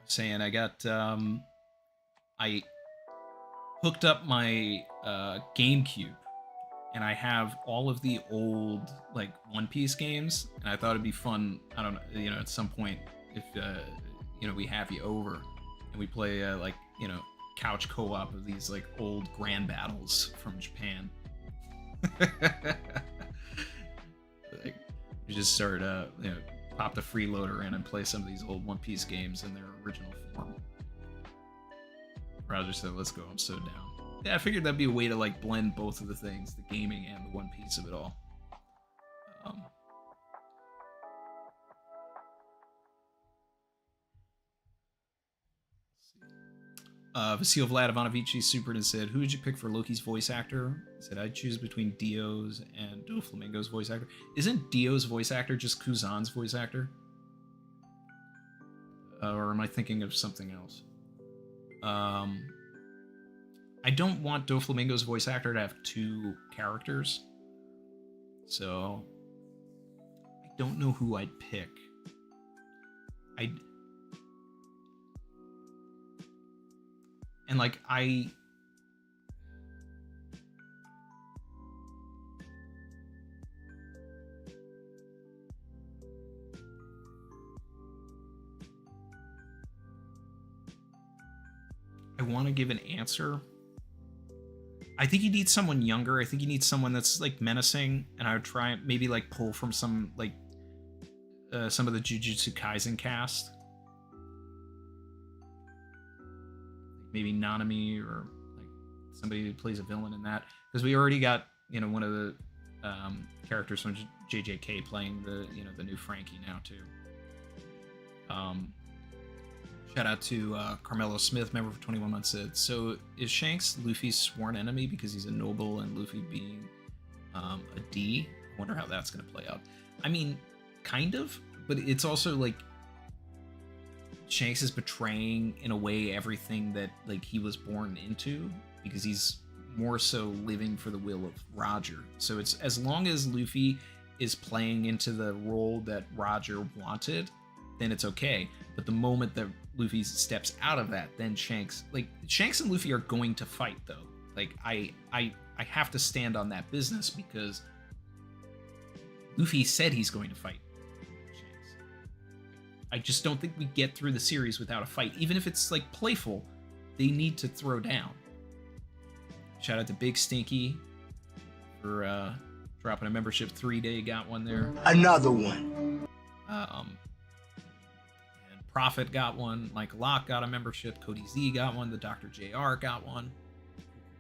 Saying I got I hooked up my GameCube, and I have all of the old like One Piece games, and I thought it'd be fun. I don't know, at some point if we have you over and we play like couch co-op of these like old grand battles from Japan. Like, you just start pop the freeloader in and play some of these old One Piece games in their original form. Roger said, let's go, I'm so down. Yeah, I figured that'd be a way to like blend both of the things, the gaming and the One Piece of it all. Vasil Vladivanovici supered and said, who would you pick for Loki's voice actor? He said, I'd choose between Dio's and Doflamingo's voice actor. Isn't Dio's voice actor just Kuzan's voice actor? Or am I thinking of something else? I don't want Doflamingo's voice actor to have two characters. So, I don't know who I'd pick. And like I want to give an answer. I think you need someone younger. I think you need someone that's like menacing, and I would try maybe like pull from some like some of the Jujutsu Kaisen cast. Maybe Nanami or like somebody who plays a villain in that, because we already got one of the characters from JJK playing the the new Frankie now too. Shout out to Carmelo Smith, member for 21 months, said, so is Shanks Luffy's sworn enemy because he's a noble and Luffy being a D? I wonder how that's going to play out. I mean, kind of, but it's also like Shanks is betraying in a way everything that like he was born into, because he's more so living for the will of Roger. So it's as long as Luffy is playing into the role that Roger wanted, then it's okay. But the moment that Luffy steps out of that, then Shanks and Luffy are going to fight though. Like I have to stand on that business because Luffy said he's going to fight Shanks. I just don't think we get through the series without a fight. Even if it's like playful, they need to throw down. Shout out to Big Stinky for dropping a membership 3-day, got one there. Another one. And Prophet got one. Mike Locke got a membership. Cody Z got one. The Dr. JR got one.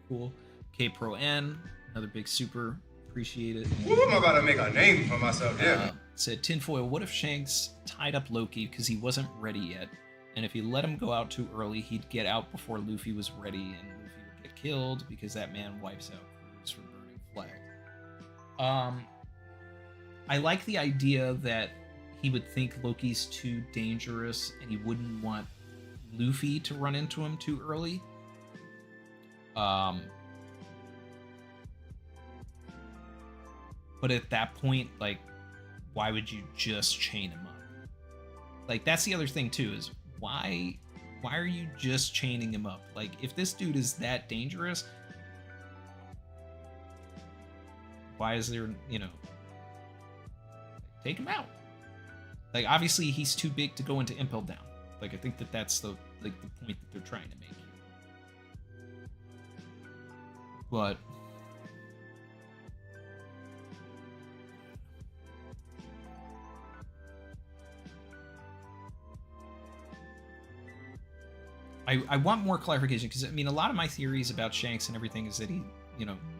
Cool. K Pro N, another big super. Appreciate it. Ooh, I'm about to make a name for myself here. Said Tinfoil, what if Shanks tied up Loki because he wasn't ready yet? And if he let him go out too early, he'd get out before Luffy was ready, and Luffy would get killed because that man wipes out crews for burning flag. I like the idea that he would think Loki's too dangerous and he wouldn't want Luffy to run into him too early. But at that point, like, why would you just chain him up? Like, that's the other thing too, is why are you just chaining him up? Like, if this dude is that dangerous, why is there, take him out. Like, obviously, he's too big to go into Impel Down. Like, I think that's the point that they're trying to make here. But I want more clarification, because, I mean, a lot of my theories about Shanks and everything is that he,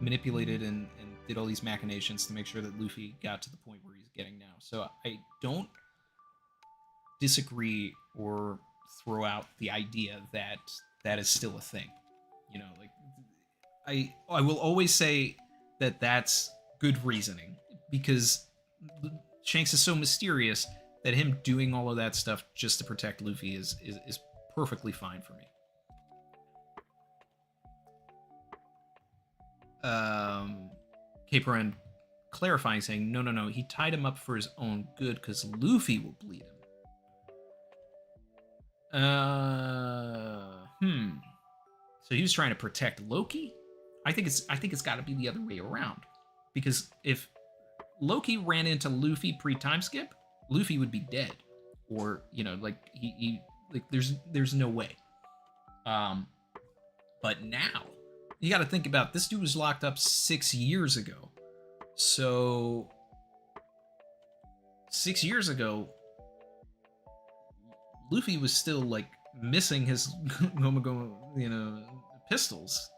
manipulated and did all these machinations to make sure that Luffy got to the point where he's getting now. So I don't disagree or throw out the idea that that is still a thing. Like, I will always say that that's good reasoning, because Shanks is so mysterious that him doing all of that stuff just to protect Luffy is perfectly fine for me. Caperan clarifying, saying, no, he tied him up for his own good because Luffy will bleed him. So he was trying to protect Loki? I think it's got to be the other way around, because if Loki ran into Luffy pre-time skip, Luffy would be dead, or like he like there's no way. But now you got to think about, this dude was locked up 6 years ago. So 6 years ago, Luffy was still like missing his pistols.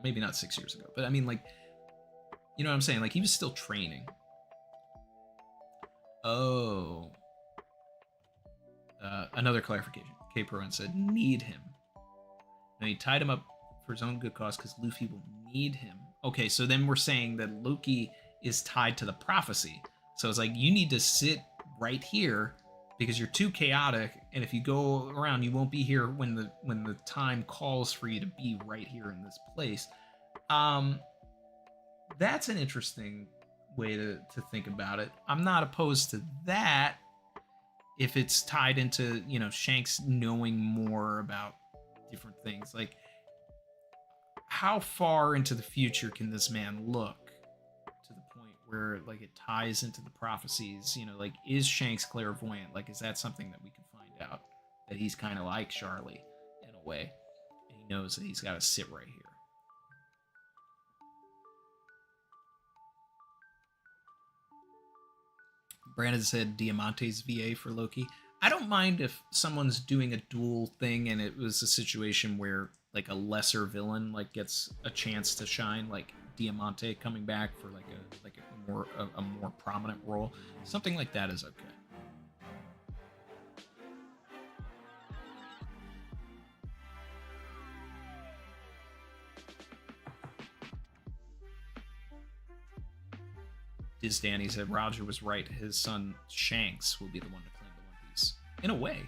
Maybe not 6 years ago, but I mean, like, you know what I'm saying? Like, he was still training. Oh. Another clarification. Caperan said, need him. No, he tied him up for his own good cause because Luffy will need him. Okay, so then we're saying that Loki is tied to the prophecy. So it's like, you need to sit right here because you're too chaotic, and if you go around, you won't be here when the time calls for you to be right here in this place. That's an interesting way to think about it. I'm not opposed to that if it's tied into, Shanks knowing more about different things. Like, how far into the future can this man look to the point where, like, it ties into the prophecies? Like, is Shanks clairvoyant? Like, is that something that we can find out? That he's kind of like Charlie in a way, and he knows that he's got to sit right here. Brandon said Diamante's VA for Loki. I don't mind if someone's doing a dual thing and it was a situation where, like, a lesser villain, like, gets a chance to shine, like Diamante coming back for like a more prominent role. Something like that is okay. Diz Danny said Roger was right. His son Shanks will be the one to claim the One Piece. In a way,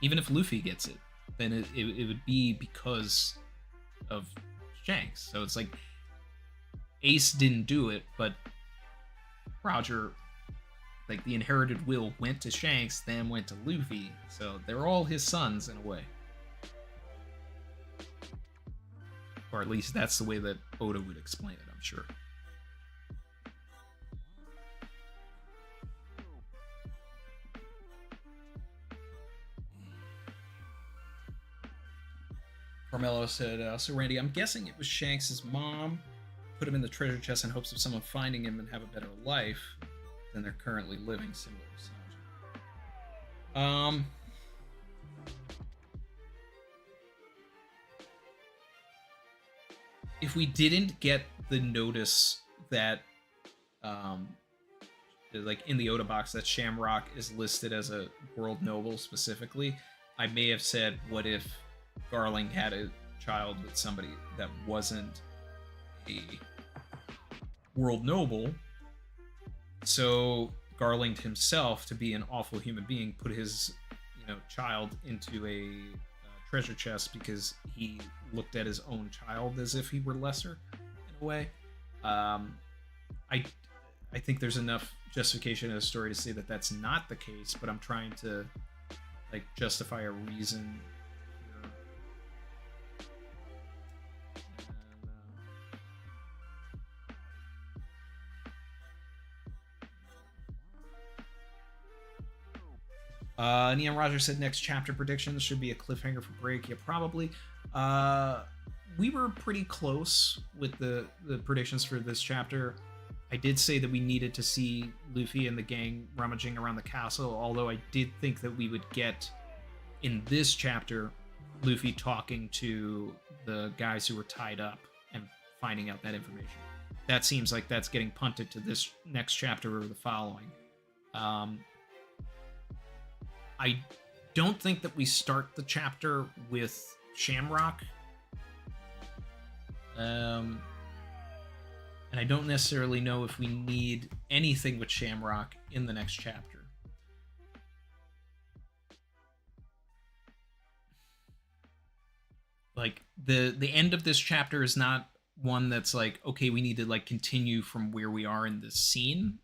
even if Luffy gets it, then it would be because of Shanks. So it's like Ace didn't do it, but Roger, like, the inherited will went to Shanks, then went to Luffy. So they're all his sons in a way. Or at least that's the way that Oda would explain it, I'm sure. Carmelo said, so Randy, I'm guessing it was Shanks' mom put him in the treasure chest in hopes of someone finding him and have a better life than they're currently living, similar to Sanji. If we didn't get the notice that, like, in the Oda box, that Shamrock is listed as a world noble specifically, I may have said, what if Garling had a child with somebody that wasn't a world noble, so Garling himself, to be an awful human being, put his child into a treasure chest because he looked at his own child as if he were lesser in a way. I think there's enough justification in the story to say that that's not the case, but I'm trying to, like, justify a reason. Neon Roger said next chapter predictions should be a cliffhanger for break. Yeah, probably. We were pretty close with the predictions for this chapter. I did say that we needed to see Luffy and the gang rummaging around the castle, although I did think that we would get, in this chapter, Luffy talking to the guys who were tied up and finding out that information. That seems like that's getting punted to this next chapter or the following. I don't think that we start the chapter with Shamrock. And I don't necessarily know if we need anything with Shamrock in the next chapter. Like, the end of this chapter is not one that's like, okay, we need to like continue from where we are in this scene.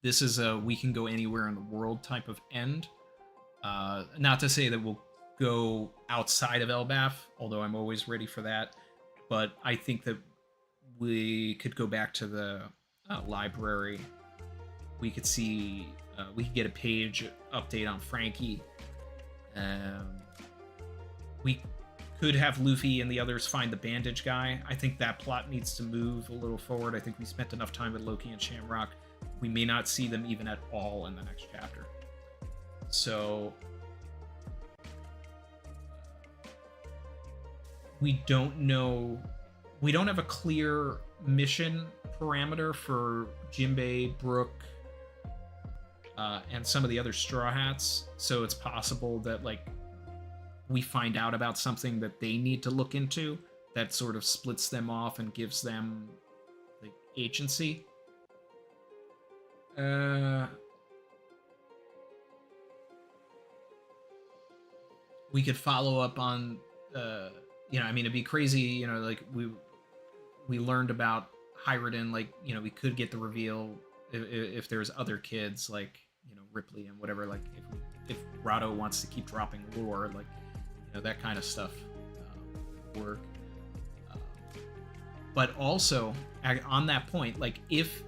This is a we can go anywhere in the world type of end. Not to say that we'll go outside of Elbaf, although I'm always ready for that. But I think that we could go back to the library. We could see, we could get a page update on Frankie. We could have Luffy and the others find the bandage guy. I think that plot needs to move a little forward. I think we spent enough time with Loki and Shamrock. We may not see them even at all in the next chapter. So we don't know. We don't have a clear mission parameter for Jinbei, Brook, and some of the other Straw Hats. So it's possible that like we find out about something that they need to look into that sort of splits them off and gives them like agency. We could follow up on, you know, I mean, it'd be crazy, you know, like we learned about Hyruden, like, you know, we could get the reveal if there's other kids, like, you know, Ripley and whatever, like, if Rado wants to keep dropping lore, like, you know, that kind of stuff would work. But also, on that point, like, if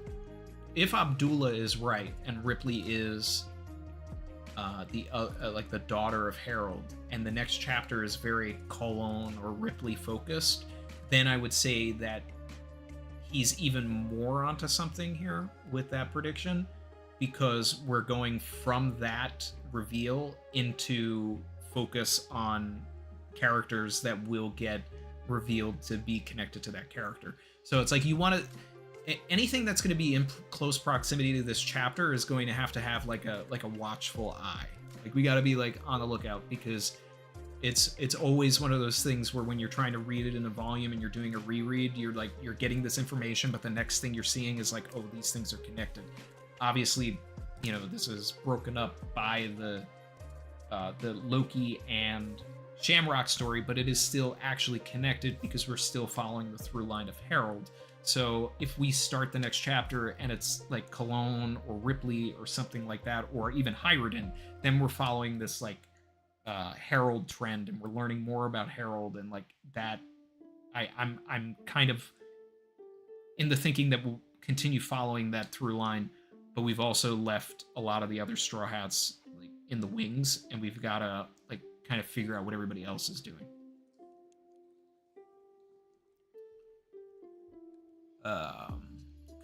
Abdullah is right and Ripley is like the daughter of Harold, and the next chapter is very Cologne or Ripley focused, then I would say that he's even more onto something here with that prediction, because we're going from that reveal into focus on characters that will get revealed to be connected to that character. So it's like you want to, anything that's going to be in close proximity to this chapter is going to have like a watchful eye. Like, we got to be like on the lookout, because it's always one of those things where when you're trying to read it in a volume and you're doing a reread, you're getting this information, but the next thing you're seeing is like, oh, these things are connected. Obviously, you know, this is broken up by the Loki and Shamrock story, but it is still actually connected because we're still following the through line of Harold. So if we start the next chapter and it's like Cologne or Ripley or something like that, or even Hyruden, then we're following this like Harold trend, and we're learning more about Harold, and like that. I'm kind of in the thinking that we'll continue following that through line, but we've also left a lot of the other Straw Hats like in the wings, and we've got to like kind of figure out what everybody else is doing.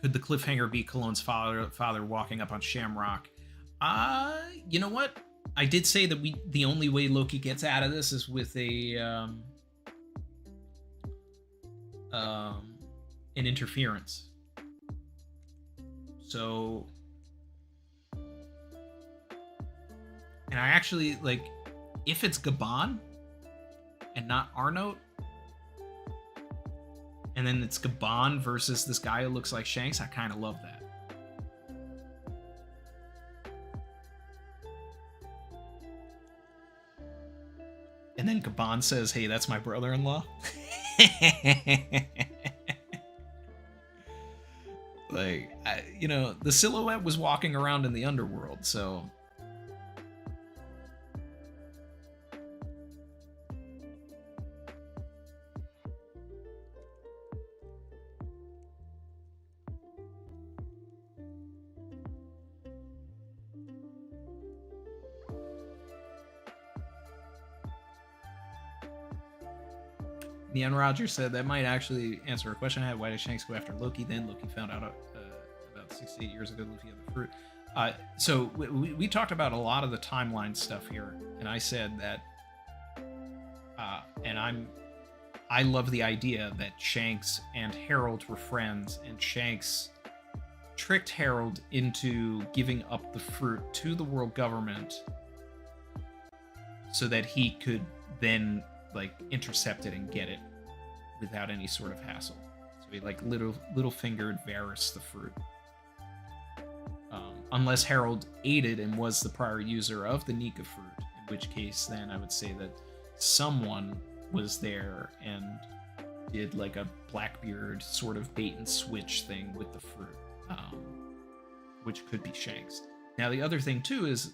Could the cliffhanger be Cologne's father walking up on Shamrock? You know what? I did say that the only way Loki gets out of this is with an interference. So, and I actually like, if it's Gabon and not Arnold, and then it's Gabon versus this guy who looks like Shanks, I kind of love that. And then Gabon says, hey, that's my brother-in-law. Like, you know, the silhouette was walking around in the underworld, so... Neon Roger said that might actually answer a question I had. Why did Shanks go after Loki then? Loki found out about 68 years ago Luffy had the fruit. So we talked about a lot of the timeline stuff here, and I said that, I love the idea that Shanks and Harold were friends, and Shanks tricked Harold into giving up the fruit to the world government so that he could then like intercept it and get it without any sort of hassle. So he like little fingered Varys the fruit. Unless Harold aided and was the prior user of the Nika fruit, in which case then I would say that someone was there and did like a Blackbeard sort of bait and switch thing with the fruit, which could be Shanks. Now the other thing too is,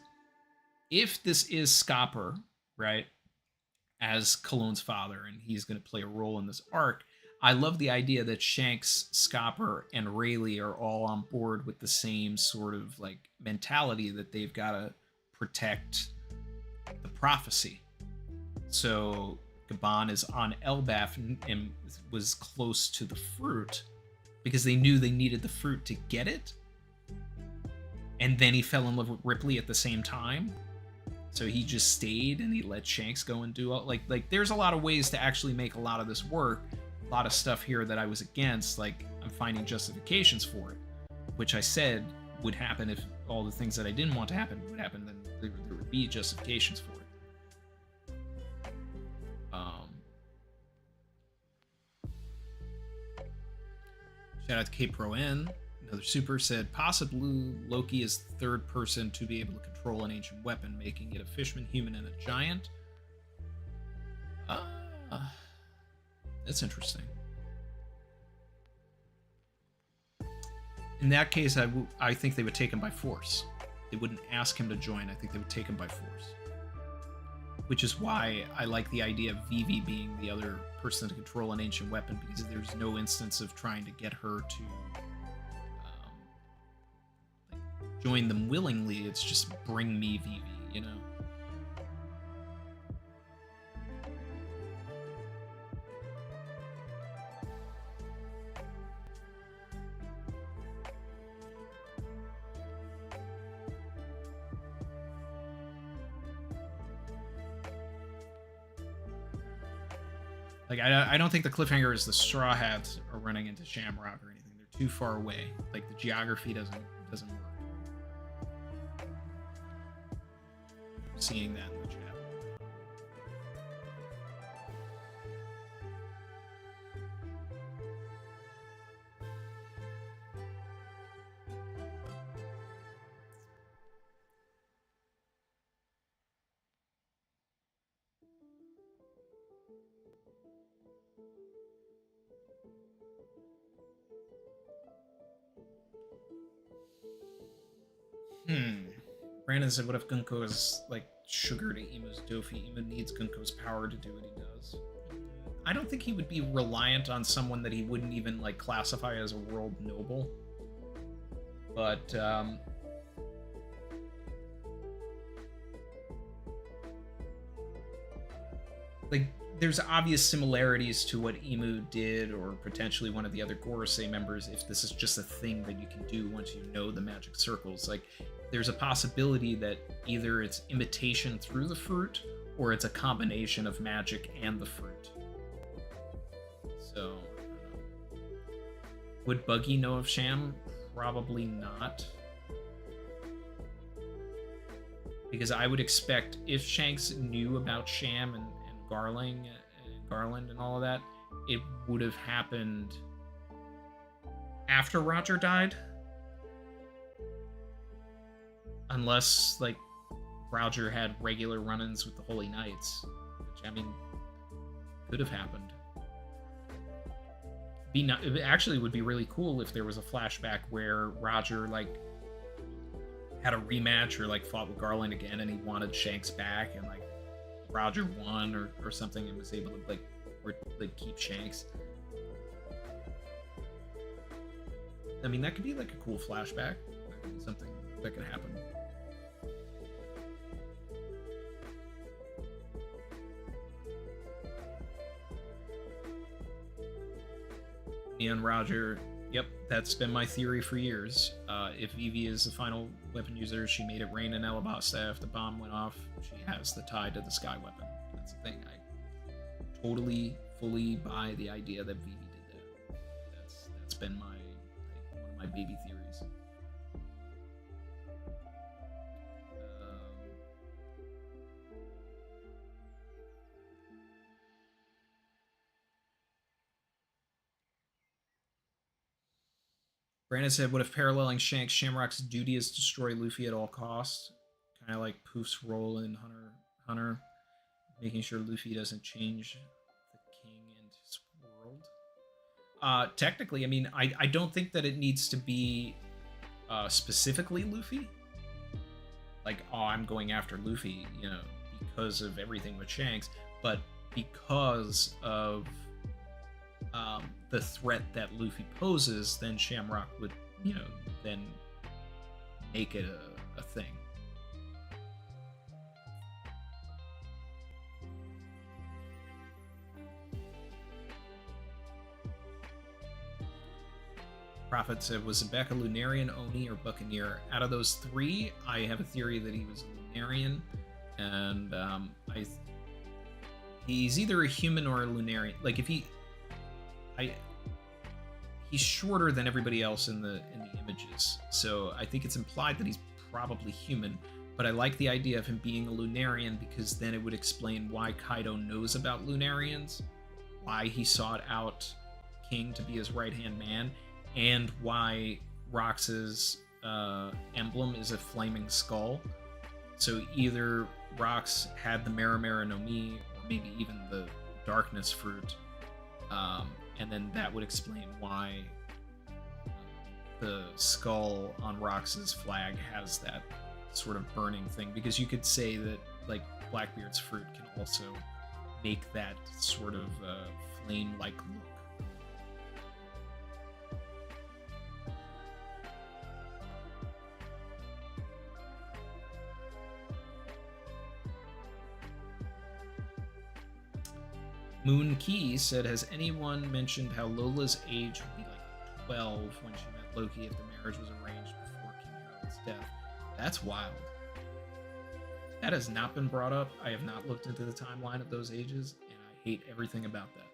if this is Scopper, right, as Cologne's father, and he's going to play a role in this arc, I love the idea that Shanks, Scopper, and Rayleigh are all on board with the same sort of like mentality that they've got to protect the prophecy. So Gabon is on Elbaf and was close to the fruit because they knew they needed the fruit to get it. And then he fell in love with Ripley at the same time. So he just stayed and he let Shanks go and do all, like there's a lot of ways to actually make a lot of this work. A lot of stuff here that I was against, like I'm finding justifications for it, which I said would happen if all the things that I didn't want to happen would happen, then there would be justifications for it. Shout out to K Pro N. Another super said, possibly Loki is the third person to be able to control an ancient weapon, making it a fisherman, human, and a giant. That's interesting. In that case, I think they would take him by force. They wouldn't ask him to join. I think they would take him by force. Which is why I like the idea of Vivi being the other person to control an ancient weapon, because there's no instance of trying to get her to join them willingly. It's just bring me Vivi, you know? Like, I don't think the cliffhanger is the Straw Hats are running into Shamrock or anything. They're too far away. Like, the geography doesn't work. I'm seeing that in the chat. Brandon said, what if Gunko is like sugar to Imu's Dofi? Imu needs Gunko's power to do what he does. I don't think he would be reliant on someone that he wouldn't even like classify as a world noble. But like there's obvious similarities to what Imu did, or potentially one of the other Gorosei members, if this is just a thing that you can do once you know the magic circles. Like, there's a possibility that either it's imitation through the fruit, or it's a combination of magic and the fruit. So, I don't know. Would Buggy know of Sham? Probably not. Because I would expect if Shanks knew about Sham and Garland and all of that, it would have happened after Roger died. Unless, like, Roger had regular run-ins with the Holy Knights, which, I mean, could have happened. It actually would be really cool if there was a flashback where Roger, like, had a rematch or, like, fought with Garland again and he wanted Shanks back, and, like, Roger won or something and was able to, like keep Shanks. I mean, that could be, like, a cool flashback. That could be something that could happen. Ian Roger. Yep, that's been my theory for years. If Vivi is the final weapon user, she made it rain in Elbaf staff. The bomb went off. She has the tie to the sky weapon. That's the thing. I totally, fully buy the idea that Vivi did that. That's been my one of my baby theories. Brandon said, what if paralleling Shanks, Shamrock's duty is destroy Luffy at all costs? Kind of like Poof's role in Hunter, making sure Luffy doesn't change the king and his world. Technically, I mean, I don't think that it needs to be specifically Luffy. Like, oh, I'm going after Luffy, you know, because of everything with Shanks, but because of the threat that Luffy poses, then Shamrock would, you know, then make it a thing. Prophet said, was Zebek a Lunarian, Oni, or Buccaneer? Out of those three, I have a theory that he was a Lunarian, and he's either a human or a Lunarian. Like, if he's shorter than everybody else in the images, so I think it's implied that he's probably human. But I like the idea of him being a Lunarian because then it would explain why Kaido knows about Lunarians, why he sought out King to be his right-hand man, and why Rox's emblem is a flaming skull. So either Rox had the Maramara no Mi, or maybe even the Darkness Fruit, and then that would explain why the skull on Rox's flag has that sort of burning thing. Because you could say that, like, Blackbeard's fruit can also make that sort of flame-like look. Moon Key said, has anyone mentioned how Lola's age would be like 12 when she met Loki if the marriage was arranged before King Harold's death? That's wild. That has not been brought up. I have not looked into the timeline of those ages, and I hate everything about that.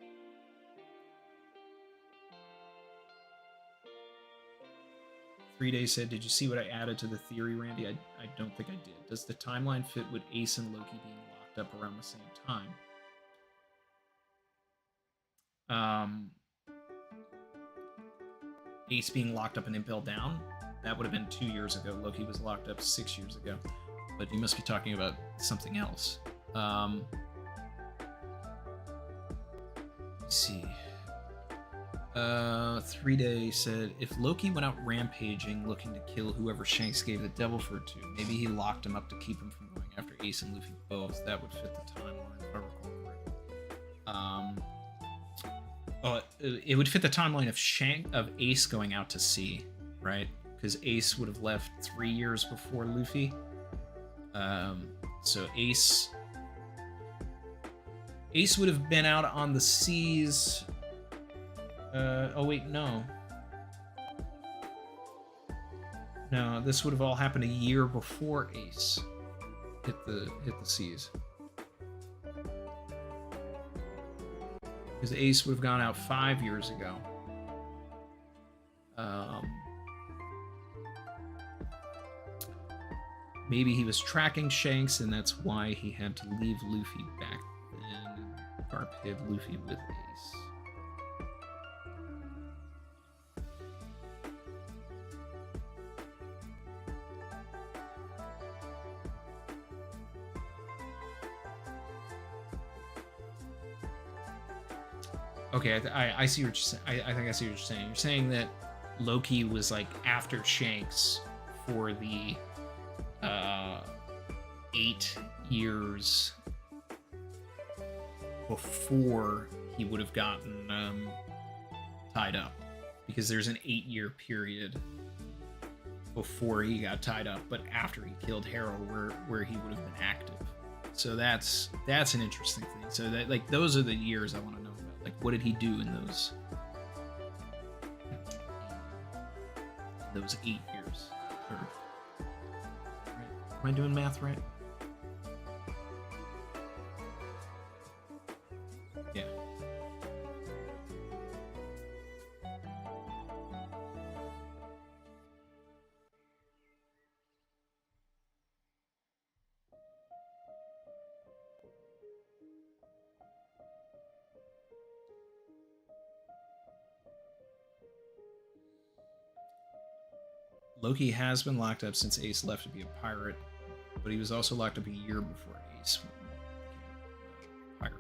Three Days said, did you see what I added to the theory, Randy? I don't think I did. Does the timeline fit with Ace and Loki being locked up around the same time? Ace being locked up in Impel Down, that would have been 2 years ago. Loki was locked up 6 years ago. But you must be talking about something else. Let's see. 3 Day said, if Loki went out rampaging looking to kill whoever Shanks gave the devil fruit to, maybe he locked him up to keep him from going after Ace and Luffy both. That would fit the timeline, if I recall correctly. It would fit the timeline of Ace going out to sea, right? Because Ace would have left 3 years before Luffy. So Ace would have been out on the seas. Oh wait, no. No, this would have all happened a year before Ace hit the seas. Because Ace would have gone out 5 years ago. Maybe he was tracking Shanks, and that's why he had to leave Luffy back then. Garp hid Luffy with Ace. Okay, I see what you're saying. I think I see what you're saying. You're saying that Loki was like after Shanks for the 8 years before he would have gotten tied up, because there's an 8-year period before he got tied up, but after he killed Harold, where he would have been active. So that's an interesting thing. So that, like, those are the years I want to know about. Like, what did he do in those 8 years. Or, right? Am I doing math right? Yeah. Loki has been locked up since Ace left to be a pirate, but he was also locked up a year before Ace became a pirate.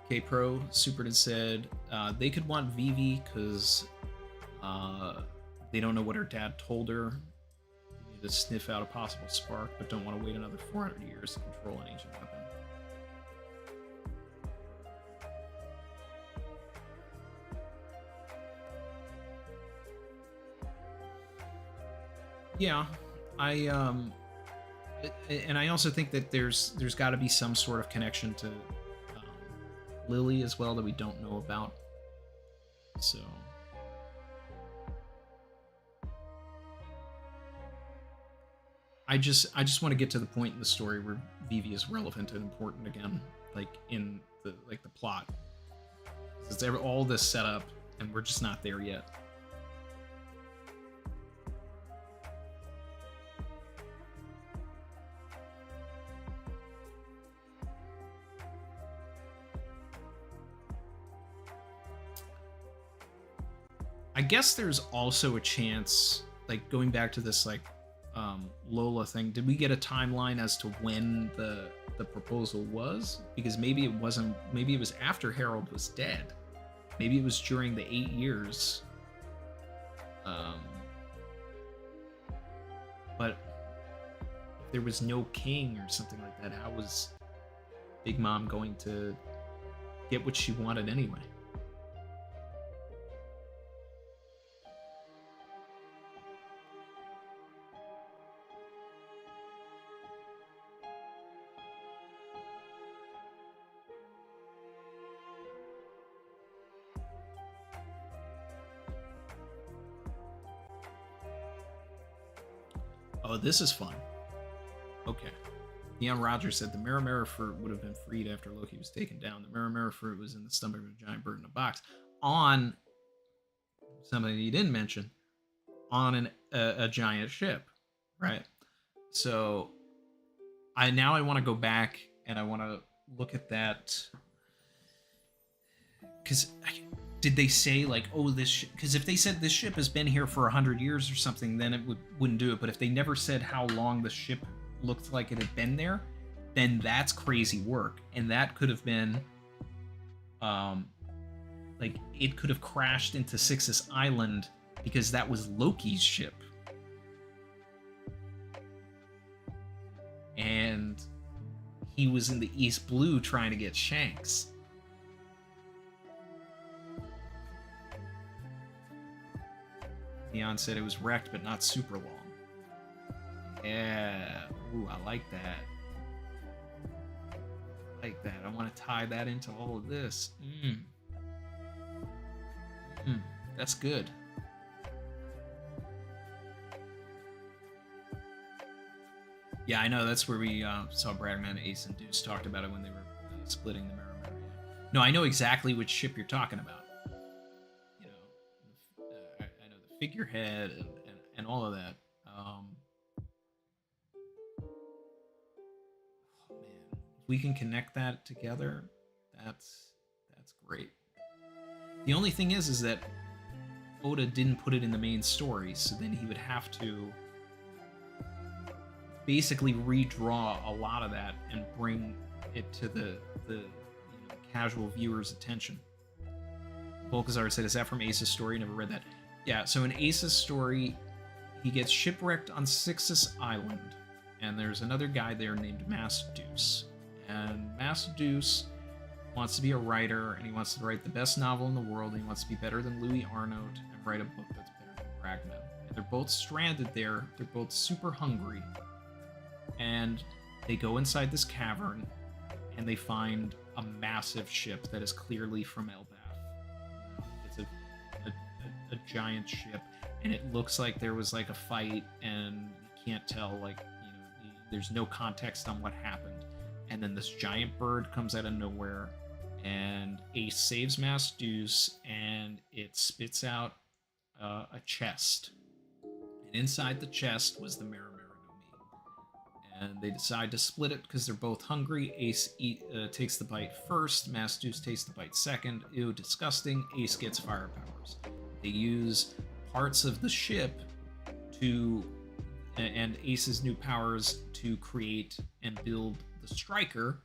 K-Pro Supered said they could want Vivi because they don't know what her dad told her. They need to sniff out a possible spark, but don't want to wait another 400 years to control an ancient weapon. Yeah, and I also think that there's got to be some sort of connection to Lily as well that we don't know about. So I just want to get to the point in the story where Vivi is relevant and important again, like in the plot. It's all this setup, and we're just not there yet. I guess there's also a chance, like going back to this Lola thing, did we get a timeline as to when the proposal was? Because maybe it wasn't, maybe it was after Harold was dead. Maybe it was during the 8 years. But if there was no king or something like that, how was Big Mom going to get what she wanted anyway? Oh, this is fun. Okay. Neon Rogers said the Mirror fruit would have been freed after Loki was taken down. The Mirror fruit was in the stomach of a giant bird in a box. On something you didn't mention, on a giant ship, right? So I want to go back and I want to look at that, because did they say like, oh, this? Because if they said this ship has been here for 100 years or something, then it wouldn't do it. But if they never said how long the ship looked like it had been there, then that's crazy work, and that could have been, like it could have crashed into Sixus Island because that was Loki's ship, and he was in the East Blue trying to get Shanks. Neon said it was wrecked, but not super long. Yeah. Ooh, I like that. I like that. I want to tie that into all of this. That's good. Yeah, I know. That's where we saw Bragman, Ace, and Deuce talked about it when they were splitting the Mirror. No, I know exactly which ship you're talking about. I know the figurehead and all of that. Oh man, if we can connect that together, that's great. The only thing is that Oda didn't put it in the main story, so then he would have to basically redraw a lot of that and bring it to the casual viewer's attention. Volkazar said, is that from Ace's story? Never read that. Yeah, so in Ace's story, he gets shipwrecked on Sixus Island, and there's another guy there named Masseduce. And Masseduce wants to be a writer, and he wants to write the best novel in the world, and he wants to be better than Louis Arnaud and write a book that's better than Bragman. And they're both stranded there. They're both super hungry. And They go inside this cavern, and they find a massive ship that is clearly from Elbaf. It's a giant ship, and it looks like there was like a fight, and you can't tell, like, there's no context on what happened. And then this giant bird comes out of nowhere, and Ace saves Mass Deuce, and it spits out a chest. And inside the chest was the Maramara no Mi. And they decide to split it because they're both hungry. Ace takes the bite first, Mass Deuce takes the bite second. Ew, disgusting. Ace gets fire powers. They use parts of the ship and Ace's new powers to create and build the Striker,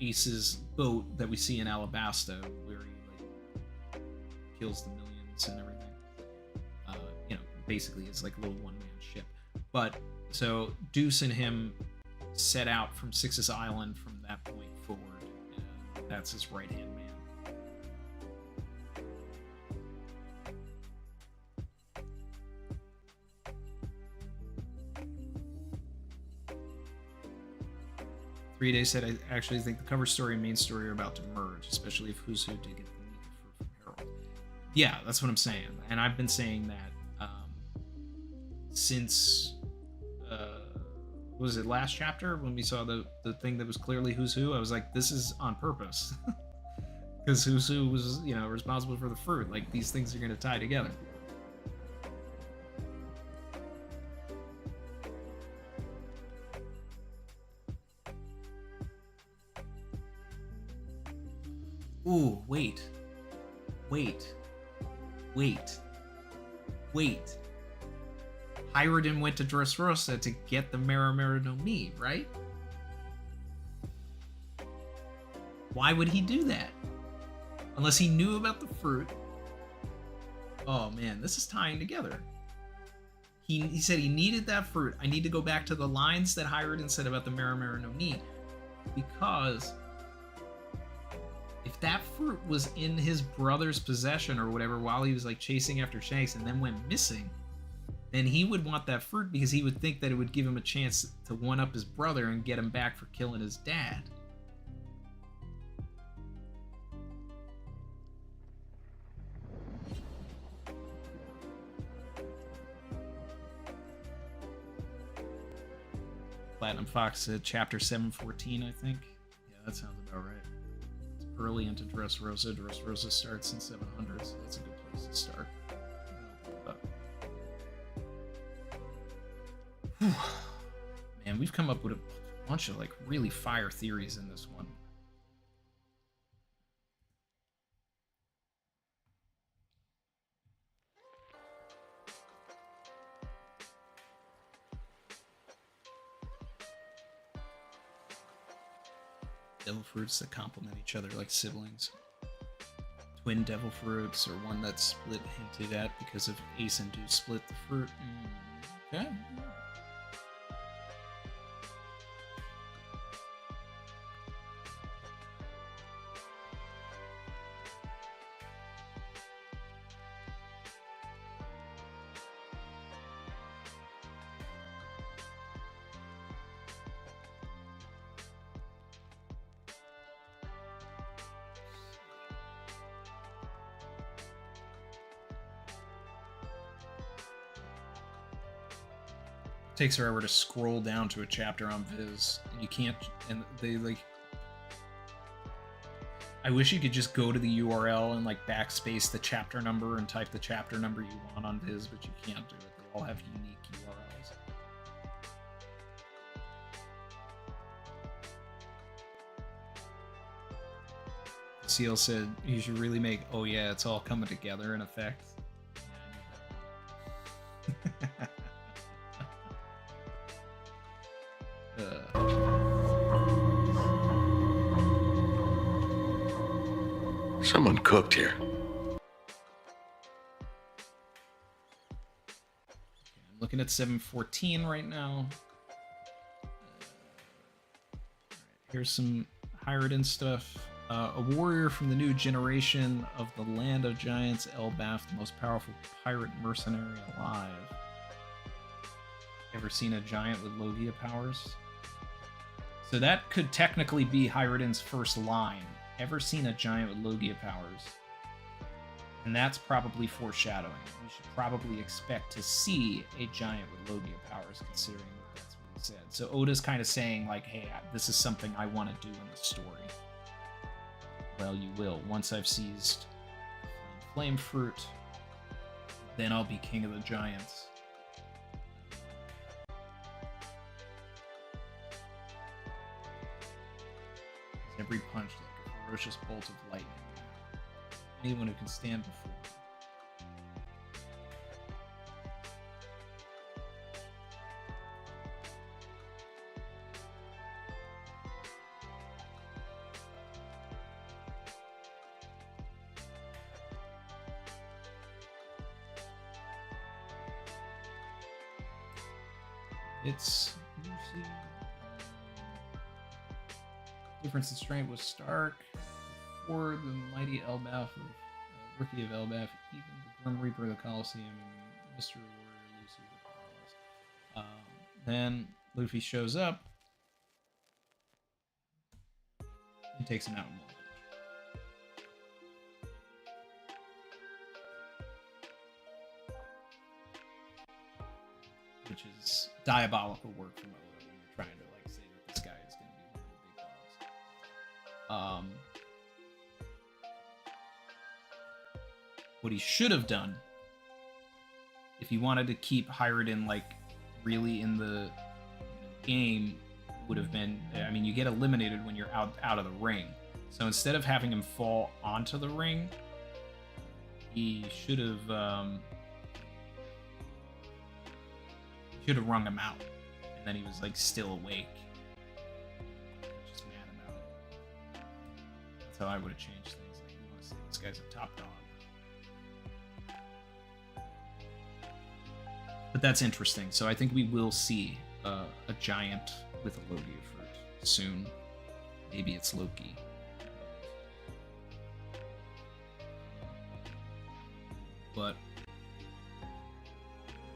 Ace's boat that we see in Alabasta, where he like kills the millions and everything. Basically it's like a little one-man ship. But so Deuce and him set out from Six's Island from that point forward, and that's his right-hand man. Three Days said, I actually think the cover story and main story are about to merge, especially if Who's Who did get the meat from Harold. Yeah, that's what I'm saying. And I've been saying that since, was it last chapter when we saw the thing that was clearly Who's Who? I was like, this is on purpose. Because Who's Who was, responsible for the fruit. Like, these things are going to tie together. Ooh, wait. Hyrutin went to Dressrosa to get the Maramara no Mi, right? Why would he do that? Unless he knew about the fruit. Oh man, this is tying together. He said he needed that fruit. I need to go back to the lines that Hyrutin said about the Maramara no Mi, because if that fruit was in his brother's possession or whatever while he was like chasing after Shanks and then went missing, then he would want that fruit because he would think that it would give him a chance to one-up his brother and get him back for killing his dad. Platinum Fox said chapter 714, I think. Yeah, that sounds about right. It's early into Dressrosa. Dressrosa starts in 700, so that's a good place to start. Man, we've come up with a bunch of like really fire theories in this one. Devil fruits that complement each other like siblings. Twin devil fruits, or one that's split hinted at because of Ace and Deuce split the fruit. Okay. Takes forever to scroll down to a chapter on Viz, and you can't, and they like, I wish you could just go to the URL and like backspace the chapter number and type the chapter number you want on Viz, but you can't do it. They all have unique URLs. Seal said you should really make, oh yeah, it's all coming together in effect. Someone cooked here. I'm looking at 714 right now. Here's some Hyrutin stuff. A warrior from the new generation of the land of giants, Elbaf, the most powerful pirate mercenary alive. Ever seen a giant with Logia powers? So that could technically be Hyruden's first line. Ever seen a giant with Logia powers? And that's probably foreshadowing. We should probably expect to see a giant with Logia powers, considering that that's what he said. So Oda's kind of saying, like, hey, this is something I want to do in the story. Well, you will. Once I've seized Flame Fruit, then I'll be king of the giants. Every punch like a ferocious bolt of lightning. Anyone who can stand before me. It's Lucy. Difference in strength was stark. Before the mighty Elbaf of Rookie of Elbaf, even the Grim Reaper of the Colosseum, Mr. Warrior Lucy were powerless. Then Luffy shows up and takes him out in one punch. Which is diabolical work from Oda when you're trying to like say that this guy is going to be one of the big dogs. What he should have done, if he wanted to keep Hiruden like really in the game, would have been, I mean, you get eliminated when you're out of the ring. So instead of having him fall onto the ring, he should have wrung him out, and then he was like still awake. Just mad about it. That's how I would have changed things. Like, you want to say this guy's a top dog. But that's interesting. So I think we will see a giant with a Logia fruit soon. Maybe it's Loki. But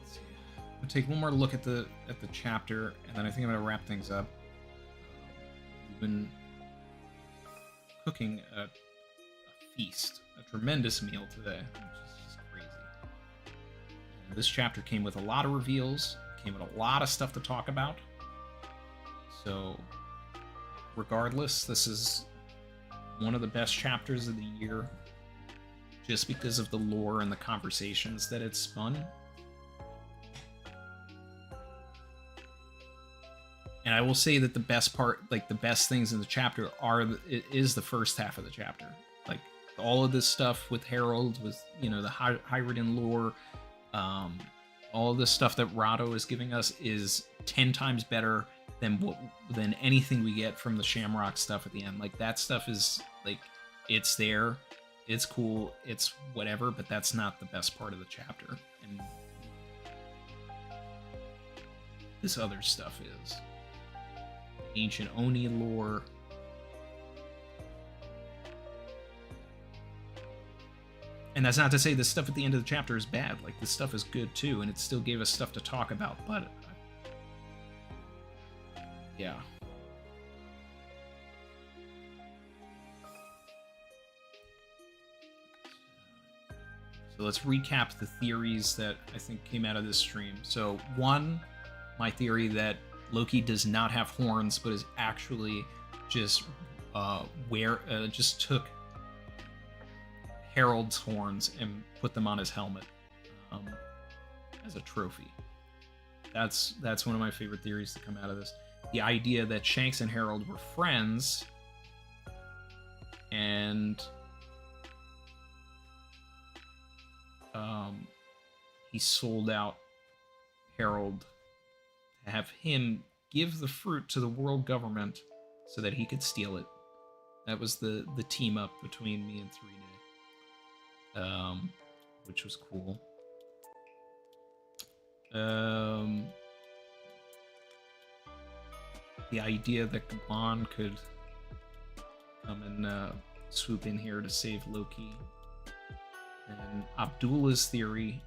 let's see. I'm gonna take one more look at the chapter, and then I think I'm gonna wrap things up. We've been cooking a feast, a tremendous meal today, which is just crazy. And this chapter came with a lot of reveals, came with a lot of stuff to talk about. So, regardless, this is one of the best chapters of the year, just because of the lore and the conversations that it spun. And I will say that the best part, like the best things in the chapter, is the first half of the chapter. Like all of this stuff with Harold, with the Hiruden lore, all of this stuff that Rado is giving us is 10 times better than anything we get from the Shamrock stuff at the end. Like that stuff is like, it's there, it's cool, it's whatever, but that's not the best part of the chapter. And this other stuff is ancient Oni lore. And that's not to say the stuff at the end of the chapter is bad. Like, this stuff is good too, and it still gave us stuff to talk about, but yeah. So let's recap the theories that I think came out of this stream. So one, my theory that Loki does not have horns, but is actually just just took Harold's horns and put them on his helmet as a trophy. That's one of my favorite theories to come out of this. The idea that Shanks and Harold were friends, and he sold out Harold to have him give the fruit to the world government so that he could steal it. That was the team up between me and 3-Day, which was cool. The idea that Gabon could come and swoop in here to save Loki, and Abdullah's theory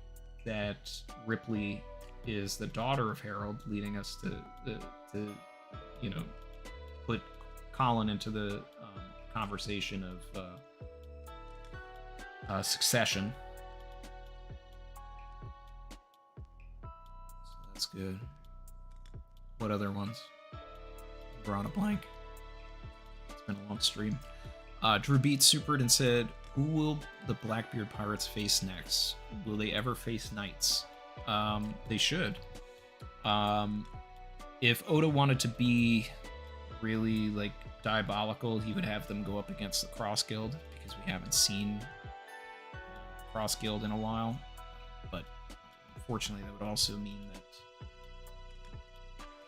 that Ripley is the daughter of Harold, leading us to put Colin into the conversation of Succession. So that's good. What other ones? We're on a blank. It's been a long stream. Drew Beat supered and said, "Who will the Blackbeard pirates face next? Will they ever face knights?" They should. If Oda wanted to be really like diabolical, he would have them go up against the Cross Guild, because we haven't seen Cross Guild in a while. But unfortunately, that would also mean that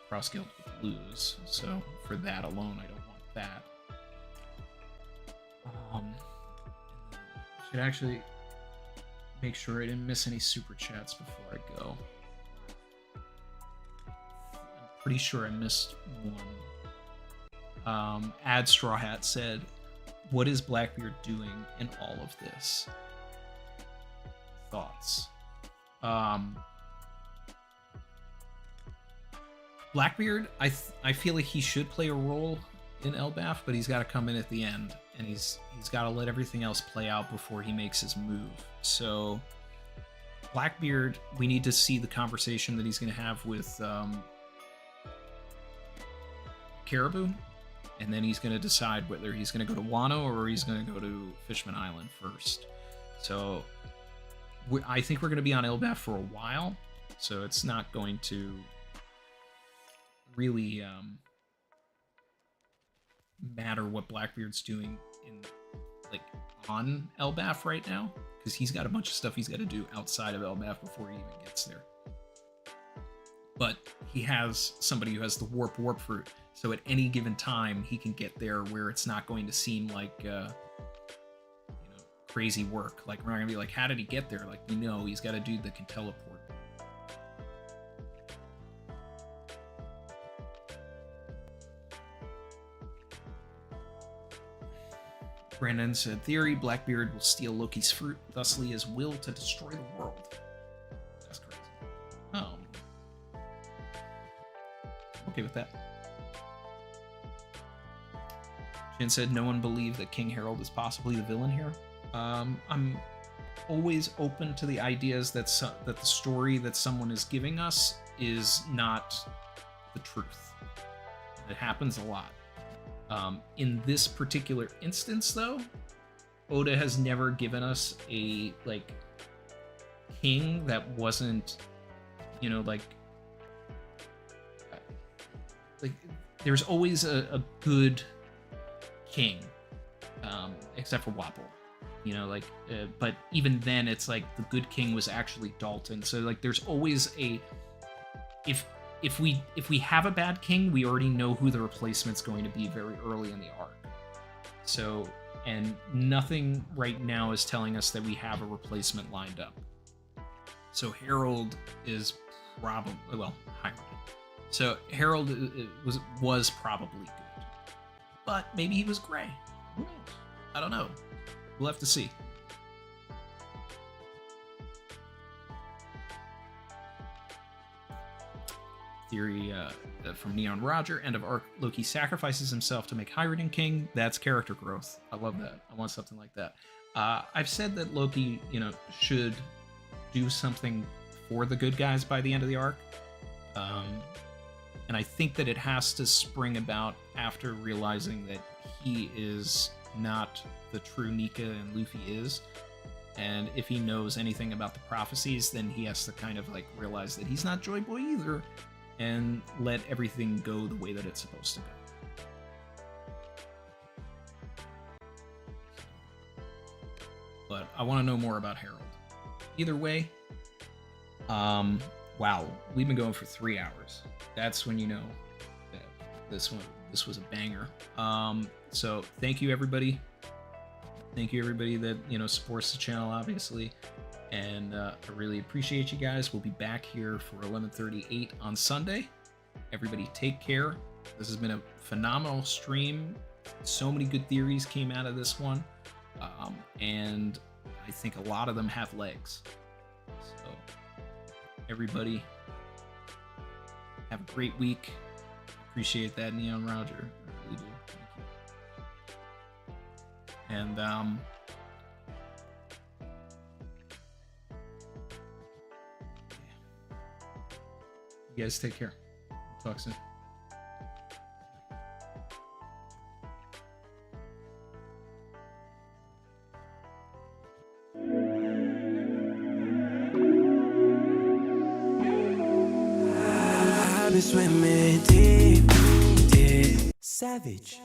Cross Guild would lose. So for that alone, I don't want that. Should actually make sure I didn't miss any super chats before I go. I'm pretty sure I missed one. Ad Straw Hat said, "What is Blackbeard doing in all of this?" Thoughts? Blackbeard, I feel like he should play a role in Elbaf, but he's got to come in at the end, and he's got to let everything else play out before he makes his move. So Blackbeard, we need to see the conversation that he's going to have with Caribou, and then he's going to decide whether he's going to go to Wano or he's going to go to Fishman Island first. So I think we're going to be on Elbaf for a while, so it's not going to really matter what Blackbeard's doing in like on Elbaf right now, because he's got a bunch of stuff he's got to do outside of Elbaf before he even gets there. But he has somebody who has the warp fruit, so at any given time he can get there where it's not going to seem like crazy work. Like, we're not gonna be like, how did he get there? Like, we know he's got a dude that can teleport. Brandon said, "Theory, Blackbeard will steal Loki's fruit, thusly his will to destroy the world." That's crazy. Oh. Okay with that. Jin said, "No one believed that King Harold is possibly the villain here." I'm always open to the ideas that the story that someone is giving us is not the truth. It happens a lot. In this particular instance, though, Oda has never given us a like king that wasn't, like there's always a good king, except for Wapol. But even then, it's like the good king was actually Dalton. So like, there's always a if we have a bad king, we already know who the replacement's going to be very early in the arc. So, and nothing right now is telling us that we have a replacement lined up. So Harold is probably Hiram. So Harold was probably good, but maybe he was gray. Who knows? I don't know. We'll have to see. Theory from Neon Roger, end of arc, Loki sacrifices himself to make Hirunden king. That's character growth. I love that. I want something like that. I've said that Loki, should do something for the good guys by the end of the arc. And I think that it has to spring about after realizing that he is not the true Nika and Luffy is. And if he knows anything about the prophecies, then he has to kind of like realize that he's not Joy Boy either, and let everything go the way that it's supposed to go. But I want to know more about Harold. Either way, wow, we've been going for 3 hours. That's when you know that this was a banger. So thank you everybody. Thank you everybody that supports the channel, obviously. And I really appreciate you guys. We'll be back here for 11:38 on Sunday. Everybody take care. This has been a phenomenal stream. So many good theories came out of this one. And I think a lot of them have legs. So everybody have a great week. appreciate that, Neon Roger. I really do. Thank you. And you guys take care. Talk soon. I've been swimming deep, deep. Savage.